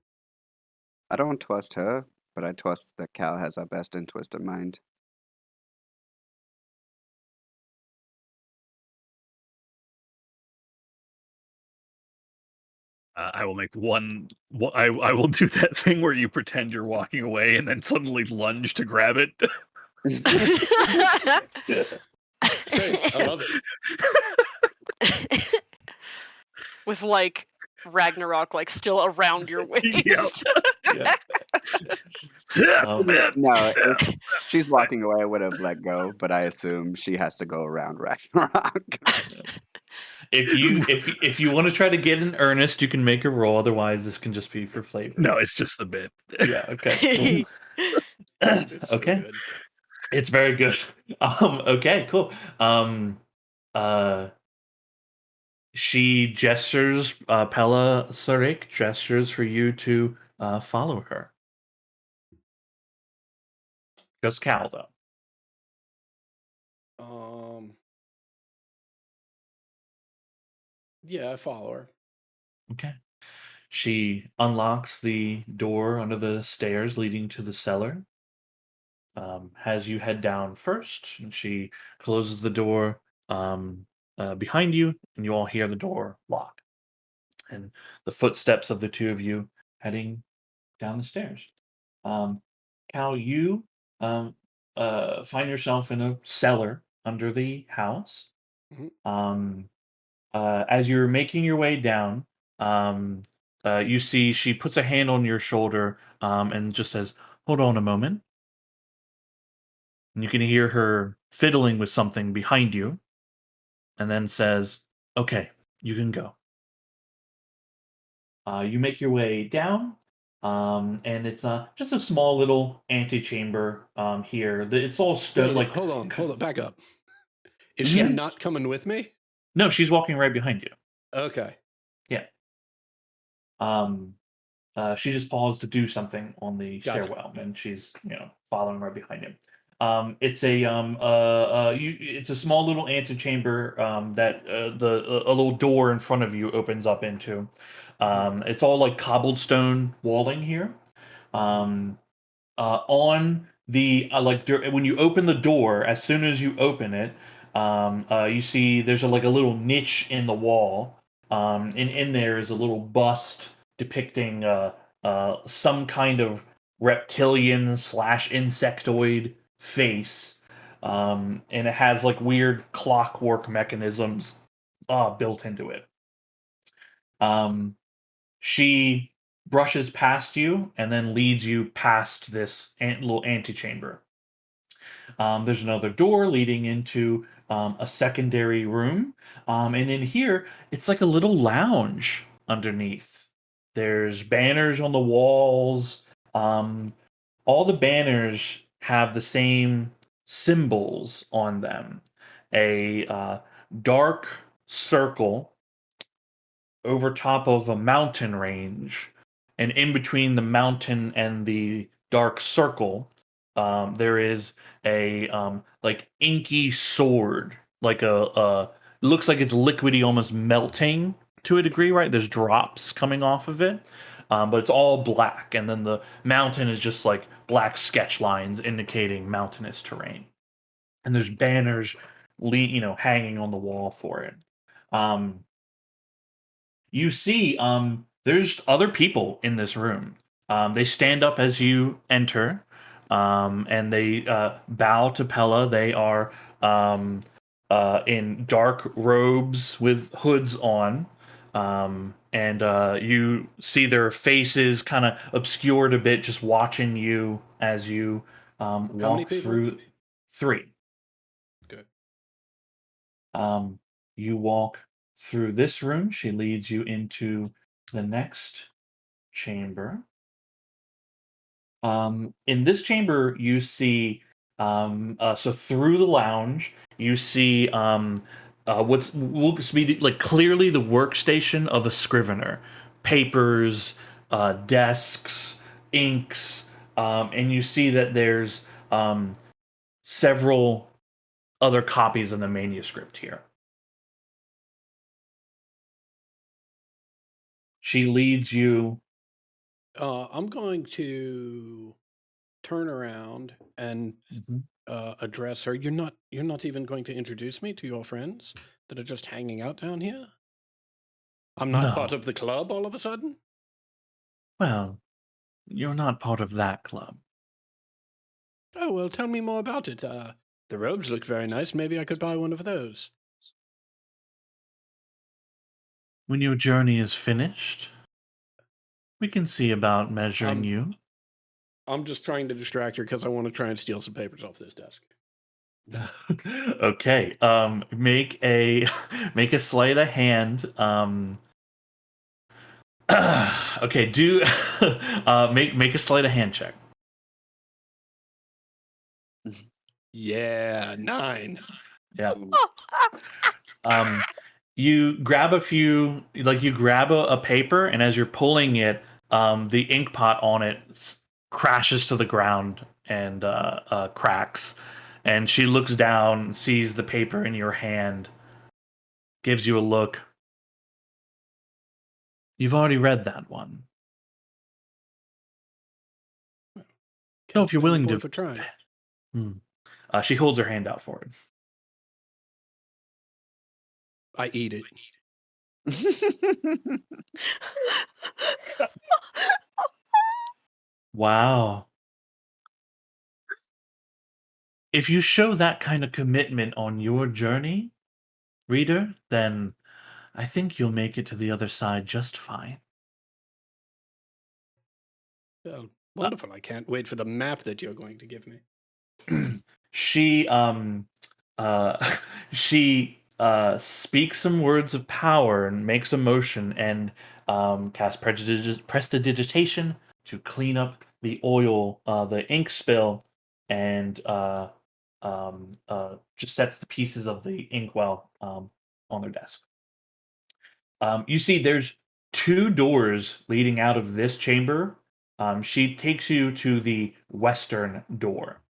Speaker 1: I don't trust her, but I trust that Cal has our best interest in mind.
Speaker 6: I will make one. I will do that thing where you pretend you're walking away and then suddenly lunge to grab it.
Speaker 5: Great, I love it.
Speaker 4: With like Ragnarok like still around your waist.
Speaker 1: No, if she's walking away, I would have let go, but I assume she has to go around Ragnarok.
Speaker 3: If you want to try to get in earnest, you can make a roll. Otherwise, this can just be for flavor.
Speaker 6: No, it's just the bit.
Speaker 3: Yeah. Okay.
Speaker 5: It's so
Speaker 3: Okay.
Speaker 5: good.
Speaker 3: It's very good. Okay. Cool. She gestures. Pella Sarik gestures for you to follow her. Just Cal though.
Speaker 5: Yeah, I follow her.
Speaker 3: Okay. She unlocks the door under the stairs leading to the cellar. Has you head down first, and she closes the door behind you, and you all hear the door lock. And the footsteps of the two of you heading down the stairs. Cal, you find yourself in a cellar under the house.
Speaker 5: Mhm.
Speaker 3: As you're making your way down, you see she puts a hand on your shoulder and just says, "Hold on a moment." And you can hear her fiddling with something behind you, and then says, "Okay, you can go." You make your way down, and it's just a small little antechamber here. It's all stone.
Speaker 5: Wait,
Speaker 3: Like,
Speaker 5: hold on, back up. Is she
Speaker 3: Yeah.
Speaker 5: not coming with me?
Speaker 3: No, she's walking right behind you.
Speaker 5: Okay.
Speaker 3: Yeah. She just paused to do something on the
Speaker 5: Gotcha.
Speaker 3: stairwell, and she's following right behind him. It's a small little antechamber that a little door in front of you opens up into. It's all like cobblestone walling here. On the when you open the door, as soon as you open it, you see there's like a little niche in the wall, and in there is a little bust depicting some kind of reptilian slash insectoid face, and it has like weird clockwork mechanisms built into it. She brushes past you and then leads you past this little antechamber. There's another door leading into a secondary room. And in here, it's like a little lounge underneath. There's banners on the walls. All the banners have the same symbols on them. A dark circle over top of a mountain range, and in between the mountain and the dark circle, there is a like inky sword, like a looks like it's liquidy, almost melting to a degree. Right, there's drops coming off of it, but it's all black, and then the mountain is just like black sketch lines indicating mountainous terrain, and there's banners, hanging on the wall for it. You see there's other people in this room. They stand up as you enter, and they bow to Pella. They are in dark robes with hoods on, and you see their faces kind of obscured a bit, just watching you as you
Speaker 5: many
Speaker 3: walk
Speaker 5: people?
Speaker 3: through. 3.
Speaker 5: Good.
Speaker 3: You walk through this room. She leads you into the next chamber. In this chamber, you see, so through the lounge, you see what's will be like clearly the workstation of a scrivener, papers, desks, inks, and you see that there's several other copies of the manuscript here. She leads you.
Speaker 5: I'm going to turn around and address her. You're not even going to introduce me to your friends that are just hanging out down here? I'm not part
Speaker 3: No.
Speaker 5: of the club all of a sudden?
Speaker 3: Well, you're not part of that club.
Speaker 5: Oh, well, tell me more about it. The robes look very nice. Maybe I could buy one of those.
Speaker 3: When your journey is finished, we can see about measuring you.
Speaker 5: I'm just trying to distract her because I want to try and steal some papers off this desk.
Speaker 3: Okay. Make a sleight of hand. Okay. Do make a sleight of hand check.
Speaker 5: Yeah, 9.
Speaker 3: Yeah. You grab you grab a paper, and as you're pulling it, the ink pot on it crashes to the ground and cracks. And she looks down, sees the paper in your hand, gives you a look. You've already read that one. So if you're willing to,
Speaker 5: for trying.
Speaker 3: She holds her hand out for it.
Speaker 5: I eat it.
Speaker 3: Wow. If you show that kind of commitment on your journey, reader, then I think you'll make it to the other side just fine.
Speaker 5: Oh, wonderful. I can't wait for the map that you're going to give me.
Speaker 3: She she speaks some words of power and makes a motion and casts prestidigitation to clean up the oil, the ink spill, and just sets the pieces of the inkwell on their desk. You see, there's two doors leading out of this chamber. She takes you to the western door.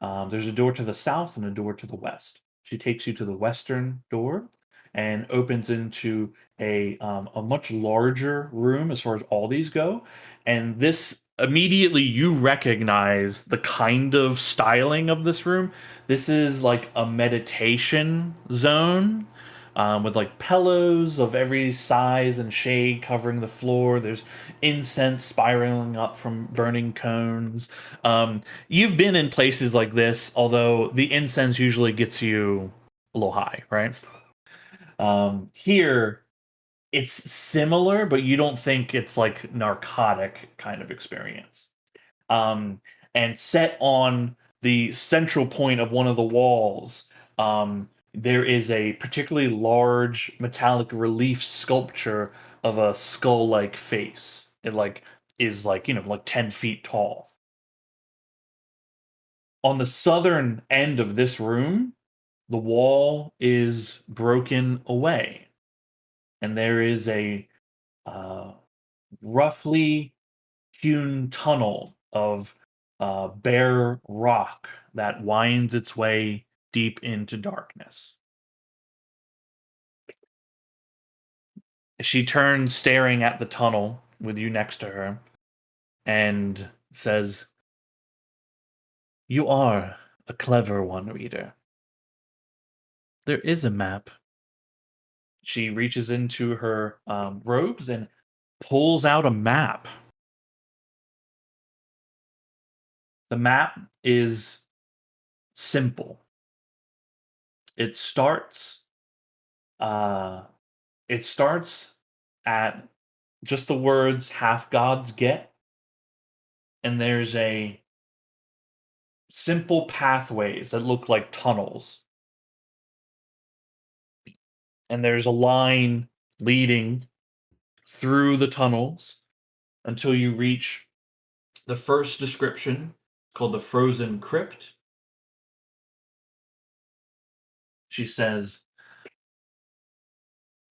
Speaker 3: There's a door to the south and a door to the west. She takes you to the western door and opens into a much larger room as far as all these go. And this immediately you recognize the kind of styling of this room. This is like a meditation zone with like pillows of every size and shade covering the floor. There's incense spiraling up from burning cones. You've been in places like this, although the incense usually gets you a little high, right? Here, it's similar, but you don't think it's like narcotic kind of experience. Um, and set on the central point of one of the walls, there is a particularly large metallic relief sculpture of a skull-like face. It like is like, you know, like 10 feet tall. On the southern end of this room, the wall is broken away, and there is a uh, roughly hewn tunnel of bare rock that winds its way deep into darkness. She turns, staring at the tunnel with you next to her, and says, "You are a clever one, reader. There is a map." She reaches into her robes and pulls out a map. The map is simple. It starts uh it starts at just the words half gods get, and there's a simple pathways that look like tunnels. And there's a line leading through the tunnels until you reach the first description called the Frozen Crypt. She says,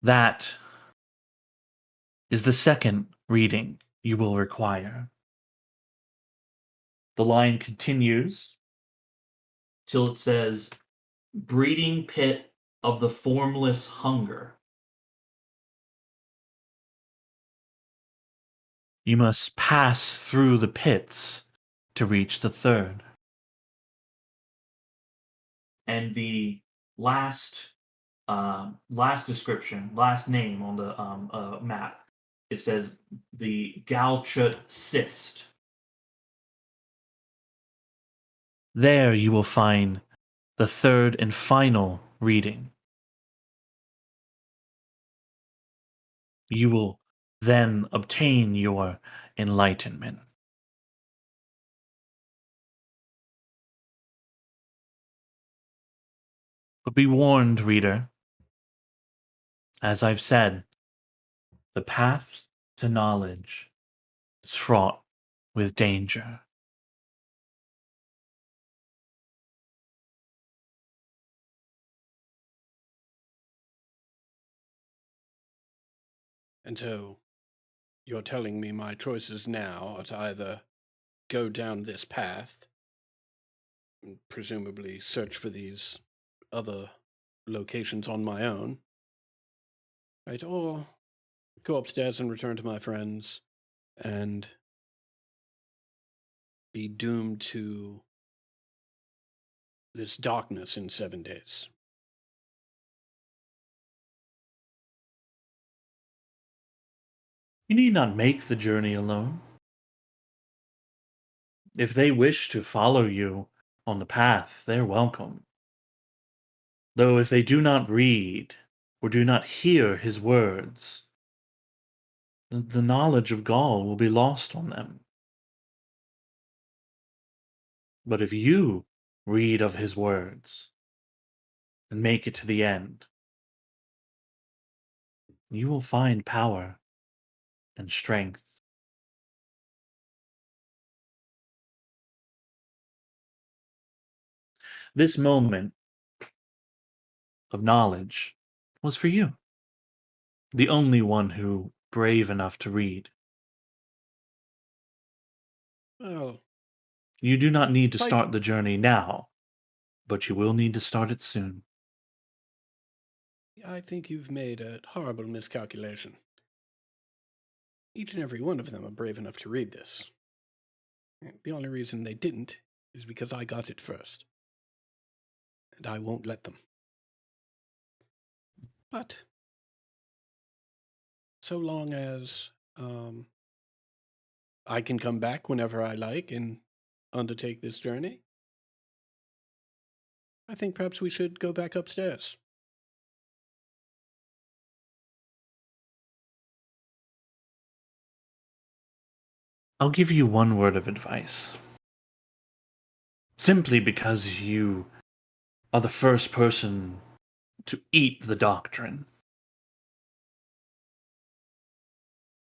Speaker 3: "That is the second reading you will require." The line continues till it says, "Breeding pit of the formless hunger." You must pass through the pits to reach the third. And the last description, last name on the map, it says the Galchut Cyst. There you will find the third and final reading. You will then obtain your enlightenment. But be warned, reader. As I've said, the path to knowledge is fraught with danger.
Speaker 5: And so you're telling me my choices now are to either go down this path and presumably search for these other locations on my own, right? Or go upstairs and return to my friends and be doomed to this darkness in 7 days.
Speaker 3: You need not make the journey alone. If they wish to follow you on the path, they're welcome. Though if they do not read or do not hear his words, the knowledge of Gaul will be lost on them. But if you read of his words, and make it to the end, you will find power and strength. This moment of knowledge was for you, the only one who brave enough to read.
Speaker 5: Well,
Speaker 3: You do not need to
Speaker 5: Like-
Speaker 3: start the journey now, but you will need to start it soon.
Speaker 5: I think you've made a horrible miscalculation. Each and every one of them are brave enough to read this. The only reason they didn't is because I got it first. And I won't let them. But so long as I can come back whenever I like and undertake this journey, I think perhaps we should go back upstairs.
Speaker 3: I'll give you one word of advice. Simply because you are the first person to eat the doctrine.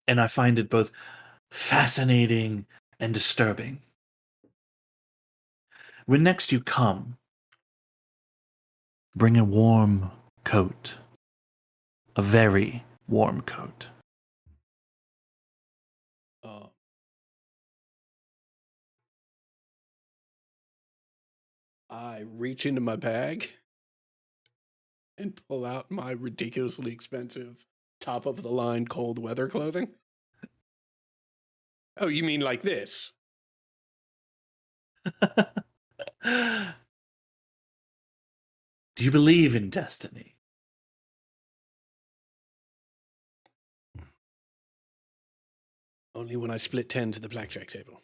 Speaker 3: And I find it both fascinating and disturbing. When next you come, bring a warm coat. A very warm coat.
Speaker 5: I reach into my bag and pull out my ridiculously expensive top of the line cold weather clothing. Oh, you mean like this?
Speaker 3: Do you believe in destiny?
Speaker 5: Only when I split 10 to the blackjack table.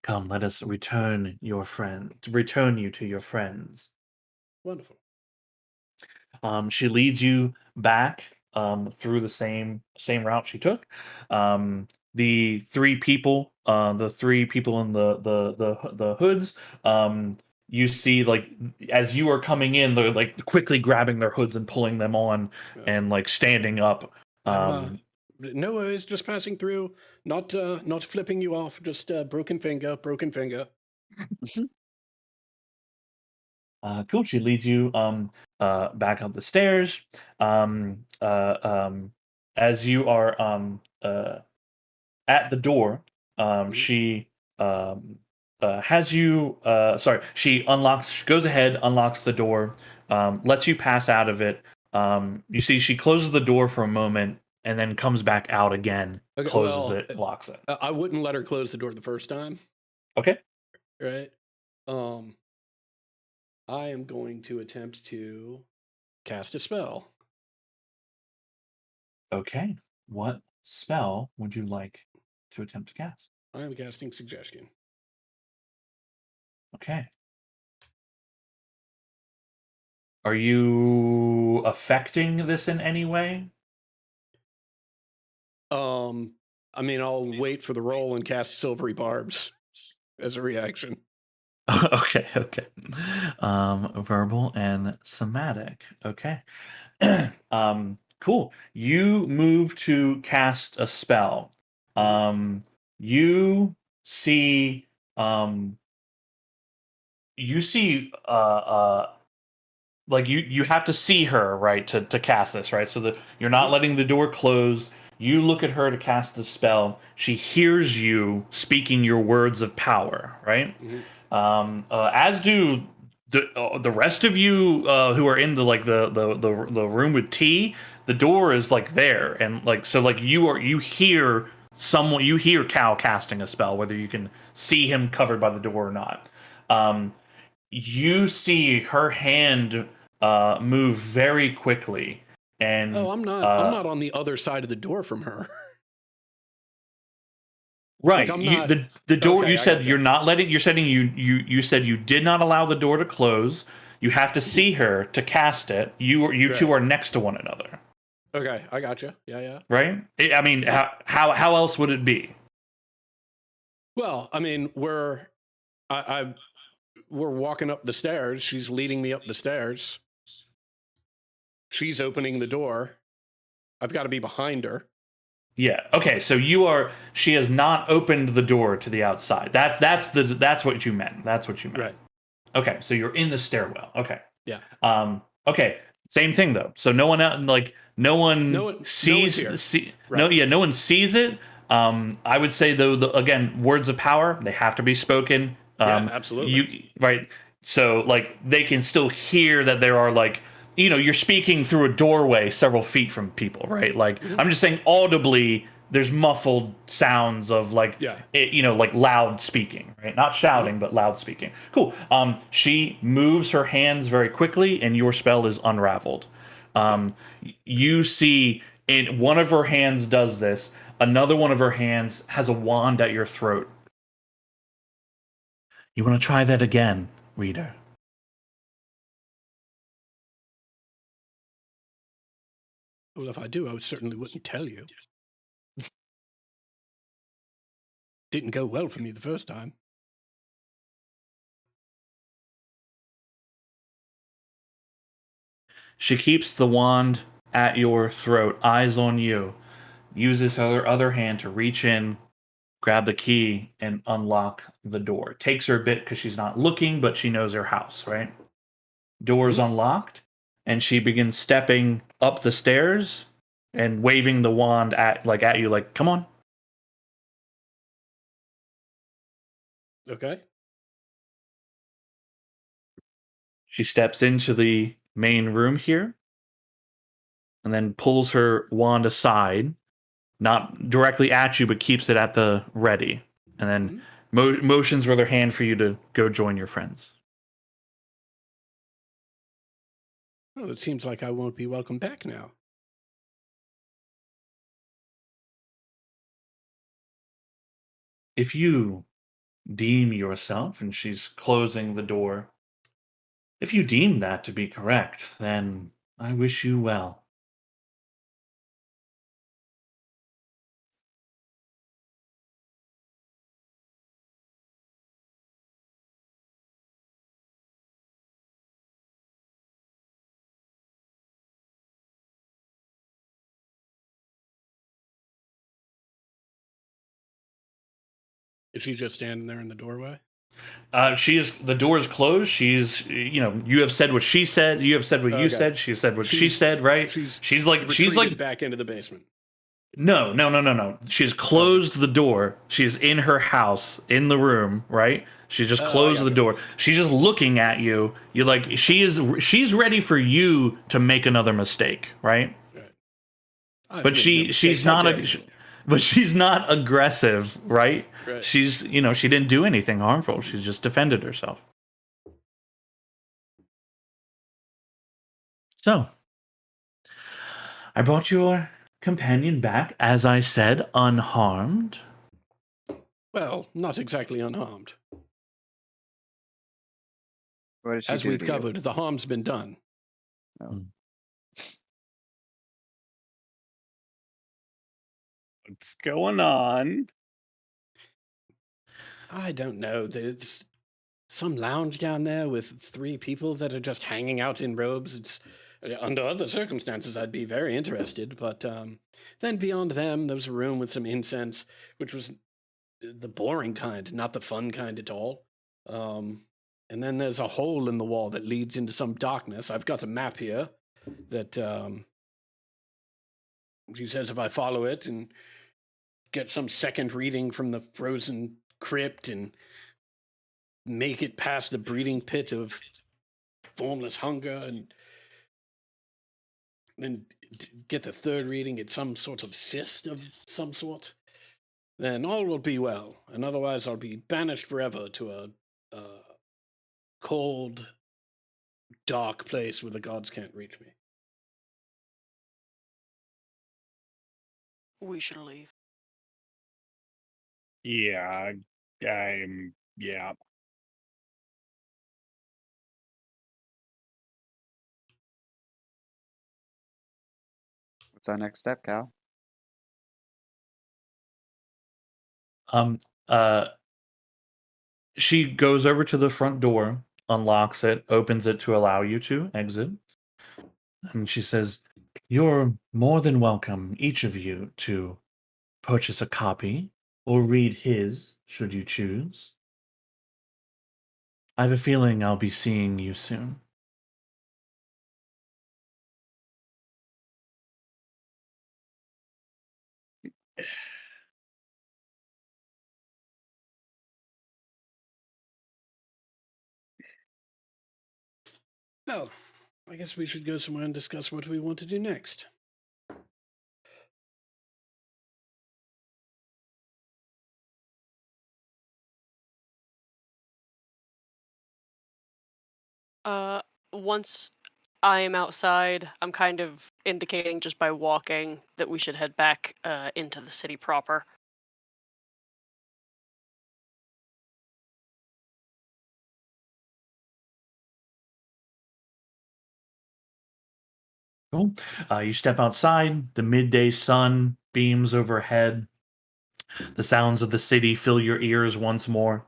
Speaker 3: Come, let us return you to your friends.
Speaker 5: Wonderful.
Speaker 3: She leads you back through the same route she took. The three people in the hoods. You see, like, as you are coming in, they're like quickly grabbing their hoods and pulling them on, and like standing up.
Speaker 5: No worries, just passing through. Not flipping you off. Just broken finger.
Speaker 3: Cool. She leads you back up the stairs. As you are at the door, she has you. Sorry, she goes ahead, unlocks the door, lets you pass out of it. You see, she closes the door for a moment and then comes back out again, closes it, locks it.
Speaker 5: I wouldn't let her close the door the first time.
Speaker 3: Okay.
Speaker 5: Right. I am going to attempt to cast a spell.
Speaker 3: Okay. What spell would you like to attempt to cast?
Speaker 5: I am casting Suggestion.
Speaker 3: Okay. Are you affecting this in any way?
Speaker 5: I mean, I'll wait for the roll and cast Silvery Barbs as a reaction.
Speaker 3: Okay. Verbal and somatic. Okay. Cool. You move to cast a spell. You see like you have to see her, right, to cast this, right? So that you're not letting the door close. You look at her to cast the spell. She hears you speaking your words of power, right? As do the rest of you who are in the room with T. The door is like there, and like so, like you hear someone, you hear Cal casting a spell, whether you can see him covered by the door or not. You see her hand move very quickly, and
Speaker 5: I'm not on the other side of the door from her.
Speaker 3: Right.
Speaker 5: Like, I'm not...
Speaker 3: The door.
Speaker 5: Okay,
Speaker 3: you said you're not letting. You're saying you said you did not allow the door to close. You have to see her to cast it. You two are next to one another.
Speaker 5: Okay, I gotcha. Yeah.
Speaker 3: Right. I mean, how else would it be?
Speaker 5: Well, I mean, we're We're walking up the stairs. She's leading me up the stairs. She's opening the door. I've got to be behind her.
Speaker 3: Yeah. Okay. So she has not opened the door to the outside. That's what you meant. That's what you meant.
Speaker 5: Right.
Speaker 3: Okay. So you're in the stairwell. Okay.
Speaker 5: Yeah.
Speaker 3: Okay. Same thing though. So no one sees
Speaker 5: here.
Speaker 3: right. No one sees it. I would say though, again, words of power, they have to be spoken.
Speaker 5: Yeah, absolutely.
Speaker 3: Right. So like they can still hear that there are like, you're speaking through a doorway several feet from people, right? Like I'm just saying audibly, there's muffled sounds of like, like loud speaking, right? Not shouting, but loud speaking. Cool. She moves her hands very quickly and your spell is unraveled. You see in one of her hands does this. Another one of her hands has a wand at your throat. You want to try that again, reader?
Speaker 5: Well, if I do, I certainly wouldn't tell you. Didn't go well for me the first time.
Speaker 3: She keeps the wand at your throat, eyes on you, uses her other hand to reach in, grab the key, and unlock the door. Takes her a bit because she's not looking, but she knows her house, right? Door's unlocked, and she begins stepping up the stairs and waving the wand at you, like, come on.
Speaker 5: Okay.
Speaker 3: She steps into the main room here and then pulls her wand aside, not directly at you, but keeps it at the ready. And then motions with her hand for you to go join your friends.
Speaker 5: Oh, it seems like I won't be welcome back now.
Speaker 3: If you deem yourself, and she's closing the door, if you deem that to be correct, then I wish you well.
Speaker 5: Is she just standing there in the doorway?
Speaker 3: The door is closed. She's, you have said what she said. You have said what you said. She said what she said, right? She's like
Speaker 5: back into the basement.
Speaker 3: No. She's closed the door. She's in her house, in the room, right? She just closed the door. She's just looking at you. You're like, she's ready for you to make another mistake, right? But she's not aggressive, right? She's, she didn't do anything harmful. She's just defended herself. So, I brought your companion back, as I said, unharmed.
Speaker 5: Well, not exactly unharmed.
Speaker 1: What did she
Speaker 5: As
Speaker 1: do
Speaker 5: we've
Speaker 1: to you?
Speaker 5: covered, the harm's been done.
Speaker 1: Oh.
Speaker 6: What's going on?
Speaker 5: I don't know. There's some lounge down there with 3 people that are just hanging out in robes. It's under other circumstances, I'd be very interested. But then beyond them, there was a room with some incense, which was the boring kind, not the fun kind at all. And then there's a hole in the wall that leads into some darkness. I've got a map here that she says if I follow it and get some second reading from the frozen crypt and make it past the breeding pit of formless hunger and then get the third reading at some sort of cyst of some sort, then all will be well. And otherwise I'll be banished forever to a cold, dark place where the gods can't reach me.
Speaker 4: We should leave.
Speaker 6: Yeah.
Speaker 1: What's our next step, Cal?
Speaker 3: She goes over to the front door, unlocks it, opens it to allow you to exit. And she says, "You're more than welcome, each of you, to purchase a copy or read his, should you choose. I have a feeling I'll be seeing you soon."
Speaker 5: Well, I guess we should go somewhere and discuss what we want to do next.
Speaker 4: Once I am outside, I'm kind of indicating just by walking that we should head back into the city proper.
Speaker 3: Cool. You step outside, the midday sun beams overhead. The sounds of the city fill your ears once more.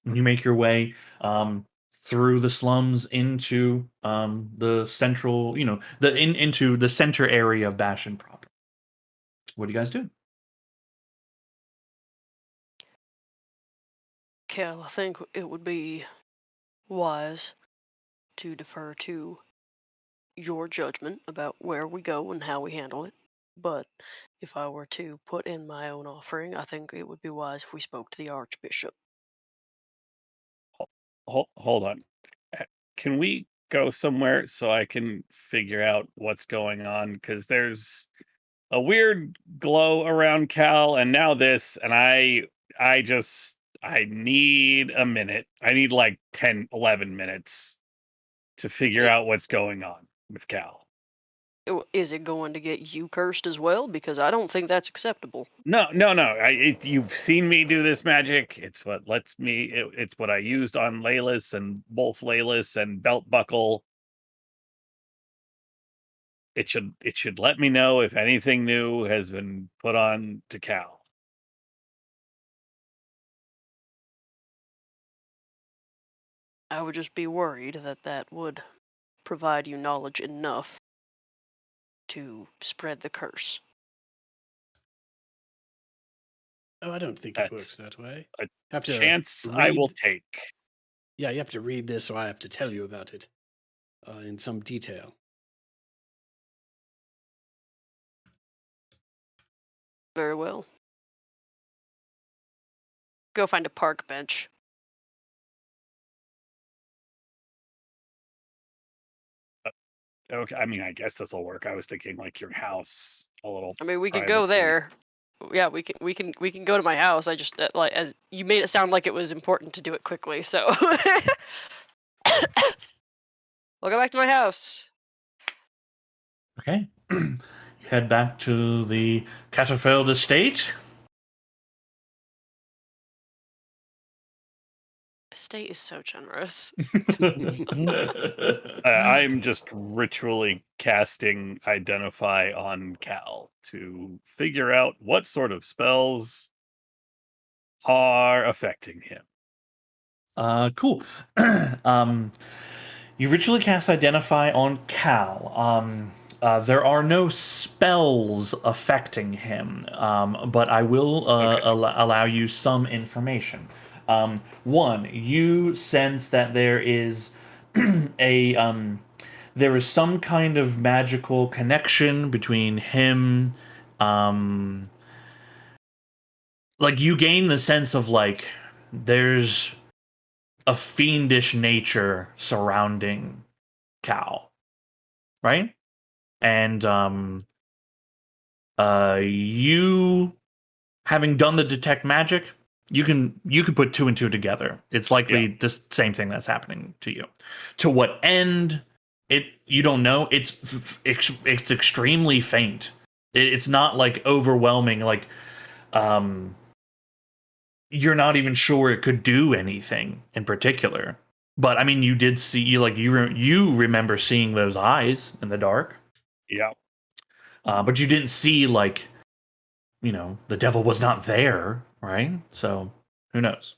Speaker 3: You make your way through the slums into the central, into the center area of Bashan proper. What do you guys do?
Speaker 4: Kel, I think it would be wise to defer to your judgment about where we go and how we handle it. But if I were to put in my own offering, I think it would be wise if we spoke to the Archbishop.
Speaker 6: Hold on. Can we go somewhere so I can figure out what's going on? Because there's a weird glow around Cal, and now this, and I need a minute. I need like 10, 11 minutes to figure out what's going on with Cal.
Speaker 4: Is it going to get you cursed as well? Because I don't think that's acceptable.
Speaker 6: No. You've seen me do this magic. It's what lets me. It's what I used on Laylis and Wolf Laylis and Belt Buckle. It should let me know if anything new has been put on to Cal.
Speaker 4: I would just be worried that that would provide you knowledge enough to spread the curse.
Speaker 5: Oh, I don't think it works that way.
Speaker 6: A
Speaker 5: Have to
Speaker 6: chance I will take.
Speaker 5: Yeah, you have to read this, or I have to tell you about it in some detail.
Speaker 4: Very well. Go find a park bench.
Speaker 6: Okay, I mean, I guess this will work. I was thinking like your house, a little.
Speaker 4: I mean, we can go
Speaker 6: privacy.
Speaker 4: there. Yeah, we can go to my house. I just like, as you made it sound like it was important to do it quickly, so we'll go back to my house.
Speaker 3: Okay. You head back to the Catterfeld estate.
Speaker 4: Estate is so generous.
Speaker 6: I'm just ritually casting Identify on Cal to figure out what sort of spells are affecting him.
Speaker 3: Cool. You ritually cast Identify on Cal. There are no spells affecting him, but I will allow you some information. One, you sense that there is there is some kind of magical connection between him. Like you gain the sense of like there's a fiendish nature surrounding Cal, right? And you having done the detect magic, you can put two and two together. It's likely the same thing that's happening to you. To what end? You don't know. It's extremely faint. It's not like overwhelming. Like you're not even sure it could do anything in particular. But I mean, you did see you remember seeing those eyes in the dark.
Speaker 6: Yeah.
Speaker 3: But you didn't see the devil was not there, right? So who knows?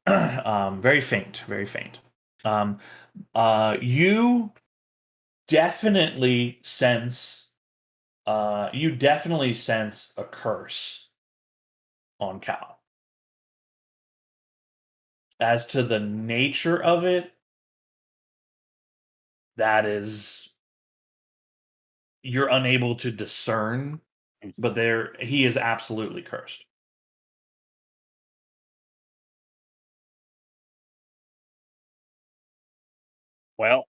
Speaker 3: Very faint, very faint. You definitely sense a curse on Cal. As to the nature of it, that is, you're unable to discern, but he is absolutely cursed.
Speaker 6: Well,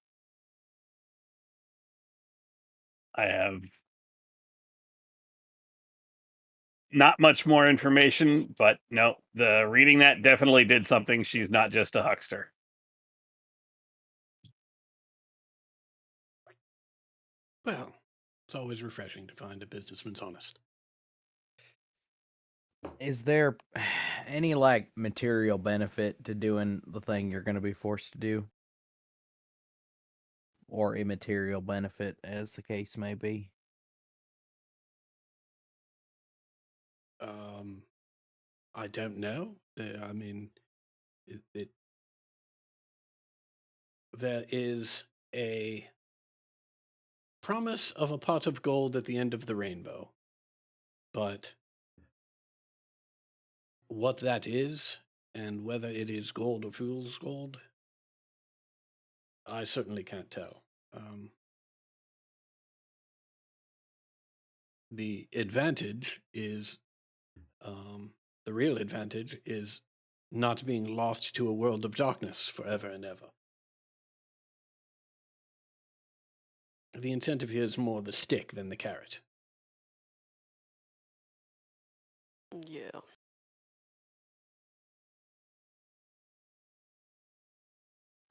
Speaker 6: I have not much more information, but no, the reading that definitely did something. She's not just a huckster.
Speaker 5: Well, it's always refreshing to find a businessman's honest.
Speaker 2: Is there any like material benefit to doing the thing you're going to be forced to do? Or immaterial benefit, as the case may be?
Speaker 5: I don't know. I mean, there is a promise of a pot of gold at the end of the rainbow, but what that is and whether it is gold or fool's gold, I certainly can't tell. The advantage is, the real advantage is not being lost to a world of darkness forever and ever. The incentive here is more the stick than the carrot.
Speaker 4: Yeah.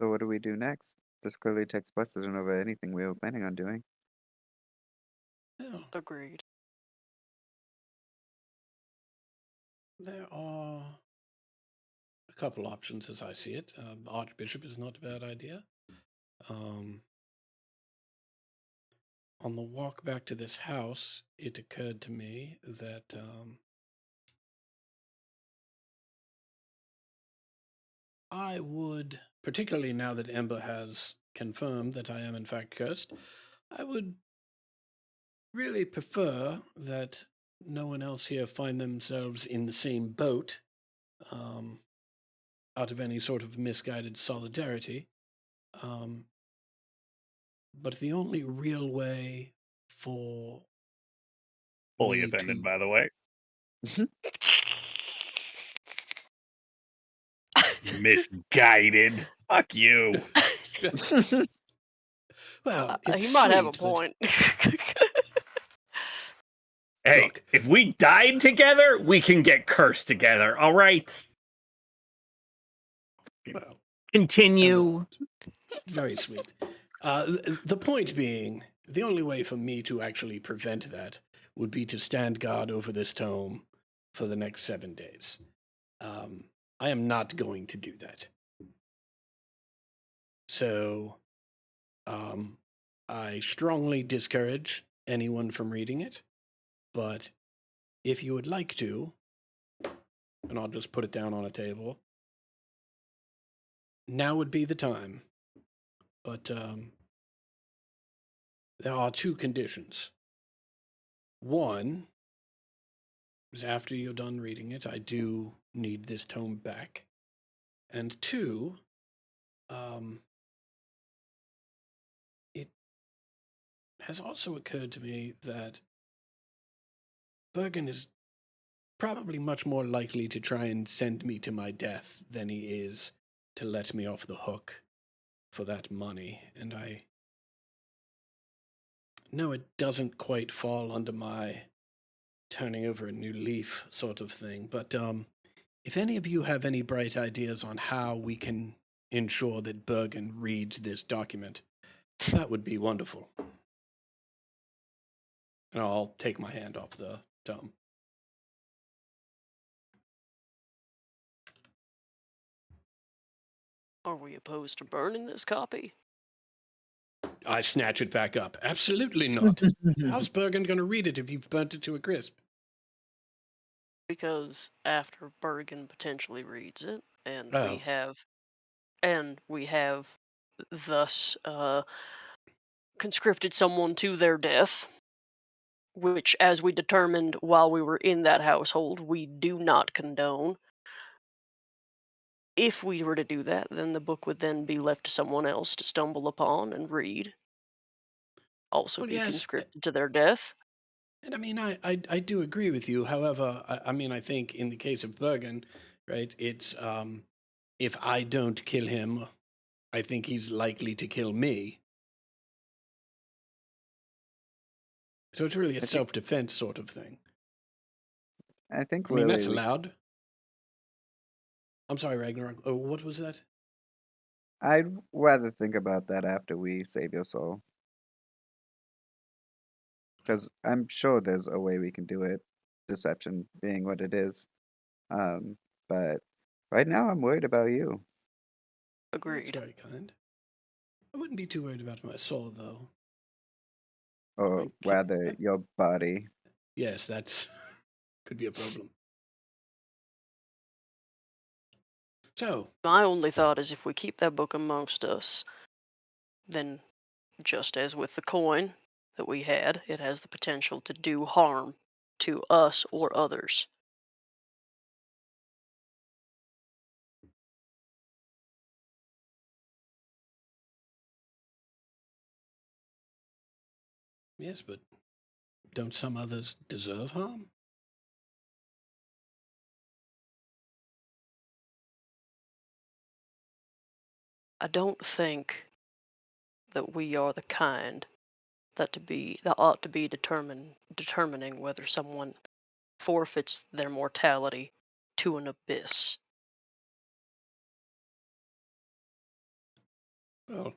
Speaker 1: So what do we do next? This clearly takes precedent over anything we were planning on doing.
Speaker 5: Well,
Speaker 4: Agreed.
Speaker 5: there are a couple options as I see it. Archbishop is not a bad idea. On the walk back to this house, it occurred to me that I would, particularly now that Ember has confirmed that I am in fact cursed, I would really prefer that no one else here find themselves in the same boat, out of any sort of misguided solidarity. But the only real way for
Speaker 6: Fully
Speaker 5: me
Speaker 6: offended,
Speaker 5: to-
Speaker 6: by the way. Misguided. Fuck you.
Speaker 5: Well, it's
Speaker 4: he might have a
Speaker 5: sweet, but-
Speaker 4: point.
Speaker 6: Hey,
Speaker 5: Look.
Speaker 6: if we died together, we can get cursed together, all right?
Speaker 5: Well,
Speaker 6: Continue.
Speaker 5: very sweet. The point being, the only way for me to actually prevent that would be to stand guard over this tome for the next 7 days. I am not going to do that. So, I strongly discourage anyone from reading it. But if you would like to, and I'll just put it down on a table, now would be the time. But there are 2 conditions. One is after you're done reading it, I do need this tome back. And 2, it has also occurred to me that Bergen is probably much more likely to try and send me to my death than he is to let me off the hook for that money. And I know it doesn't quite fall under my turning over a new leaf sort of thing, but if any of you have any bright ideas on how we can ensure that Bergen reads this document, that would be wonderful. And I'll take my hand off the tome.
Speaker 4: Are we opposed to burning this copy?
Speaker 5: I snatch it back up. Absolutely not. How's Bergen going to read it if you've burnt it to a crisp?
Speaker 4: Because after Bergen potentially reads it, and
Speaker 5: Oh,
Speaker 4: we have thus conscripted someone to their death, which, as we determined while we were in that household, we do not condone. If we were to do that, then the book would then be left to someone else to stumble upon and read, also
Speaker 5: well,
Speaker 4: be
Speaker 5: yes.
Speaker 4: conscripted to their death.
Speaker 5: And I mean, I do agree with you. However, I mean, I think in the case of Bergen, right, it's if I don't kill him, I think he's likely to kill me. So it's really a
Speaker 1: I think
Speaker 5: self-defense sort of thing.
Speaker 1: I think
Speaker 5: I mean,
Speaker 1: really
Speaker 5: that's allowed. I'm sorry, Ragnarok. Oh, what was that?
Speaker 1: I'd rather think about that after we save your soul, because I'm sure there's a way we can do it. Deception being what it is. Um, but right now I'm worried about you.
Speaker 5: Well, that's
Speaker 4: Agreed.
Speaker 5: very kind. I wouldn't be too worried about my soul, though.
Speaker 1: Or
Speaker 5: I
Speaker 1: rather your body.
Speaker 5: yes, that's could be a problem. So,
Speaker 4: My only thought is if we keep that book amongst us, then just as with the coin that we had, it has the potential to do harm to us or others.
Speaker 5: yes, but don't some others deserve harm?
Speaker 4: I don't think that we are the kind that ought to be determining whether someone forfeits their mortality to an abyss.
Speaker 5: Well,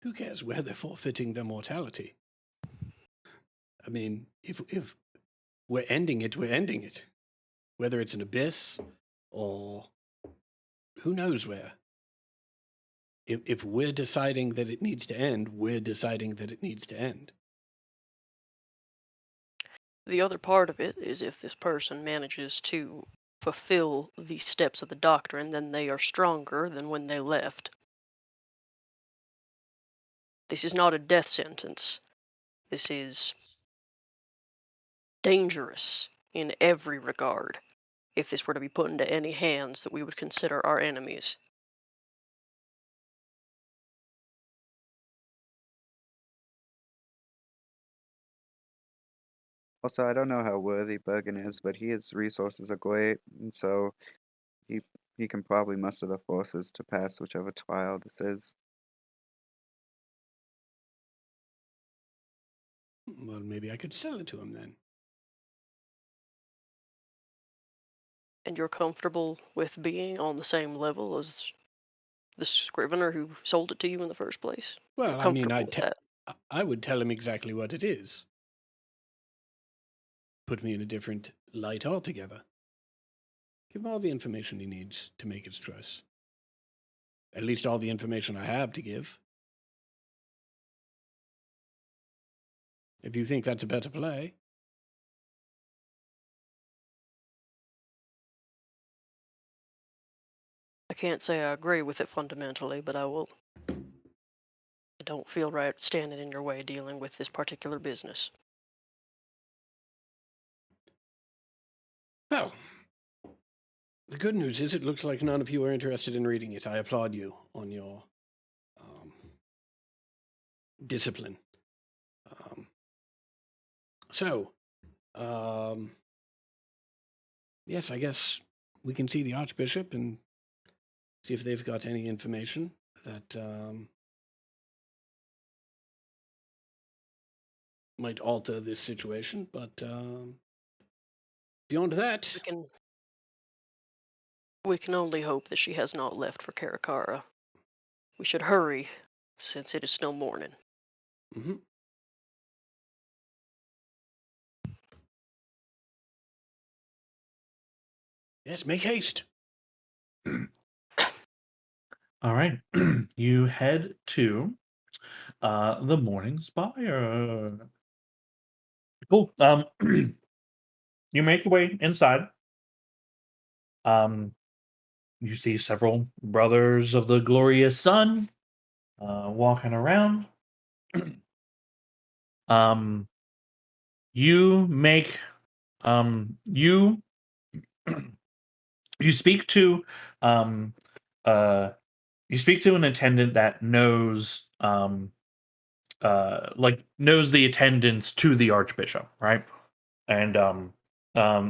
Speaker 5: who cares where they're forfeiting their mortality? I mean, if we're ending it, we're ending it. Whether it's an abyss or who knows where. If we're deciding that it needs to end, we're deciding that it needs to end.
Speaker 4: The other part of it is if this person manages to fulfill the steps of the doctrine, then they are stronger than when they left. This is not a death sentence. This is dangerous in every regard if this were to be put into any hands that we would consider our enemies.
Speaker 1: Also, I don't know how worthy Bergen is, but his resources are great, and so he he can probably muster the forces to pass whichever trial this is.
Speaker 5: Well, maybe I could sell it to him then.
Speaker 4: And you're comfortable with being on the same level as the scrivener who sold it to you in the first place? You're
Speaker 5: Well, I mean,
Speaker 4: comfortable with that.
Speaker 5: I would tell him exactly what it is. Put me in a different light altogether. Give him all the information he needs to make his choice. At least all the information I have to give. If you think that's a better play.
Speaker 4: I can't say I agree with it fundamentally, but I don't feel right standing in your way dealing with this particular business.
Speaker 5: Well, the good news is it looks like none of you are interested in reading it. I applaud you on your discipline. Yes, I guess we can see the Archbishop and see if they've got any information that might alter this situation. But beyond that,
Speaker 4: We can only hope that she has not left for Karakara. We should hurry, since it is still morning.
Speaker 5: mhm. Yes, make haste.
Speaker 3: All right. You head to the Morning Spire. Cool. You make your way inside. You see several brothers of the glorious sun walking around. You make you you speak to um uh you speak to an attendant that knows knows the attendants to the archbishop, right? And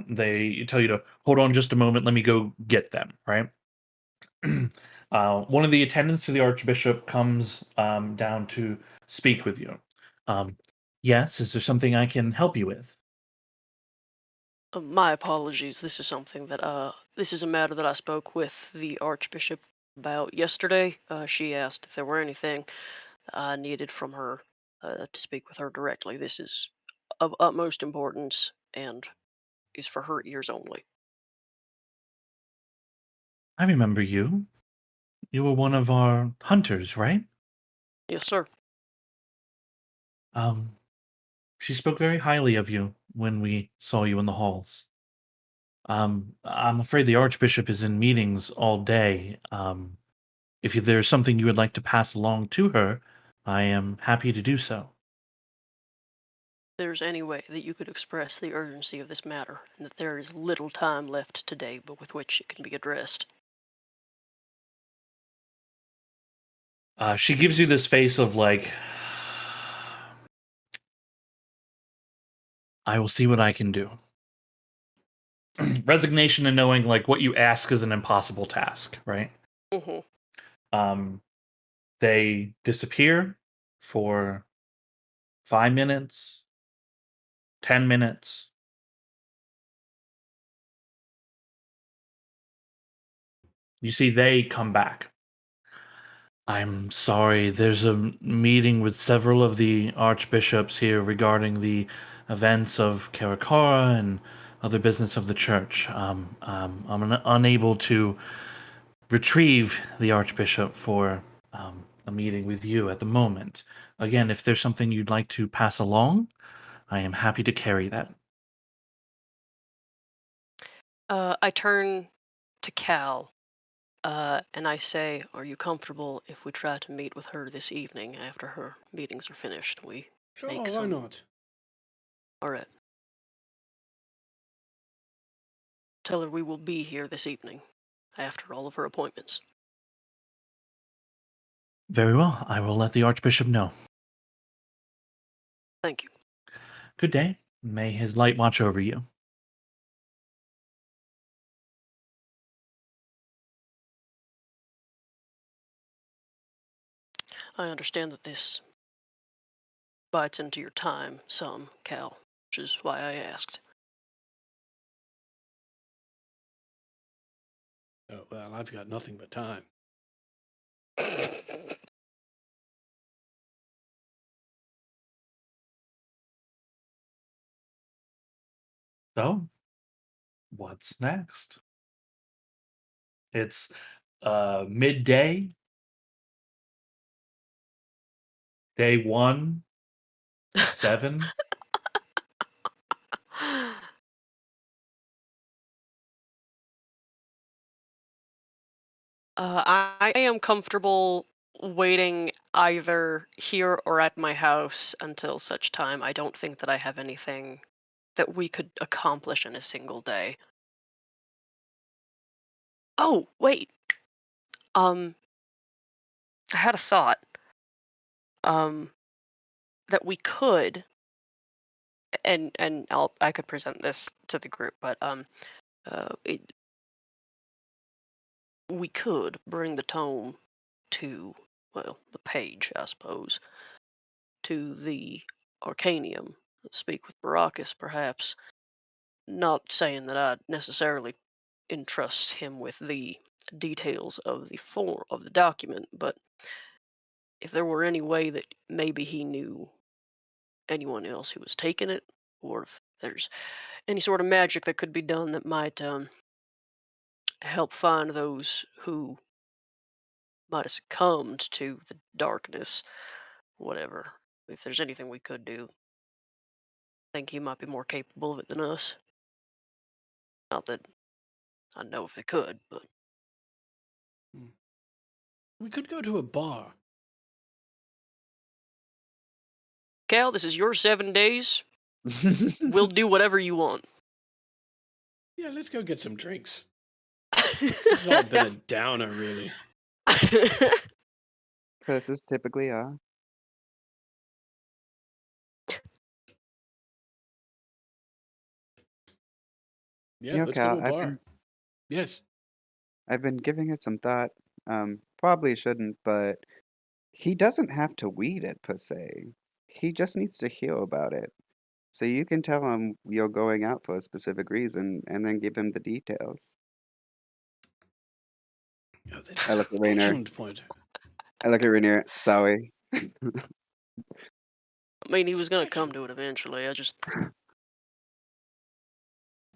Speaker 3: they tell you to hold on just a moment, let me go get them, right? One of the attendants to the archbishop comes down to speak with you. Um, yes, is there something I can help you with?
Speaker 4: My apologies. This is a matter that I spoke with the Archbishop about yesterday. She asked if there were anything I needed from her to speak with her directly. This is of utmost importance and is for her ears only.
Speaker 3: I remember you. You were one of our hunters, right?
Speaker 4: Yes, sir.
Speaker 3: Um, she spoke very highly of you when we saw you in the halls. I'm afraid the Archbishop is in meetings all day. If there's something you would like to pass along to her, I am happy to do so.
Speaker 4: There's any way that you could express the urgency of this matter and that there is little time left today, but with which it can be addressed.
Speaker 3: She gives you this face of like, I will see what I can do. Resignation and knowing like what you ask is an impossible task, right?
Speaker 4: Hmm.
Speaker 3: Um, they disappear for 5 minutes, 10 minutes. You see, they come back. I'm sorry, there's a meeting with several of the archbishops here regarding the events of Karakara and other business of the church. I'm unable to retrieve the archbishop for a meeting with you at the moment. Again, if there's something you'd like to pass along, I am happy to carry that.
Speaker 4: I turn to Cal and I say, "Are you comfortable if we try to meet with her this evening after her meetings are finished? We
Speaker 5: Sure,
Speaker 4: make
Speaker 5: why
Speaker 4: some."
Speaker 5: not?
Speaker 4: All right. Tell her we will be here this evening after all of her appointments.
Speaker 3: Very well, I will let the archbishop know.
Speaker 4: Thank you.
Speaker 3: Good day. May his light watch over you.
Speaker 4: I understand that this bites into your time some, Cal, which is why I asked.
Speaker 5: Oh, well, I've got nothing but time.
Speaker 3: So, what's next? It's midday, day 1, 7.
Speaker 4: I am comfortable waiting either here or at my house until such time. I don't think that I have anything that we could accomplish in a single day. Oh, wait. Um, I had a thought. Um, that we could, and I could present this to the group, but it, we could bring the tome to, well, the page, I suppose, to the Arcanium. Speak with Baracus, perhaps. Not saying that I necessarily entrust him with the details of the form of the document, but if there were any way that maybe he knew anyone else who was taking it, or if there's any sort of magic that could be done that might help find those who might have succumbed to the darkness, whatever. If there's anything we could do, I think he might be more capable of it than us. Not that I know if they could, but
Speaker 5: We could go to a bar.
Speaker 4: Cal, this is your 7 days. We'll do whatever you want.
Speaker 5: Yeah, let's go get some drinks. This has all been a downer, really.
Speaker 1: Curses typically are.
Speaker 5: Yeah,
Speaker 1: Yo,
Speaker 5: let's
Speaker 1: Cal,
Speaker 5: go to a bar. Yes.
Speaker 1: I've been giving it some thought. Probably shouldn't, but he doesn't have to weed it per se. He just needs to hear about it. So you can tell him you're going out for a specific reason and then give him the details.
Speaker 5: Oh, that's
Speaker 1: I look
Speaker 5: an
Speaker 1: at Rainier.
Speaker 5: excellent point.
Speaker 1: I look at Rainier. Sorry.
Speaker 4: I mean, he was gonna come
Speaker 5: Excellent.
Speaker 4: to it eventually. I just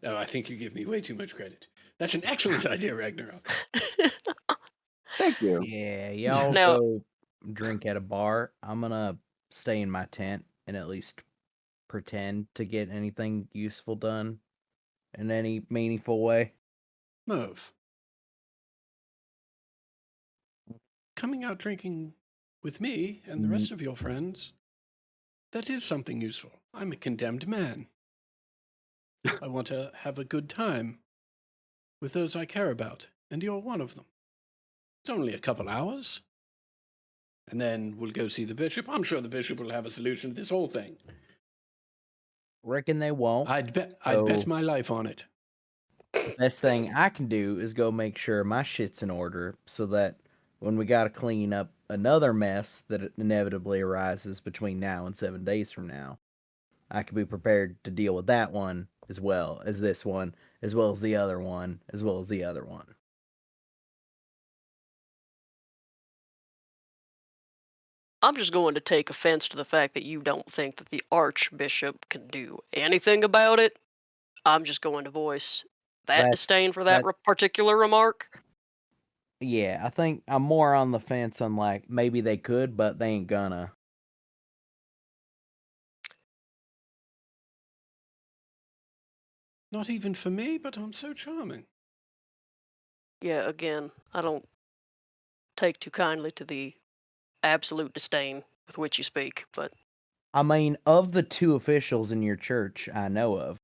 Speaker 5: Oh, I think you give me way too much credit. That's an excellent idea, Ragnarok.
Speaker 1: Thank you.
Speaker 2: Yeah, y'all
Speaker 4: Now-
Speaker 2: go drink at a bar. I'm gonna stay in my tent and at least pretend to get anything useful done in any meaningful way.
Speaker 5: Merv. Coming out drinking with me and the rest of your friends, that is something useful. I'm a condemned man. I want to have a good time with those I care about, and you're one of them. It's only a couple hours. And then we'll go see the bishop. I'm sure the bishop will have a solution to this whole thing.
Speaker 2: Reckon they won't.
Speaker 5: I'd bet
Speaker 2: So-
Speaker 5: my life on it.
Speaker 2: The best thing I can do is go make sure my shit's in order so that when we gotta clean up another mess that inevitably arises between now and 7 days from now, I can be prepared to deal with that one as well as this one, as well as the other one, as well as the other one.
Speaker 4: I'm just going to take offense to the fact that you don't think that the Archbishop can do anything about it. I'm just going to voice that
Speaker 2: That's-
Speaker 4: disdain for that
Speaker 2: that-
Speaker 4: particular remark.
Speaker 2: Yeah, I think I'm more on the fence on like maybe they could, but they ain't gonna.
Speaker 5: Not even for me, but I'm so charming.
Speaker 4: Yeah, again, I don't take too kindly to the absolute disdain with which you speak, but
Speaker 2: I mean, of the two officials in your church I know of,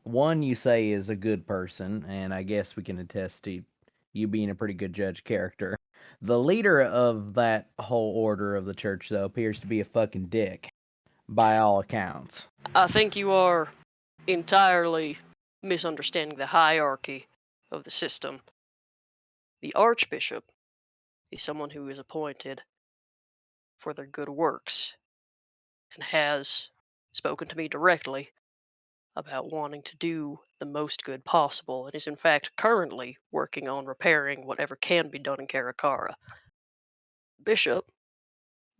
Speaker 2: one you say is a good person, and I guess we can attest to you being a pretty good judge of character. The leader of that whole order of the church, though, appears to be a fucking dick, by all accounts.
Speaker 4: I think you are entirely misunderstanding the hierarchy of the system. The Archbishop is someone who is appointed for their good works and has spoken to me directly about wanting to do the most good possible and is in fact currently working on repairing whatever can be done in Karakara. Bishop,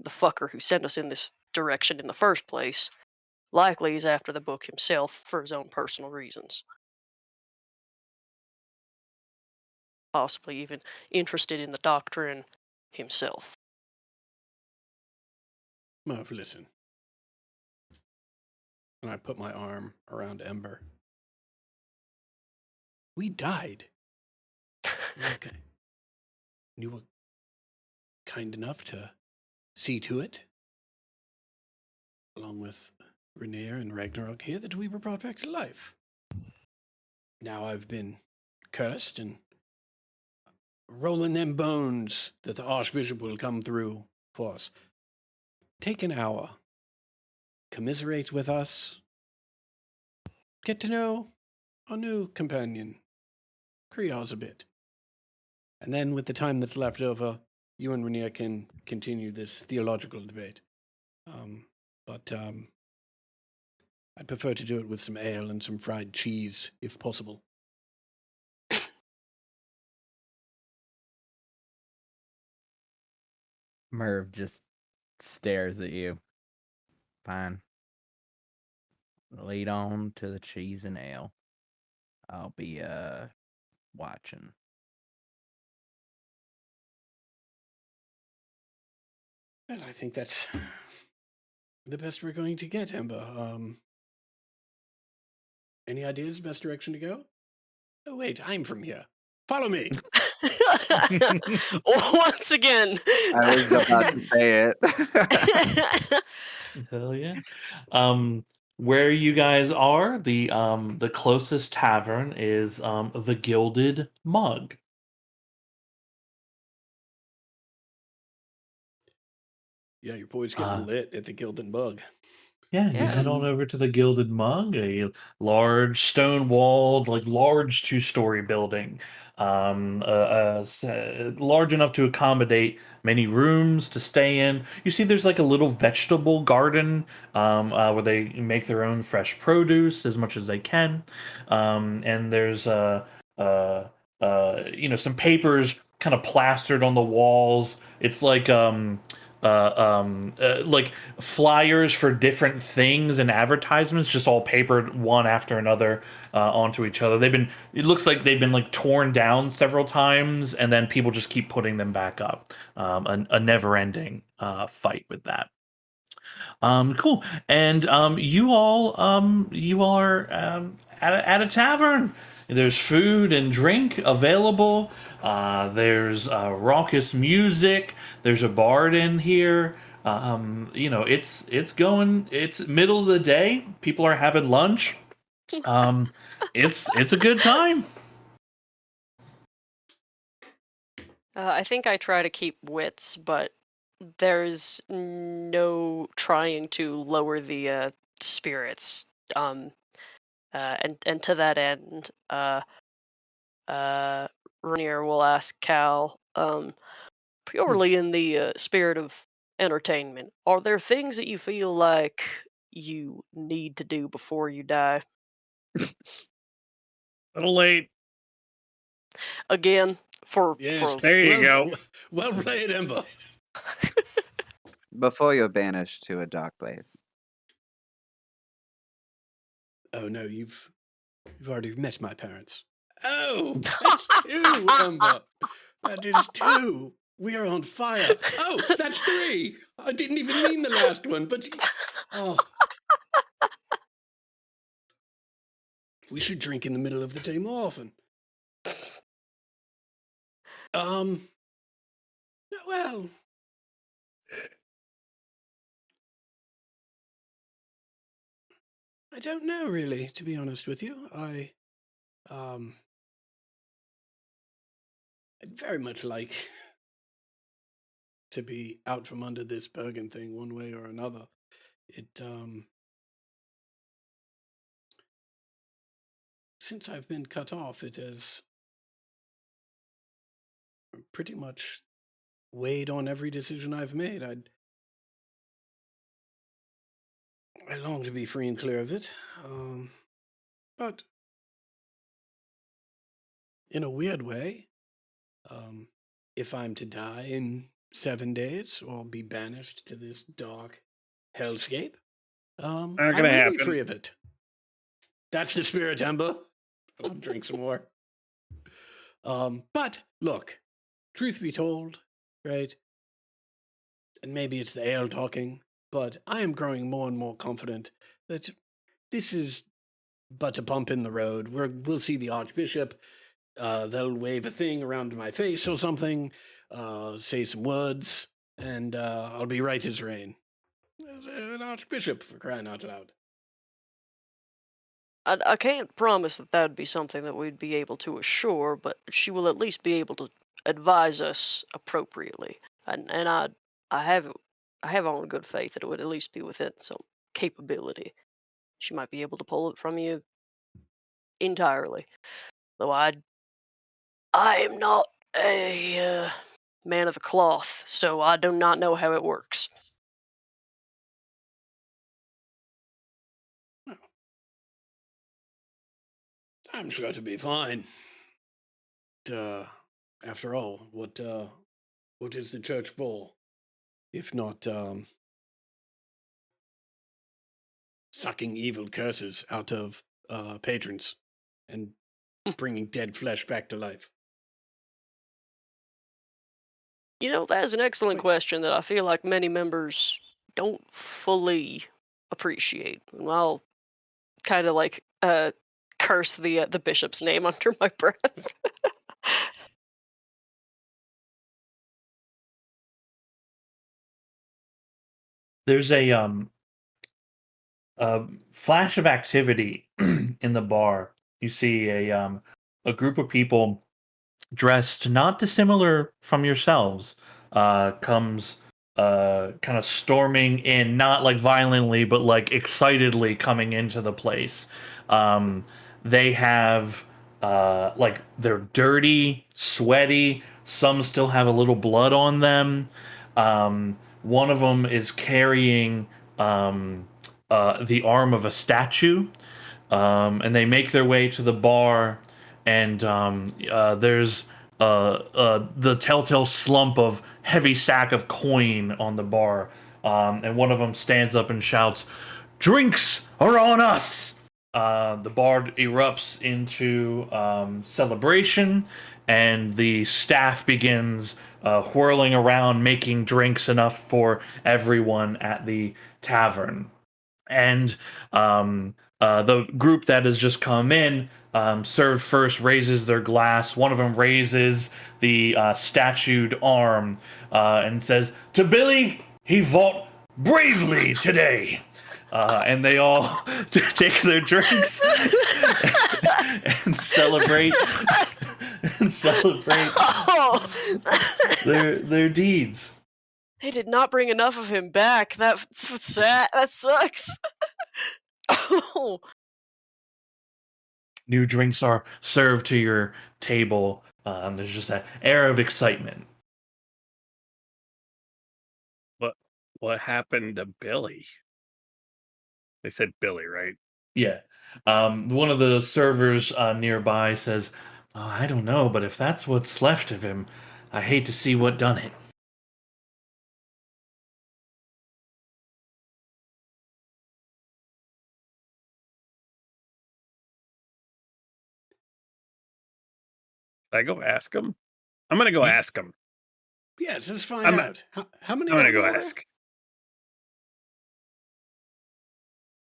Speaker 4: the fucker who sent us in this direction in the first place, likely is after the book himself for his own personal reasons. Possibly even interested in the doctrine himself.
Speaker 5: Merv, listen. And I put my arm around Ember. We died. Okay. You were kind enough to see to it, along with Rainier and Ragnarok here, that we were brought back to life. Now I've been cursed and rolling them bones that the Archbishop will come through for us. Take an hour. Commiserate with us. Get to know our new companion, Krios, a bit. And then with the time that's left over, you and Rainier can continue this theological debate. But I'd prefer to do it with some ale and some fried cheese, if possible.
Speaker 2: Merv just stares at you. Fine. Lead on to the cheese and ale. I'll be watching.
Speaker 5: Well, I think that's the best we're going to get, Ember. Any ideas, best direction to go? Oh, wait, I'm from here. Follow me.
Speaker 4: Once again.
Speaker 1: I was about to say it.
Speaker 3: Hell yeah. Where you guys are, the closest tavern is the Gilded Mug.
Speaker 5: Yeah, your boy's getting
Speaker 3: Uh,
Speaker 5: lit at the Gilded Bug.
Speaker 3: Yeah, you head on over to the Gilded Mug, a large stone-walled, like large two-story building, large enough to accommodate many rooms to stay in. You see, there's like a little vegetable garden where they make their own fresh produce as much as they can, and there's some papers kind of plastered on the walls. It's like flyers for different things and advertisements, just all papered one after another onto each other. It looks like they've been like torn down several times, and then people just keep putting them back up. A never-ending fight with that. Cool. And you all are at a tavern. There's food and drink available. There's raucous music. There's a bard in here. It's middle of the day. People are having lunch. It's a good time.
Speaker 4: I think I try to keep wits, but there's no trying to lower the spirits. And to that end, Rainier will ask Cal, purely in the spirit of entertainment, are there things that you feel like you need to do before you die?
Speaker 6: A little late.
Speaker 4: Again,
Speaker 5: Yes.
Speaker 6: There you go.
Speaker 5: Well played, Ember.
Speaker 1: Before you're banished to a dark place.
Speaker 5: Oh no, you've already met my parents. Oh, that's 2, Ember. That is 2. We are on fire. Oh, that's 3. I didn't even mean the last one, but oh. We should drink in the middle of the day more often. Well, I don't know really, to be honest with you. I'd very much like to be out from under this Bergen thing one way or another. Since I've been cut off, it has pretty much weighed on every decision I've made. I long to be free and clear of it, but in a weird way, if I'm to die in 7 days or be banished to this dark hellscape, I
Speaker 6: gonna
Speaker 5: will be
Speaker 6: happen.
Speaker 5: free of it. That's the spirit, Ember. I'll drink some more. But look, truth be told, right? And maybe it's the ale talking, but I am growing more and more confident that this is but a bump in the road. We'll see the Archbishop. They'll wave a thing around my face or something, say some words, and I'll be right as rain. An Archbishop, for crying out loud.
Speaker 4: I can't promise that would be something that we'd be able to assure, but she will at least be able to advise us appropriately. And I have on good faith that it would at least be within some capability. She might be able to pull it from you entirely. Though I am not a man of the cloth, so I do not know how it works.
Speaker 5: I'm sure to be fine. After all, what is the church for, if not sucking evil curses out of patrons and bringing dead flesh back to life?
Speaker 4: You know, that is an excellent
Speaker 5: Wait.
Speaker 4: question that I feel like many members don't fully appreciate. And I'll kind of like curse the bishop's name under my breath.
Speaker 3: There's a flash of activity in the bar. You see a group of people dressed not dissimilar from yourselves comes kind of storming in, not like violently, but like excitedly coming into the place. They have like they're dirty, sweaty. Some still have a little blood on them. One of them is carrying the arm of a statue, and they make their way to the bar. And there's the telltale slump of heavy sack of coin on the bar, and one of them stands up and shouts, "Drinks are on us!" The bar erupts into celebration, and the staff begins whirling around, making drinks enough for everyone at the tavern. And the group that has just come in, served first, raises their glass. One of them raises the statued arm and says, "To Billy, he fought bravely today." And they all take their drinks and celebrate
Speaker 4: Oh,
Speaker 3: their deeds.
Speaker 4: they did not bring enough of him back. That's what's sad. That sucks. Oh,
Speaker 3: New drinks are served to your table. There's just an air of excitement.
Speaker 6: What happened to Billy? They said Billy, right?
Speaker 3: Yeah. One of the servers nearby says, "I don't know, but if that's what's left of him, I hate to see what done it."
Speaker 6: Should I go ask him? I'm gonna go ask him.
Speaker 5: Yes, let's find
Speaker 6: I'm-
Speaker 5: out. How many?
Speaker 6: I'm gonna
Speaker 5: of
Speaker 6: go
Speaker 5: them are there?
Speaker 6: ask.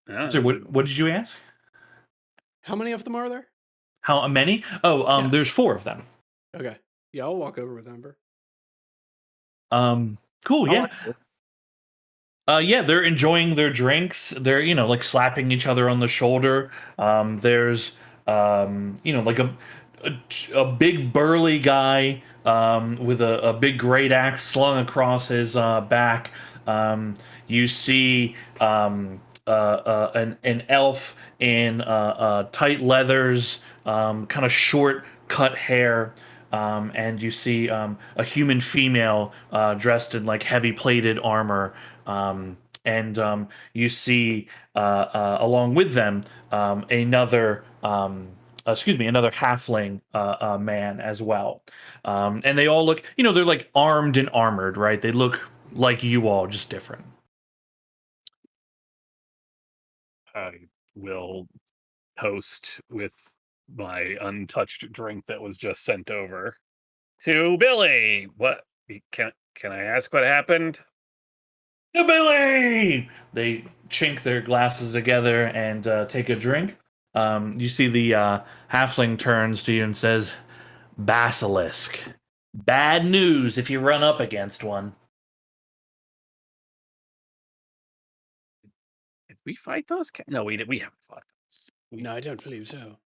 Speaker 6: Yeah,
Speaker 3: So what did you ask?
Speaker 5: How many of them are there?
Speaker 3: How many? Oh,
Speaker 5: Yeah.
Speaker 3: there's 4 of them.
Speaker 5: Okay. Yeah, I'll walk over with Ember.
Speaker 3: Cool,
Speaker 6: I
Speaker 3: yeah.
Speaker 6: like
Speaker 3: Yeah, they're enjoying their drinks. They're, like slapping each other on the shoulder. There's, like a big burly guy with a big great axe slung across his back. You see an elf in tight leathers, kind of short cut hair. And you see a human female dressed in like heavy plated armor, and you see along with them another halfling man as well, and they all look, they're like armed and armored, right? They look like you all, just different.
Speaker 6: I will toast with my untouched drink that was just sent over to Billy. What can I ask what happened?
Speaker 3: "Hey, Billy!" They chink their glasses together and take a drink. You see the halfling turns to you and says, "Basilisk. Bad news if you run up against one."
Speaker 6: Did we fight those? No, we haven't fought those.
Speaker 5: No, I don't believe so.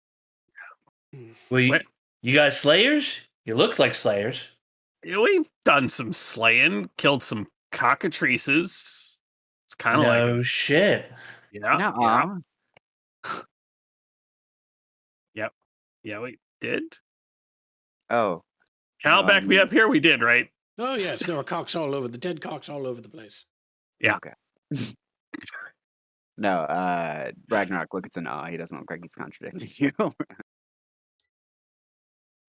Speaker 3: Well,
Speaker 6: What?
Speaker 3: you guys slayers? You look like slayers.
Speaker 6: Yeah, we've done some slaying, killed some cockatrices. It's kind of like,
Speaker 3: No shit.
Speaker 6: yeah,
Speaker 1: Nuh-uh.
Speaker 6: yeah, we did.
Speaker 1: Oh,
Speaker 6: Cal, back me up here. We did, right?
Speaker 5: Oh yes, there were cocks all over, the dead cocks all over the place.
Speaker 6: Yeah.
Speaker 1: Okay. No, Ragnarok, look, it's an awe. He doesn't look like he's contradicting you.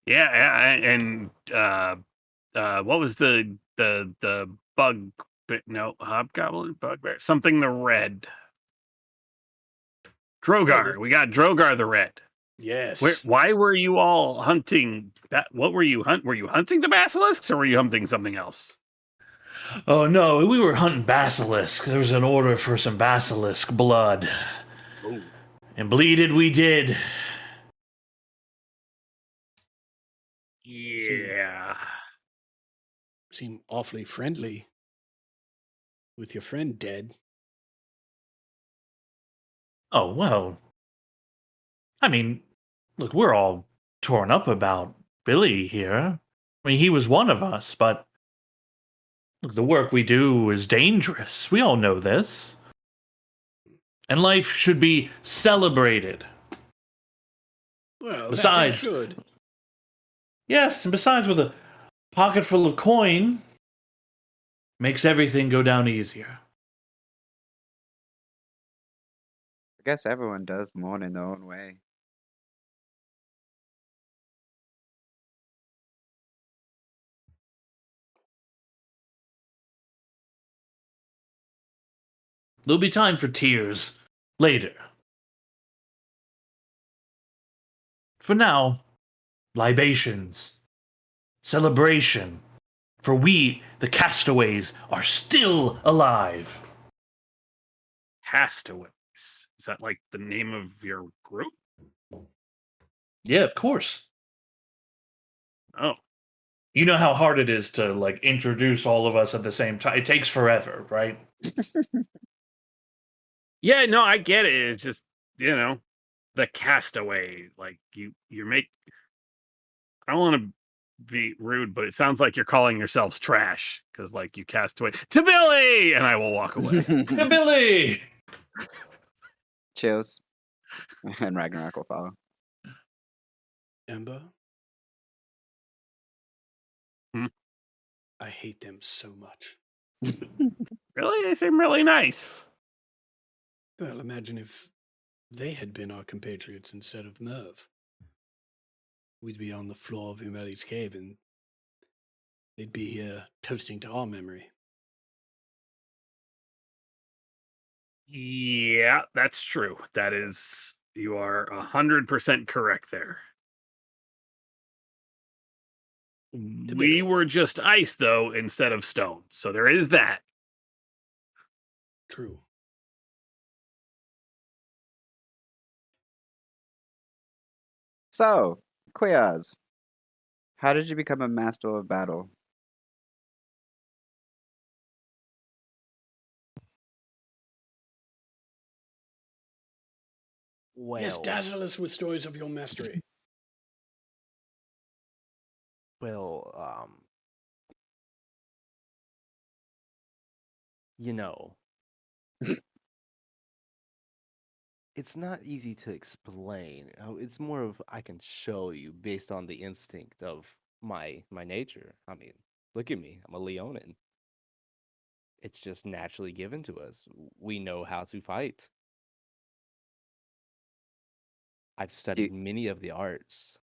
Speaker 6: Yeah, and what was the bug? No, hobgoblin, bugbear, something the red. Drogar. We got Drogar the Red.
Speaker 5: Yes.
Speaker 6: Why were you all hunting that? What were you Were you hunting the basilisks, or were you hunting something else?
Speaker 3: Oh no, we were hunting basilisk. There was an order for some basilisk blood.
Speaker 6: Oh.
Speaker 3: And bleeded we did.
Speaker 5: seem awfully friendly with your friend dead.
Speaker 3: Oh, well. I mean, look, we're all torn up about Billy here. I mean, he was one of us, but look, the work we do is dangerous. We all know this. And life should be celebrated.
Speaker 5: Well,
Speaker 3: Besides-
Speaker 5: that you should.
Speaker 3: Yes, and besides, with a pocket full of coin, makes everything go down easier.
Speaker 1: I guess everyone does mourn in their own way.
Speaker 3: There'll be time for tears later. For now, libations, celebration, for we, the castaways, are still alive.
Speaker 6: Castaways. Is that like the name of your group?
Speaker 3: Yeah, of course.
Speaker 6: Oh,
Speaker 3: You know how hard it is to like introduce all of us at the same time. It takes forever, right?
Speaker 6: yeah. No, I get it. It's just the castaway. Like you make. I don't want to be rude, but it sounds like you're calling yourselves trash because like you cast away to Billy, and I will walk away.
Speaker 3: Billy!
Speaker 1: Chills. And Ragnarok will follow.
Speaker 5: Ember?
Speaker 6: Hmm?
Speaker 5: I hate them so much.
Speaker 6: Really, they seem really nice.
Speaker 5: Well, imagine if they had been our compatriots instead of Merv. We'd be on the floor of Umeli's cave and they'd be here toasting to our memory.
Speaker 6: Yeah, that's true. That is, you are 100% correct there. We were just ice, though, instead of stone. So there is that.
Speaker 5: True.
Speaker 1: So, Queaz, how did you become a master of battle?
Speaker 5: Yes,
Speaker 7: Well,
Speaker 5: dazzle us with stories of your mastery.
Speaker 7: well, you know, it's not easy to explain. It's more of I can show you based on the instinct of my nature. I mean, look at me. I'm a Leonin. It's just naturally given to us. We know how to fight. I've studied many of the arts.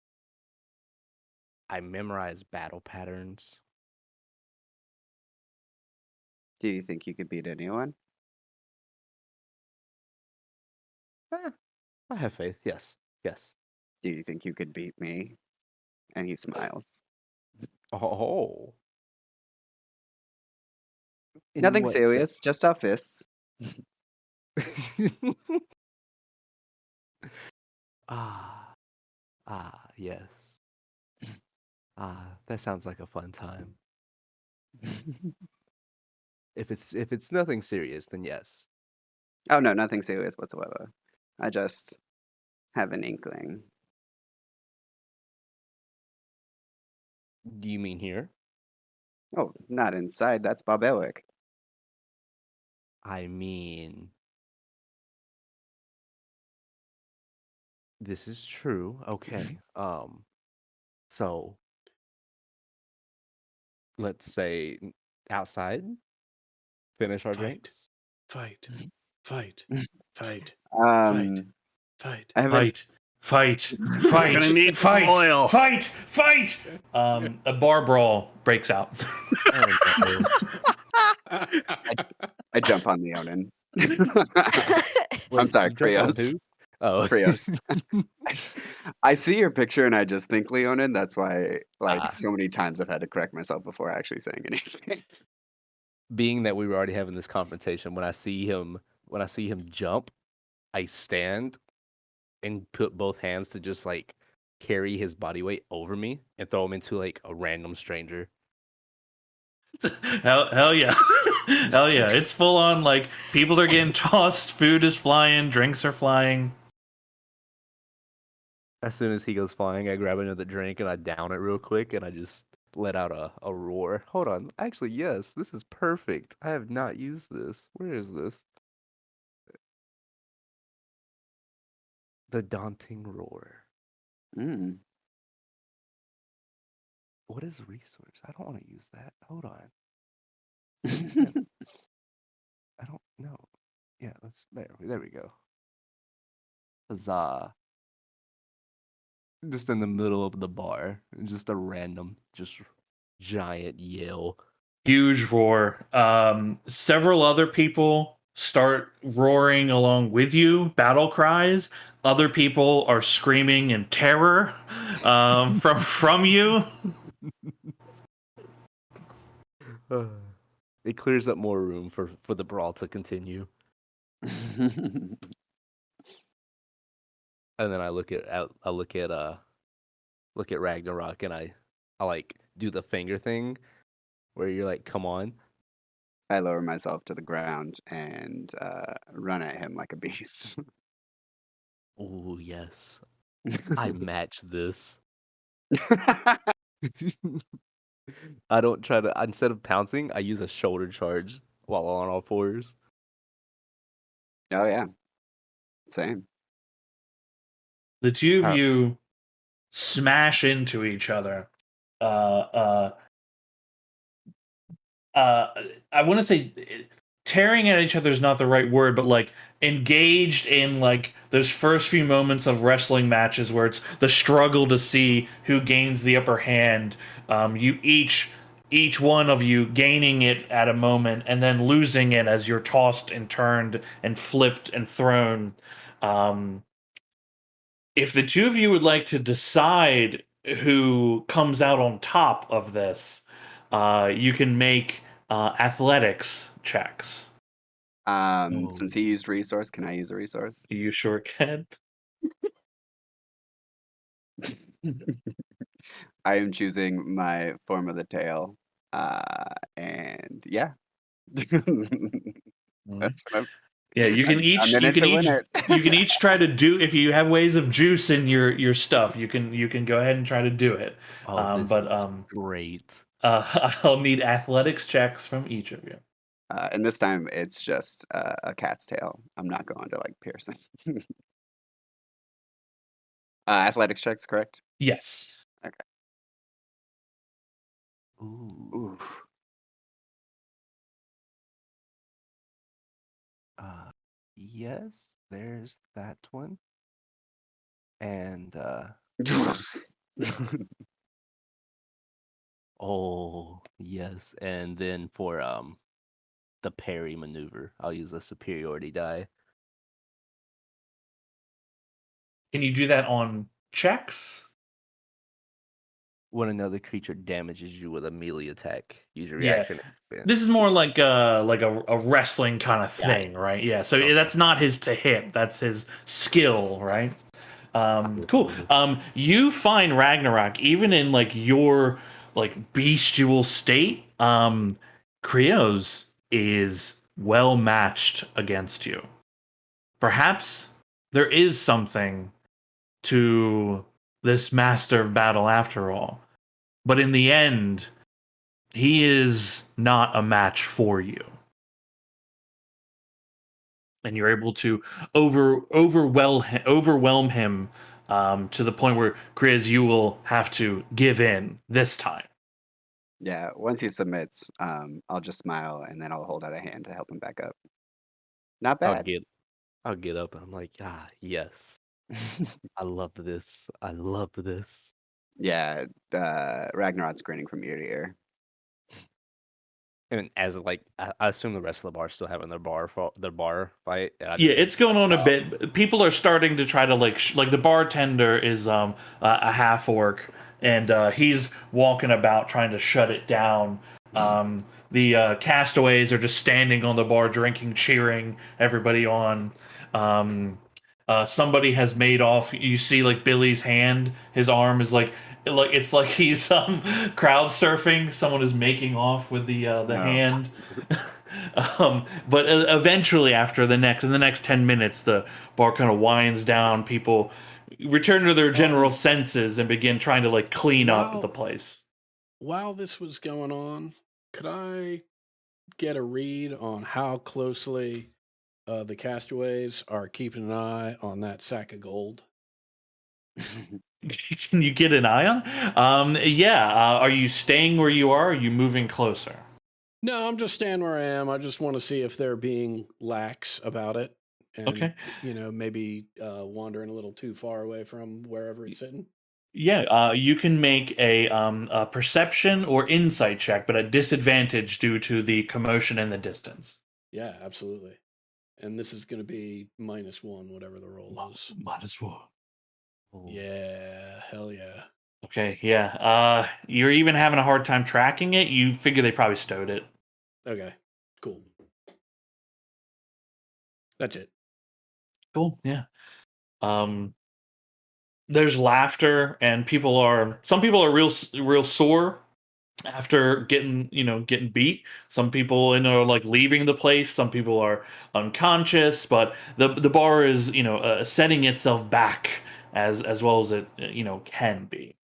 Speaker 7: I memorize battle patterns.
Speaker 1: Do you think you could beat anyone?
Speaker 7: I have faith. Yes. Yes.
Speaker 1: Do you think you could beat me? And he smiles.
Speaker 7: Oh. In
Speaker 1: Nothing
Speaker 7: what
Speaker 1: serious, just our fists.
Speaker 7: Ah, yes. That sounds like a fun time. If it's nothing serious, then yes.
Speaker 1: Oh no, nothing serious whatsoever. I just have an inkling.
Speaker 7: Do you mean here?
Speaker 1: Oh, not inside, that's barbaric.
Speaker 7: I mean, this is true. Okay. So let's say outside, finish our
Speaker 5: Fight.
Speaker 7: drinks.
Speaker 5: Fight. Fight. Fight.
Speaker 1: Um,
Speaker 5: Fight.
Speaker 1: I have a
Speaker 3: Fight.
Speaker 6: We're gonna need some oil.
Speaker 3: Fight! A bar brawl breaks out.
Speaker 7: Oh, no.
Speaker 1: I jump on Leonin. I'm
Speaker 7: Wait,
Speaker 1: sorry,
Speaker 7: you jumped on
Speaker 1: Krios.
Speaker 7: too? Oh.
Speaker 1: Krios. I see your picture and I just think Leonin. That's why, like,
Speaker 7: Ah.
Speaker 1: so many times I've had to correct myself before actually saying anything.
Speaker 7: Being that we were already having this confrontation, when I see him jump, I stand and put both hands to just like carry his body weight over me and throw him into like a random stranger.
Speaker 3: Hell yeah. Hell yeah. It's full on, like, people are getting tossed, food is flying, drinks are flying.
Speaker 7: As soon as he goes flying, I grab another drink and I down it real quick and I just let out a roar. Hold on. Actually, yes, this is perfect. I have not used this. Where is this? The daunting roar.
Speaker 1: Mm.
Speaker 7: What is resource? I don't want to use that. Hold on. I don't know. Yeah, let's there we go. Huzzah. Just in the middle of the bar. Just a random, just giant yell.
Speaker 3: Huge roar. Several other people start roaring along with you, battle cries. Other people are screaming in terror from you.
Speaker 7: It clears up more room for the brawl to continue. And then I look at Ragnarok and I like do the finger thing where you're like, come on.
Speaker 1: I lower myself to the ground and run at him like a beast.
Speaker 7: Oh yes. I match this. I don't try to instead of pouncing, I use a shoulder charge while on all fours.
Speaker 1: Oh yeah, same.
Speaker 3: The two of
Speaker 7: How-
Speaker 3: you smash into each other. I want to say tearing at each other is not the right word, but like engaged in like those first few moments of wrestling matches where it's the struggle to see who gains the upper hand. You each one of you gaining it at a moment and then losing it as you're tossed and turned and flipped and thrown. If the two of you would like to decide who comes out on top of this, you can make athletics checks.
Speaker 1: Since he used resource, can I use a resource?
Speaker 3: You sure can.
Speaker 1: I am choosing my form of the tail. And yeah. That's what I'm,
Speaker 3: Yeah, you can
Speaker 1: I'm in
Speaker 3: you
Speaker 1: it
Speaker 3: can
Speaker 1: to win
Speaker 3: each
Speaker 1: it.
Speaker 3: you can each try to do if you have ways of juicing your stuff. You can go ahead and try to do it.
Speaker 7: Oh, this
Speaker 3: But
Speaker 7: is great.
Speaker 3: I'll need athletics checks from each of you.
Speaker 1: And this time it's just a cat's tail. I'm not going to like piercing. Athletics checks, correct?
Speaker 3: Yes.
Speaker 7: Ooh.
Speaker 1: Oof.
Speaker 7: Yes, there's that one. And oh, yes. And then for the parry maneuver, I'll use a superiority die.
Speaker 3: Can you do that on checks?
Speaker 7: When another creature damages you with a melee attack, use your
Speaker 3: Yeah.
Speaker 7: reaction. Expense.
Speaker 3: This is more like a wrestling kind of
Speaker 7: Yeah,
Speaker 3: thing, right? Yeah. So
Speaker 7: Okay.
Speaker 3: that's not his to hit. That's his skill, right? Cool. You find Ragnarok even in like your like bestial state. Krios is well matched against you. Perhaps there is something to this master of battle after all. But in the end, he is not a match for you. And you're able to overwhelm him to the point where, Grizz, you will have to give in this time.
Speaker 1: Yeah, once he submits, I'll just smile and then I'll hold out a hand to help him back up. Not
Speaker 7: I'll
Speaker 1: bad.
Speaker 7: get up and I'm like, yes. I love this. I love this.
Speaker 1: Yeah, Ragnarok's grinning from ear to ear.
Speaker 7: And as like, I assume the rest of the bar still having their bar fight. and I
Speaker 3: Yeah,
Speaker 7: just
Speaker 3: it's going on a
Speaker 7: stop.
Speaker 3: bit. People are starting to try to like the bartender is a half orc, and he's walking about trying to shut it down. The castaways are just standing on the bar, drinking, cheering everybody on. Somebody has made off. You see, like Billy's hand, his arm is like It's like he's crowd surfing. Someone is making off with the
Speaker 1: No.
Speaker 3: hand. But eventually, after in the next 10 minutes, the bar kind of winds down. People return to their general senses and begin trying to like clean up
Speaker 5: Wow.
Speaker 3: the place.
Speaker 5: While this was going on, could I get a read on how closely the castaways are keeping an eye on that sack of gold?
Speaker 3: Can you get an eye on? Yeah. Are you staying where you are? Or are you moving closer?
Speaker 5: No, I'm just staying where I am. I just want to see if they're being lax about it, and
Speaker 3: Okay.
Speaker 5: maybe wandering a little too far away from wherever it's sitting.
Speaker 3: Yeah. You can make a perception or insight check, but at disadvantage due to the commotion and the distance.
Speaker 5: Yeah, absolutely. And this is going to be -1, whatever the roll is.
Speaker 3: Might as well.
Speaker 7: Ooh.
Speaker 5: Yeah, hell yeah.
Speaker 3: Okay, yeah. You're even having a hard time tracking it. You figure they probably stowed it.
Speaker 5: Okay, cool. That's it.
Speaker 3: Cool, yeah. There's laughter, and some people are real sore after getting beat. Some people are like leaving the place. Some people are unconscious, but the bar is setting itself back as well as it can be.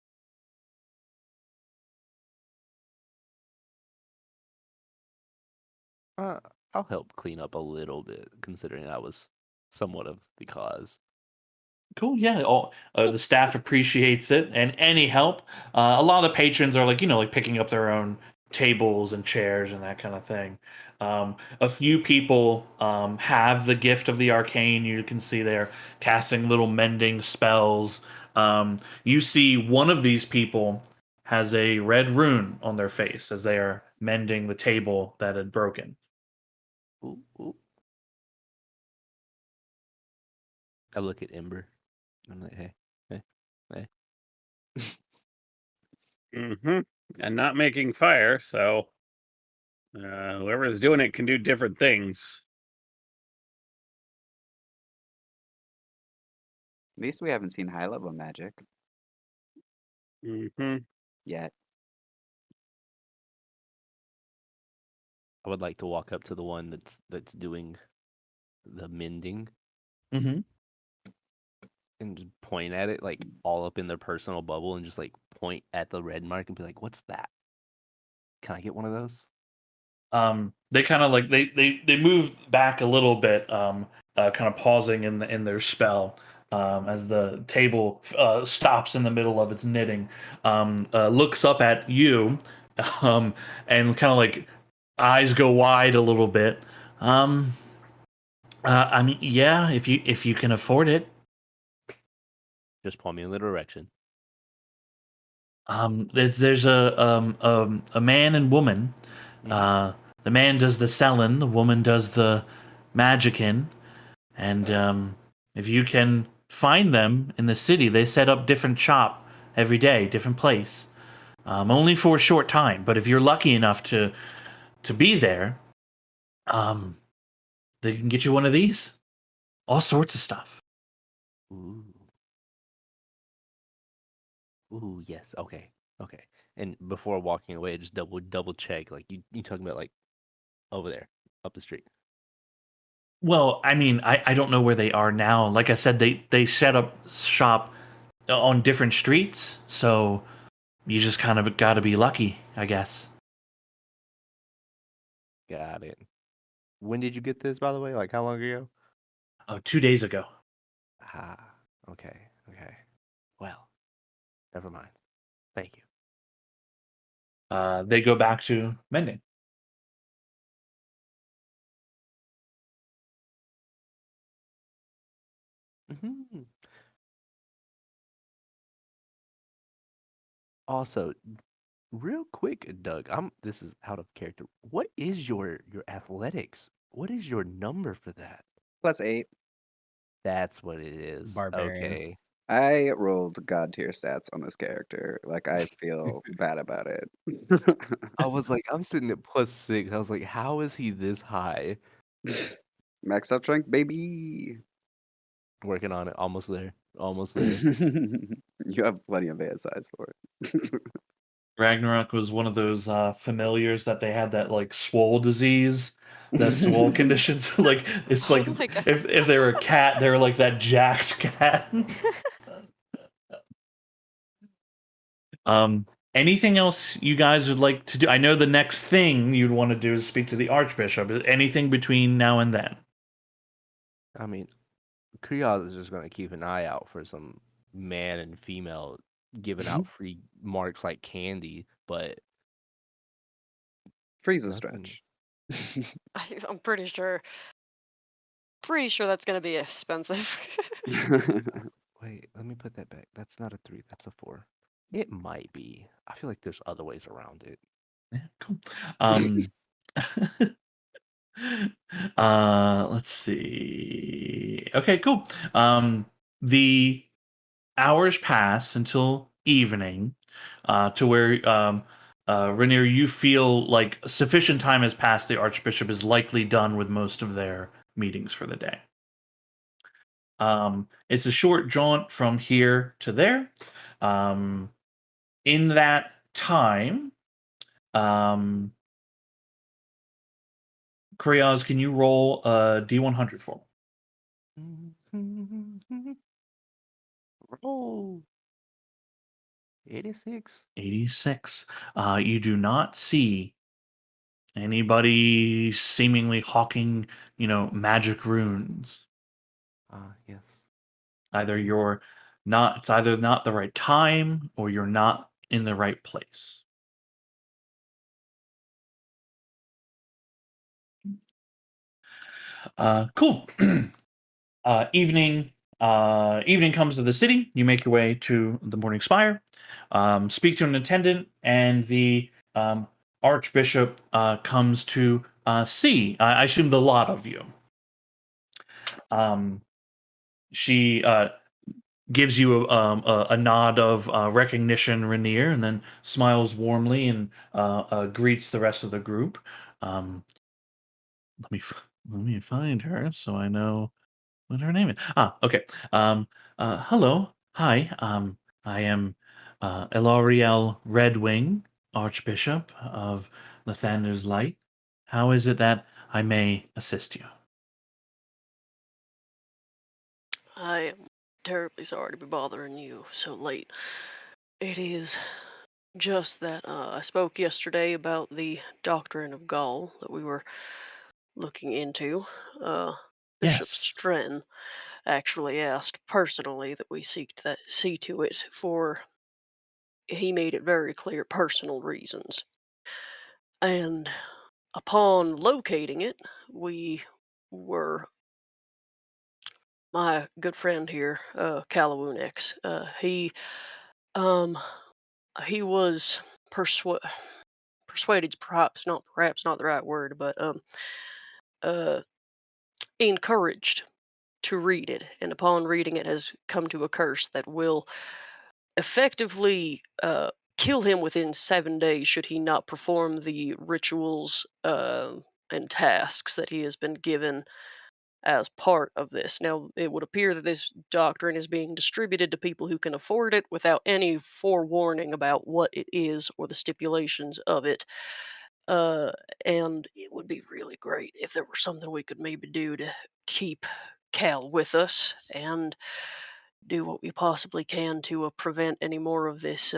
Speaker 7: I'll help clean up a little bit, considering I was somewhat of the cause.
Speaker 3: Cool. Yeah. The staff appreciates it, and any help. A lot of the patrons are like picking up their own tables and chairs and that kind of thing. A few people have the gift of the arcane. You can see they're casting little mending spells. You see one of these people has a red rune on their face as they are mending the table that had broken.
Speaker 7: Ooh, ooh. I look at Ember. I'm like, hey.
Speaker 6: And not making fire, so whoever's doing it can do different things.
Speaker 1: At least we haven't seen high level magic yet.
Speaker 7: I would like to walk up to the one that's doing the mending
Speaker 3: Mm-hmm.
Speaker 7: and just point at it, like all up in their personal bubble, and just like point at the red mark and be like, "What's that? Can I get one of those?"
Speaker 3: They kind of like they move back a little bit, kind of pausing in their spell, as the table stops in the middle of its knitting, looks up at you, and kind of like eyes go wide a little bit. I mean, yeah, if you can afford it.
Speaker 7: Just point me in the direction.
Speaker 3: There's a man and woman. The man does the selling, the woman does the magicking, and if you can find them in the city, they set up different shop every day, different place, only for a short time. But if you're lucky enough to be there, they can get you one of these, all sorts of stuff.
Speaker 7: Ooh. Ooh, yes. Okay. And before walking away, just double check. Like you talking about like over there, up the street.
Speaker 3: Well, I mean, I don't know where they are now. Like I said, they set up shop on different streets, so you just kind of got to be lucky, I guess.
Speaker 7: Got it. When did you get this, by the way? Like how long ago?
Speaker 3: Oh, 2 days ago.
Speaker 7: Ah, okay. Well, never mind. Thank you.
Speaker 3: They go back to mending.
Speaker 7: Mhm. Also, real quick, Doug, this is out of character. What is your athletics? What is your number for that?
Speaker 1: +8.
Speaker 7: That's what it is.
Speaker 2: Barbarian.
Speaker 7: Okay.
Speaker 1: I rolled god tier stats on this character. Like I feel bad about it.
Speaker 7: I was like, I'm sitting at +6. I was like, how is he this high?
Speaker 1: Maxed out strength, baby.
Speaker 7: Working on it, almost there. Almost there.
Speaker 1: You have plenty of ASIs for it.
Speaker 3: Ragnarok was one of those familiars that they had that like swole disease, that swole conditions. Like it's
Speaker 4: Oh
Speaker 3: like
Speaker 4: my God.
Speaker 3: if they were a cat, they were like that jacked cat. Anything else you guys would like to do? I know the next thing you'd want to do is speak to the Archbishop. Anything between now and then?
Speaker 7: I mean, Krios is just gonna keep an eye out for some man and female giving out free marks like candy, but
Speaker 1: Freeze a
Speaker 7: nothing.
Speaker 1: stretch.
Speaker 4: I'm pretty sure that's gonna be expensive.
Speaker 7: Wait, let me put that back. That's not a 3, that's a 4. It might be. I feel like there's other ways around it.
Speaker 3: Yeah, cool. Let's see. Okay, cool. The hours pass until evening, to where Rainier, you feel like sufficient time has passed. The Archbishop is likely done with most of their meetings for the day. It's a short jaunt from here to there. In that time, Krios, can you roll a D100 for me?
Speaker 7: Roll. 86.
Speaker 3: 86. You do not see anybody seemingly hawking, magic runes.
Speaker 7: Yes.
Speaker 3: It's either not the right time or you're not in the right place. Cool. Evening comes to the city. You make your way to the Morning Spire, speak to an attendant, and the Archbishop comes to see, I assume, the lot of you. She gives you a nod of recognition, Rainier, and then smiles warmly and greets the rest of the group. Let me find her so I know what her name is. Okay. Hello. Hi. I am Elariel Redwing, Archbishop of Lathander's Light. How is it that I may assist you?
Speaker 4: I am terribly sorry to be bothering you so late. It is just that I spoke yesterday about the doctrine of Gaul that we were looking into. Bishop
Speaker 3: Yes.
Speaker 4: Stren actually asked personally that we see to it, for he made it very clear personal reasons. And upon locating it, we were, my good friend here, Kalawunex, he was persuaded, perhaps not the right word, but uh encouraged to read it, and upon reading it has come to a curse that will effectively kill him within 7 days should he not perform the rituals and tasks that he has been given as part of this. Now, it would appear that this doctrine is being distributed to people who can afford it without any forewarning about what it is or the stipulations of it. Uh, and it would be really great if there were something we could maybe do to keep Cal with us and do what we possibly can to prevent any more of this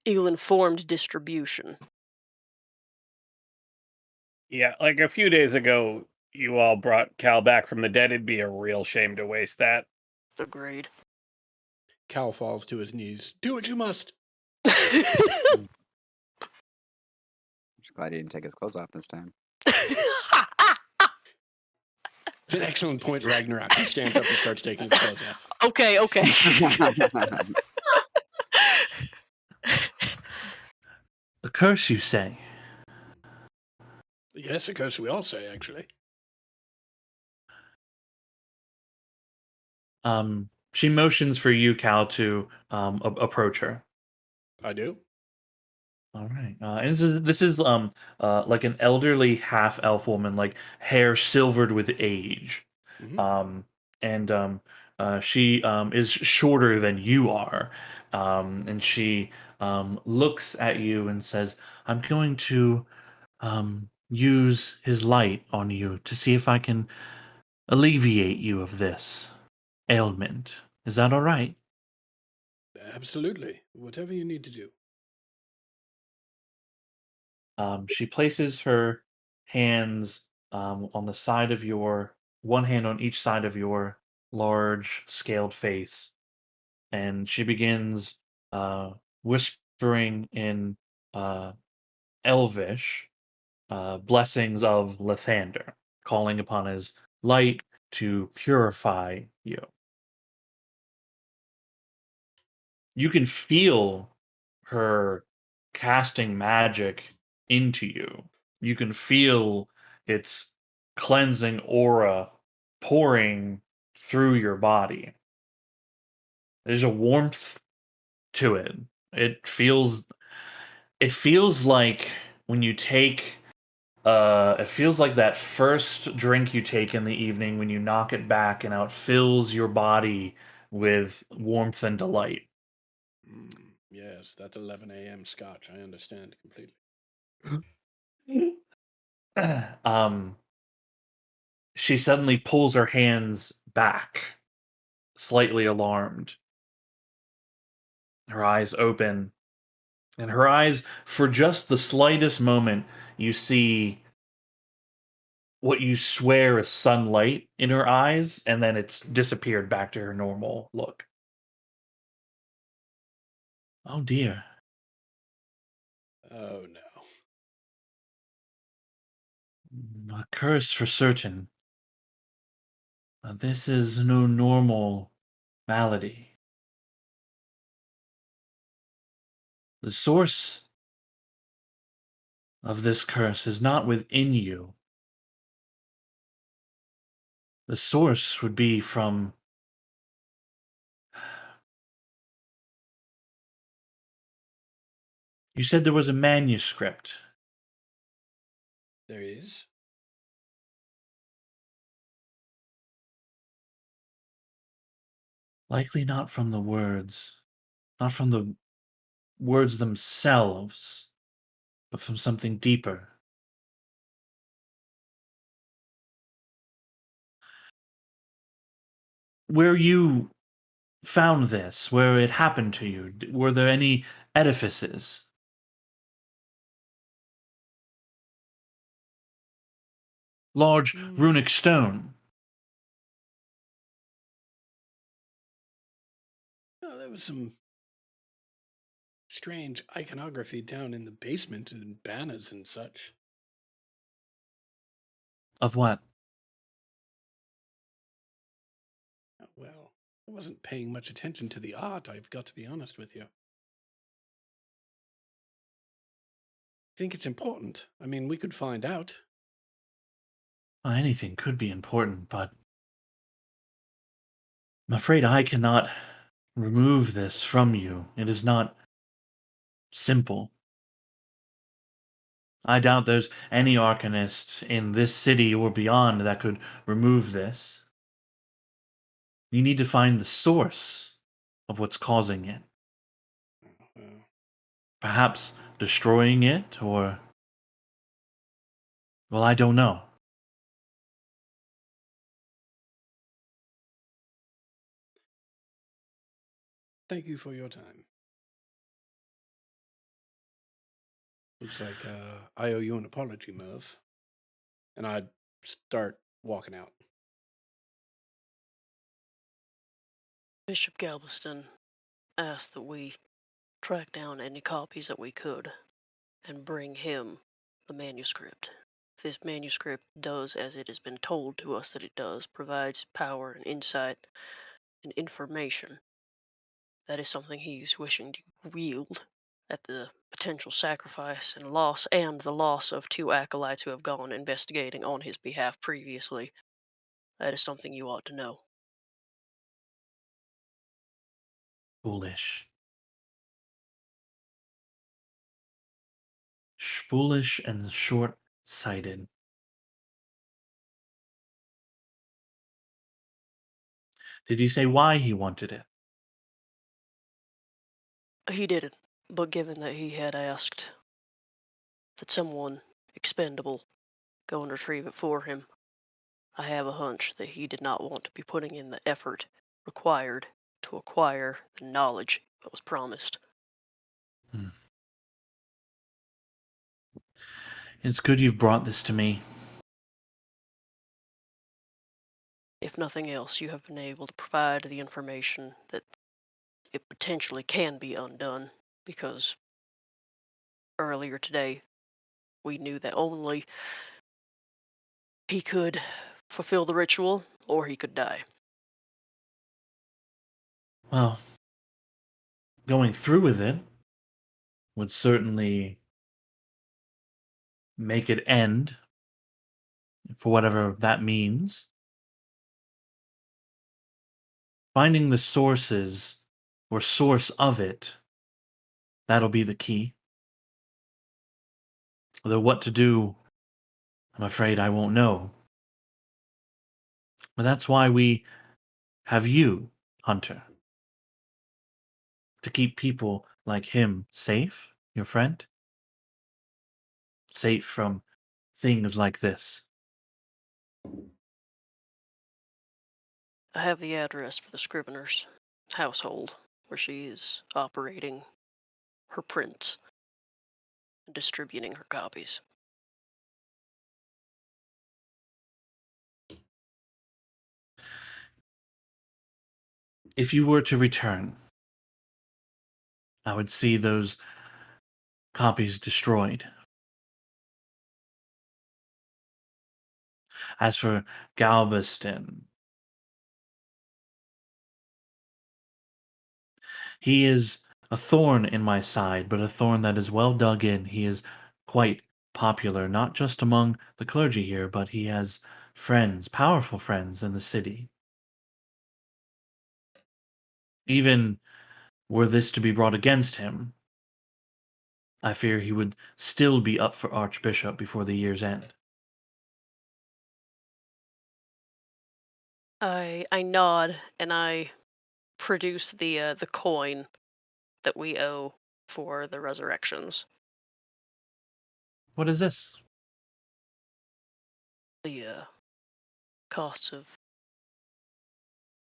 Speaker 4: ill-informed distribution.
Speaker 6: Yeah, like a few days ago, you all brought Cal back from the dead. It'd be a real shame to waste that.
Speaker 4: Agreed.
Speaker 5: Cal falls to his knees. Do what you must.
Speaker 1: I'm just glad he didn't take his clothes off this time.
Speaker 5: It's an excellent point, Ragnarok. He stands up and starts taking his clothes off.
Speaker 4: Okay.
Speaker 3: A curse, you say?
Speaker 5: Yes, a curse we all say, actually.
Speaker 3: She motions for you, Cal, to approach her.
Speaker 5: I do.
Speaker 3: All right. And this is like an elderly half elf woman, like hair silvered with age.
Speaker 5: Mhm.
Speaker 3: And She is shorter than you are, and she looks at you and says, "I'm going to use his light on you to see if I can alleviate you of this ailment. Is that all right?"
Speaker 5: Absolutely. Whatever you need to do.
Speaker 3: She places her hands on the side of your one hand on each side of your large scaled face, and she begins whispering in uh, Elvish blessings of Lathander, calling upon his light to purify you. You can feel her casting magic into you. You can feel its cleansing aura pouring through your body. There's a warmth to it. It feels it feels like when you take it feels like that first drink you take in the evening when you knock it back and how it fills your body with warmth and delight.
Speaker 5: Yes, that 11 a.m. scotch. I understand completely.
Speaker 3: um she suddenly pulls her hands back, slightly alarmed. Her eyes open, and her eyes, for just the slightest moment, you see what you swear is sunlight in her eyes, and then it's disappeared back to her normal look. Oh dear.
Speaker 5: Oh no.
Speaker 3: A curse for certain. This is no normal malady. The source of this curse is not within you. The source would be from. You said there was a manuscript.
Speaker 5: There is?
Speaker 3: Likely not from the words. Not from the words themselves, but from something deeper. Where you found this, where it happened to you, were there any edifices? Large runic stone?
Speaker 5: Oh, there was some strange iconography down in the basement and banners and such.
Speaker 3: Of what?
Speaker 5: Well, I wasn't paying much attention to the art, I've got to be honest with you. I think it's important. I mean, we could find out.
Speaker 3: Anything could be important, but I'm afraid I cannot remove this from you. It is not simple. I doubt there's any arcanist in this city or beyond that could remove this. You need to find the source of what's causing it.
Speaker 5: Well,
Speaker 3: Perhaps destroying it, or. Well, I don't know.
Speaker 5: thank you for your time. Looks like I owe you an apology, Merv. And I'd start walking out.
Speaker 4: Bishop Galveston asked that we track down any copies that we could and bring him the manuscript. If this manuscript does as it has been told to us that it does, provides power and insight and information, that is something he's wishing to wield at the potential sacrifice and the loss of two acolytes who have gone investigating on his behalf previously. That is something you ought to know.
Speaker 3: Foolish. Foolish and short sighted. Did he say why he wanted it?
Speaker 4: He didn't, but given that he had asked that someone expendable go and retrieve it for him, I have a hunch that he did not want to be putting in the effort required to acquire the knowledge that was promised.
Speaker 3: It's good you've brought this to me.
Speaker 4: If nothing else, you have been able to provide the information that it potentially can be undone, because earlier today we knew that only he could fulfill the ritual or he could die.
Speaker 3: Well, going through with it would certainly make it end, for whatever that means. Finding the sources or source of it, that'll be the key. Although what to do, I'm afraid I won't know. But that's why we have you, Hunter. To keep people like him safe, your friend. Safe from things like this.
Speaker 4: I have the address for the Scrivener's household, where she is operating her prints and distributing her copies.
Speaker 3: If you were to return, I would see those copies destroyed. As for Galveston, he is a thorn in my side, but a thorn that is well dug in. He is quite popular, not just among the clergy here, but he has friends, powerful friends in the city. Even were this to be brought against him, I fear he would still be up for Archbishop before the year's end.
Speaker 4: I nod and I produce the coin that we owe for the resurrections.
Speaker 3: What is this?
Speaker 4: The costs of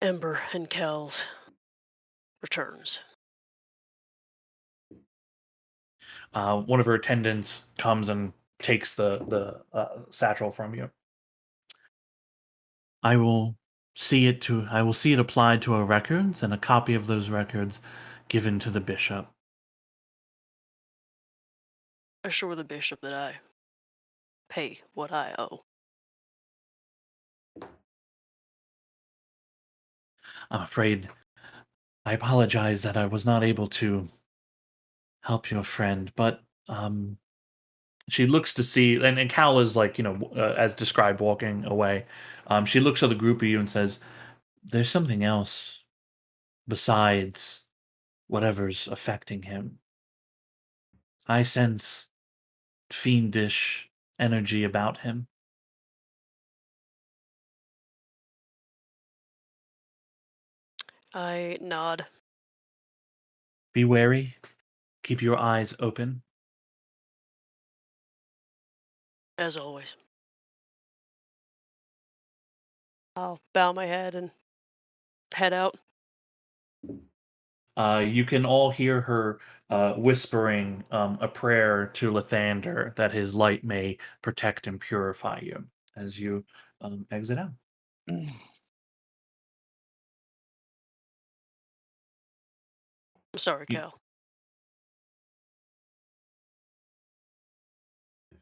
Speaker 4: Ember and Kel's returns.
Speaker 3: One of her attendants comes and takes the satchel from you. I will see it applied to our records, and a copy of those records given to the bishop.
Speaker 4: Assure the bishop that I pay what I owe.
Speaker 3: I'm afraid I apologize that I was not able to help your friend, but she looks to see, and Cal is like, as described, walking away. She looks at the group of you and says, "There's something else besides whatever's affecting him. I sense fiendish energy about him."
Speaker 4: I nod.
Speaker 3: Be wary. Keep your eyes open.
Speaker 4: As always. I'll bow my head and head out.
Speaker 3: You can all hear her whispering a prayer to Lathander that his light may protect and purify you as you exit out.
Speaker 4: I'm sorry,
Speaker 3: You-
Speaker 4: Cal.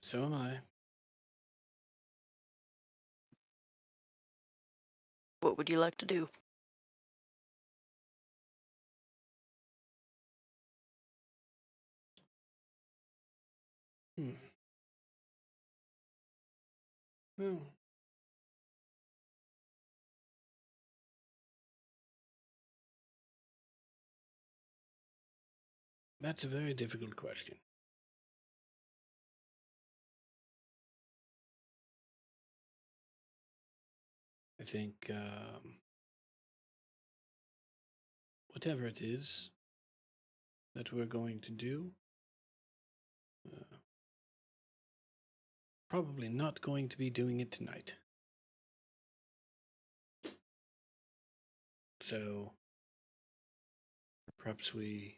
Speaker 5: So am I.
Speaker 4: What would you like to do?
Speaker 5: Hmm. Well, that's a very difficult question. I think whatever it is that we're going to do, probably not going to be doing it tonight. So perhaps we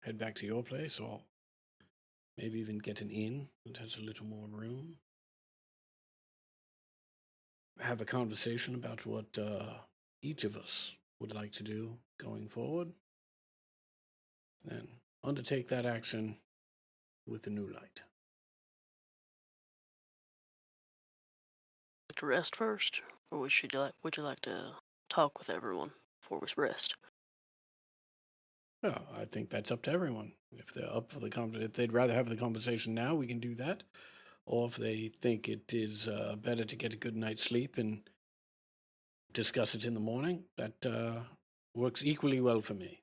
Speaker 5: head back to your place, or maybe even get an inn that has a little more room. Have a conversation about what each of us would like to do going forward. Then undertake that action with the new light.
Speaker 4: To rest first, or would you like to talk with everyone before we rest?
Speaker 5: Well, I think that's up to everyone. If they're up for the conversation, if they'd rather have the conversation now, we can do that. Or if they think it is better to get a good night's sleep and discuss it in the morning, that works equally well for me.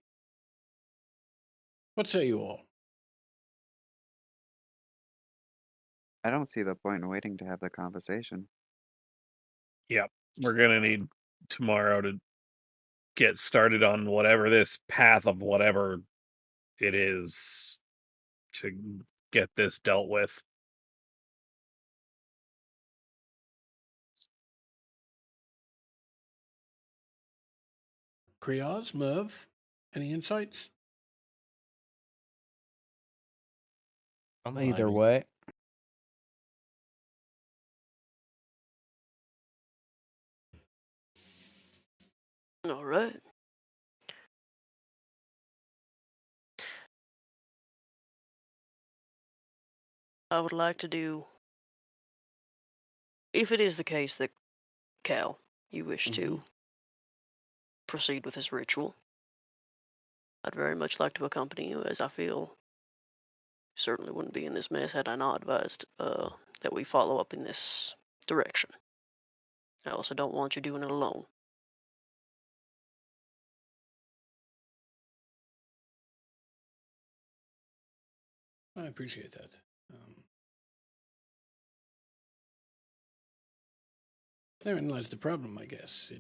Speaker 5: What say you all?
Speaker 1: I don't see the point in waiting to have the conversation.
Speaker 6: Yep. We're gonna need tomorrow to get started on whatever this path of whatever it is to get this dealt with.
Speaker 5: Kriaz, Merv, any insights?
Speaker 7: I'm
Speaker 2: Either
Speaker 7: vibing.
Speaker 2: way.
Speaker 4: All right. I would like to do, if it is the case that Cal, you wish to proceed with this ritual, I'd very much like to accompany you, as I feel you certainly wouldn't be in this mess had I not advised that we follow up in this direction. I also don't want you doing it alone.
Speaker 5: I appreciate that. Therein lies the problem, I guess.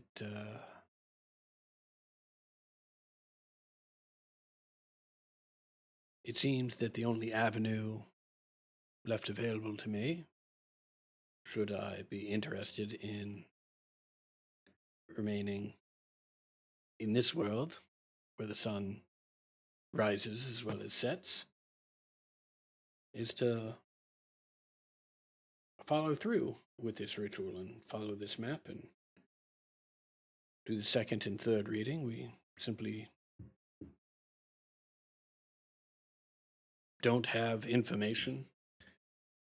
Speaker 5: It seems that the only avenue left available to me, should I be interested in remaining in this world where the sun rises as well as sets, is to follow through with this ritual and follow this map and do the second and third reading. We simply don't have information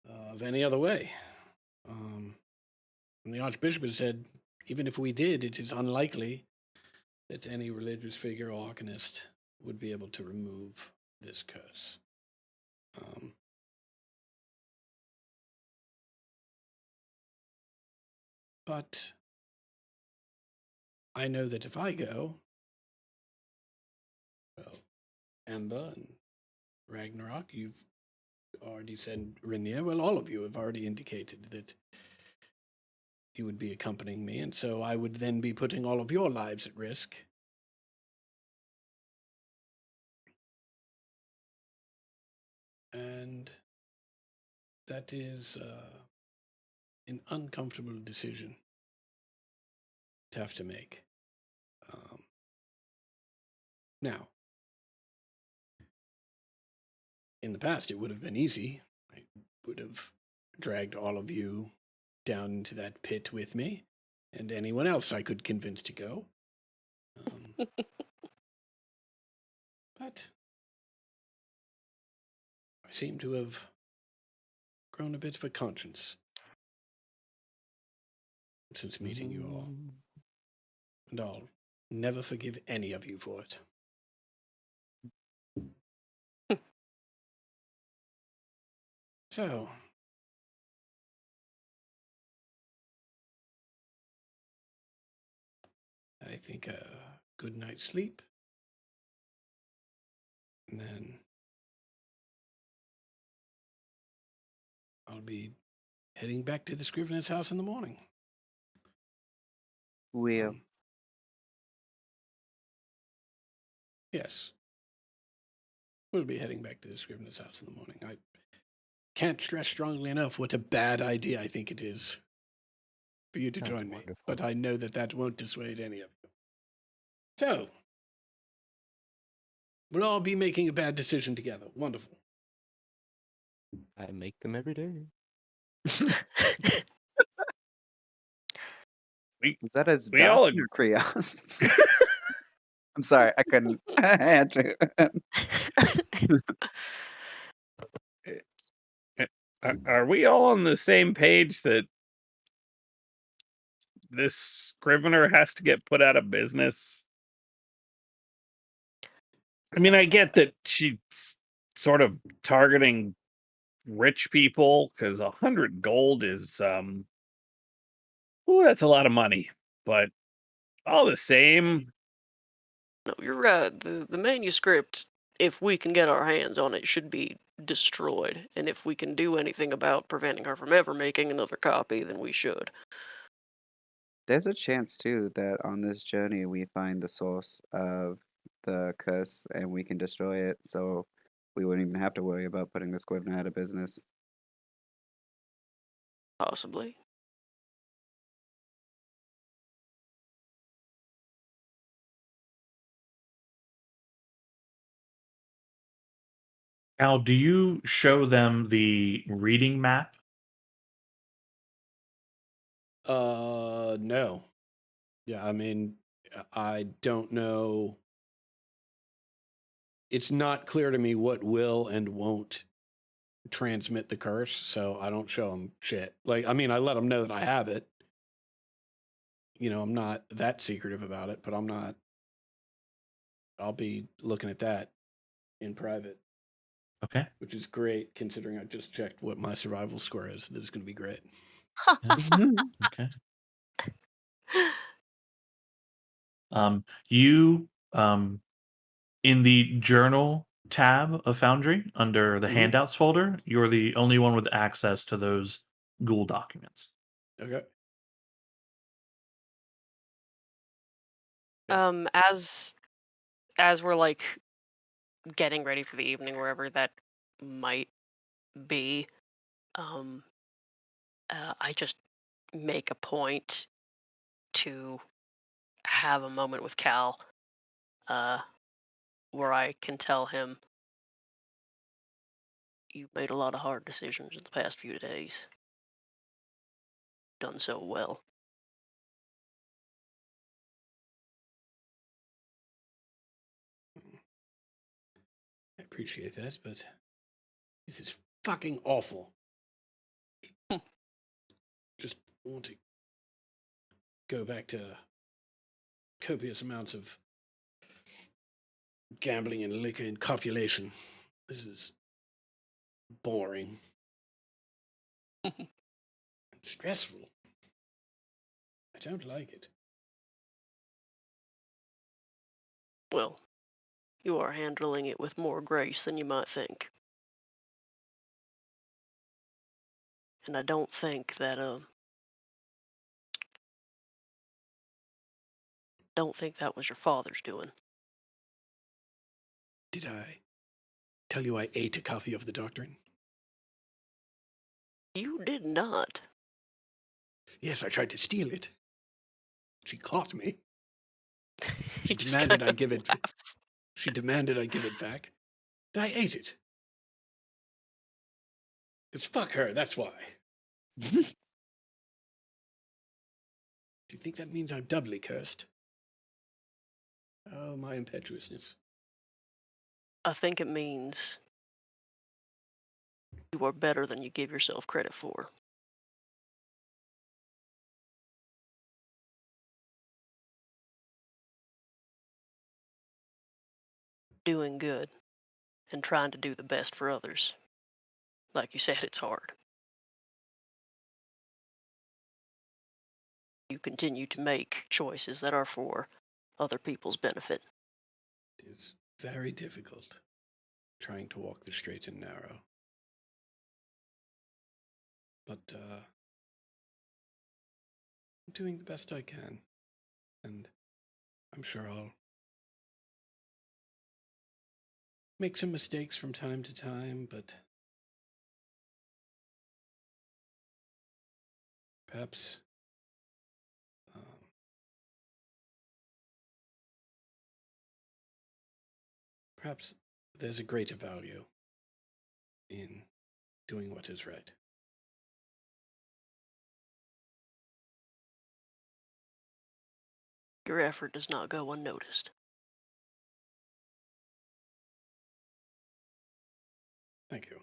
Speaker 5: of any other way. And the Archbishop has said, even if we did, it is unlikely that any religious figure or arcanist would be able to remove this curse. But I know that if I go, well, Amber and Ragnarok, you've already said, Rainier, well, all of you have already indicated that you would be accompanying me, and so I would then be putting all of your lives at risk. And that is an uncomfortable decision to have to make. Now, in the past, it would have been easy. I would have dragged all of you down into that pit with me, and anyone else I could convince to go. But I seem to have grown a bit of a conscience since meeting you all. And I'll never forgive any of you for it. So, I think a good night's sleep, and then I'll be heading back to the Scrivener's house in the morning.
Speaker 1: We'll.
Speaker 5: Yes. We'll be heading back to the Scrivener's house in the morning. I can't stress strongly enough what a bad idea I think it is for you to
Speaker 7: Sounds
Speaker 5: join me,
Speaker 7: wonderful.
Speaker 5: but I know that that won't dissuade any of you. So, we'll all be making a bad decision together. Wonderful.
Speaker 7: I make them every day.
Speaker 1: Was that as
Speaker 6: We all
Speaker 1: Doc or Krios? I'm sorry, I couldn't. I had to.
Speaker 6: Are we all on the same page that this Scrivener has to get put out of business? I mean, I get that she's sort of targeting rich people because 100 gold is ooh, that's a lot of money. But all the same,
Speaker 4: No, you're right. The manuscript, if we can get our hands on it, should be destroyed. And if we can do anything about preventing her from ever making another copy, then we should.
Speaker 1: There's a chance too that on this journey we find the source of the curse and we can destroy it, so we wouldn't even have to worry about putting the Scrivener out of business.
Speaker 4: Possibly.
Speaker 3: Al, do you show them the reading map?
Speaker 5: No. Yeah, I mean, I don't know. It's not clear to me what will and won't transmit the curse, so I don't show them shit. Like, I mean, I let them know that I have it. You know, I'm not that secretive about it, but I'll be looking at that in private,
Speaker 3: Okay.
Speaker 5: which is great considering I just checked what my survival score is. This is going to be great.
Speaker 3: Okay. You in the journal tab of Foundry under the
Speaker 5: Mhm.
Speaker 3: handouts folder, you're the only one with access to those ghoul documents.
Speaker 5: Okay.
Speaker 4: As we're like getting ready for the evening, wherever that might be, I just make a point to have a moment with Cal, where I can tell him, "You've made a lot of hard decisions in the past few days. Done so well."
Speaker 5: I appreciate that, but this is fucking awful. Just want to go back to copious amounts of gambling and liquor and copulation. This is boring. And stressful. I don't like it.
Speaker 4: Well, you are handling it with more grace than you might think. And I don't think that was your father's doing.
Speaker 5: Did I tell you I ate a copy of the doctrine?
Speaker 4: You did not.
Speaker 5: Yes, I tried to steal it. She caught me.
Speaker 4: He
Speaker 5: She
Speaker 4: just
Speaker 5: demanded
Speaker 4: kind
Speaker 5: I give
Speaker 4: of
Speaker 5: it.
Speaker 4: laughs.
Speaker 5: She demanded I give it back. And I ate it. Because fuck her, that's why. Do you think that means I'm doubly cursed? Oh, my impetuousness.
Speaker 4: I think it means you are better than you give yourself credit for. Doing good and trying to do the best for others. Like you said, it's hard. You continue to make choices that are for other people's benefit.
Speaker 5: It is very difficult trying to walk the straight and narrow. But I'm doing the best I can. And I'm sure I'll make some mistakes from time to time, but perhaps perhaps there's a greater value in doing what is right.
Speaker 4: Your effort does not go unnoticed.
Speaker 5: Thank you.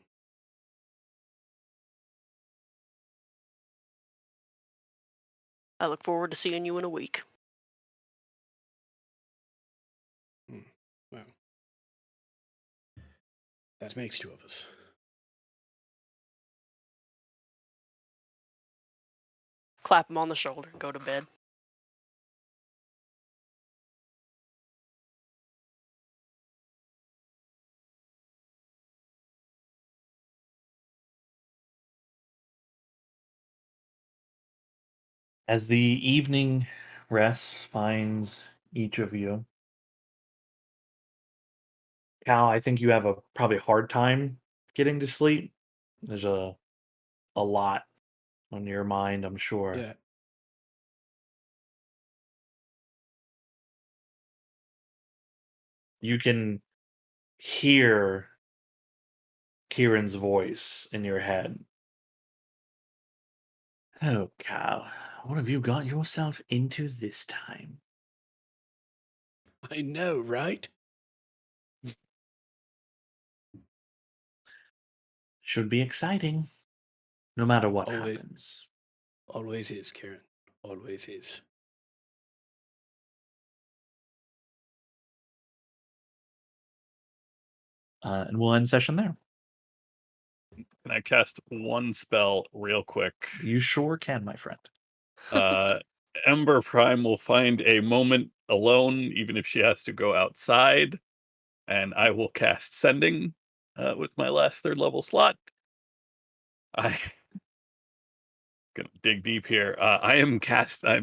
Speaker 4: I look forward to seeing you in a week.
Speaker 5: Well, that makes two of us.
Speaker 4: Clap him on the shoulder and go to bed.
Speaker 3: As the evening rest finds each of you, Cal, I think you have a probably hard time getting to sleep. There's a lot on your mind, I'm sure.
Speaker 5: Yeah.
Speaker 3: You can hear Kieran's voice in your head. Oh, Cal, what have you got yourself into this time?
Speaker 5: I know, right?
Speaker 3: Should be exciting, no matter what
Speaker 5: Always.
Speaker 3: happens.
Speaker 5: Always is, Kieran. Always is.
Speaker 3: And we'll end session there.
Speaker 6: Can I cast one spell real quick?
Speaker 3: You sure can, my friend.
Speaker 6: Ember Prime will find a moment alone, even if she has to go outside, and I will cast Sending with my last 3rd level slot. I'm gonna dig deep here. I'm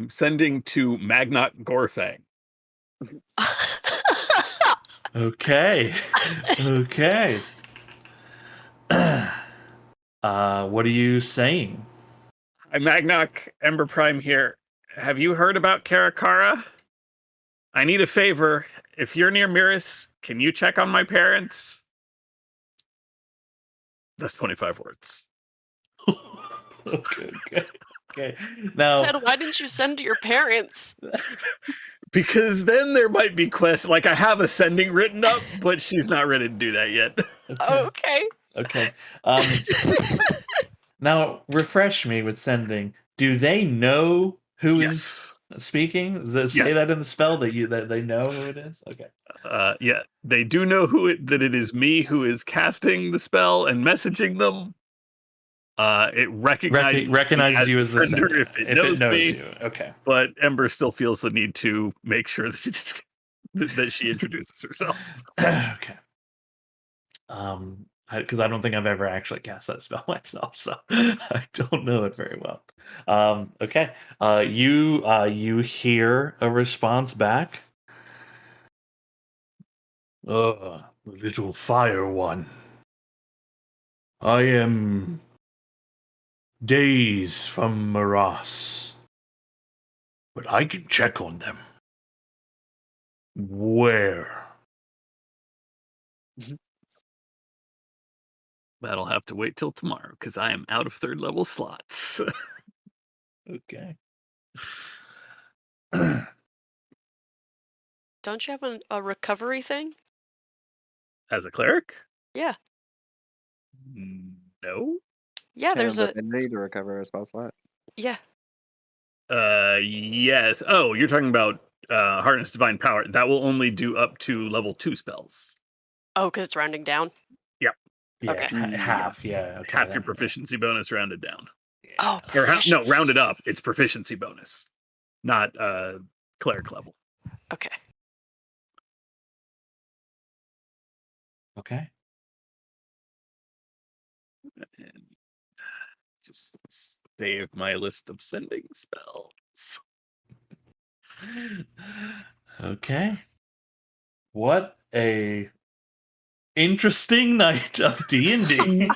Speaker 6: sending to Magnot Gorfang.
Speaker 3: Okay. Okay. What are you saying?
Speaker 6: Hi, Magnok, Ember Prime here. Have you heard about Karakara? I need a favor. If you're near Miris, can you check on my parents? That's 25 words.
Speaker 3: Okay. Now,
Speaker 4: Ted, why didn't you send to your parents?
Speaker 6: Because then there might be quests. Like, I have a sending written up, but she's not ready to do that yet.
Speaker 4: Okay.
Speaker 3: Now refresh me with Sending. Do they know who
Speaker 6: Yes.
Speaker 3: is speaking? Does it say that in the spell that they know who it is? Okay.
Speaker 6: Yeah, they do know that it is me who is casting the spell and messaging them. It recognizes
Speaker 3: you as the sender
Speaker 6: if it knows me.
Speaker 3: You. Okay.
Speaker 6: But Ember still feels the need to make sure that that she introduces herself.
Speaker 3: Okay. Because I don't think I've ever actually cast that spell myself, so I don't know it very well. Okay. You hear a response back. Little fire one. I am days from Maras, but I can check on them. Where?
Speaker 6: That'll have to wait till tomorrow because I am out of 3rd level slots.
Speaker 3: Okay.
Speaker 4: Don't you have a recovery thing?
Speaker 6: As a cleric?
Speaker 4: Yeah.
Speaker 6: No.
Speaker 4: Yeah, there's a
Speaker 1: ability to recover a spell slot.
Speaker 4: yeah.
Speaker 6: Yes. Oh, you're talking about Harness Divine Power. That will only do up to level 2 spells.
Speaker 4: Oh, because it's rounding down.
Speaker 6: Yep.
Speaker 3: Yeah,
Speaker 4: Okay.
Speaker 3: half. Yeah, okay,
Speaker 6: Half your proficiency bonus rounded down.
Speaker 4: Oh,
Speaker 6: Or no,
Speaker 4: proficiency.
Speaker 6: rounded up. It's proficiency bonus, not cleric level.
Speaker 4: Okay.
Speaker 3: Okay.
Speaker 6: And just save my list of sending spells.
Speaker 3: Okay. What a interesting night of D&D.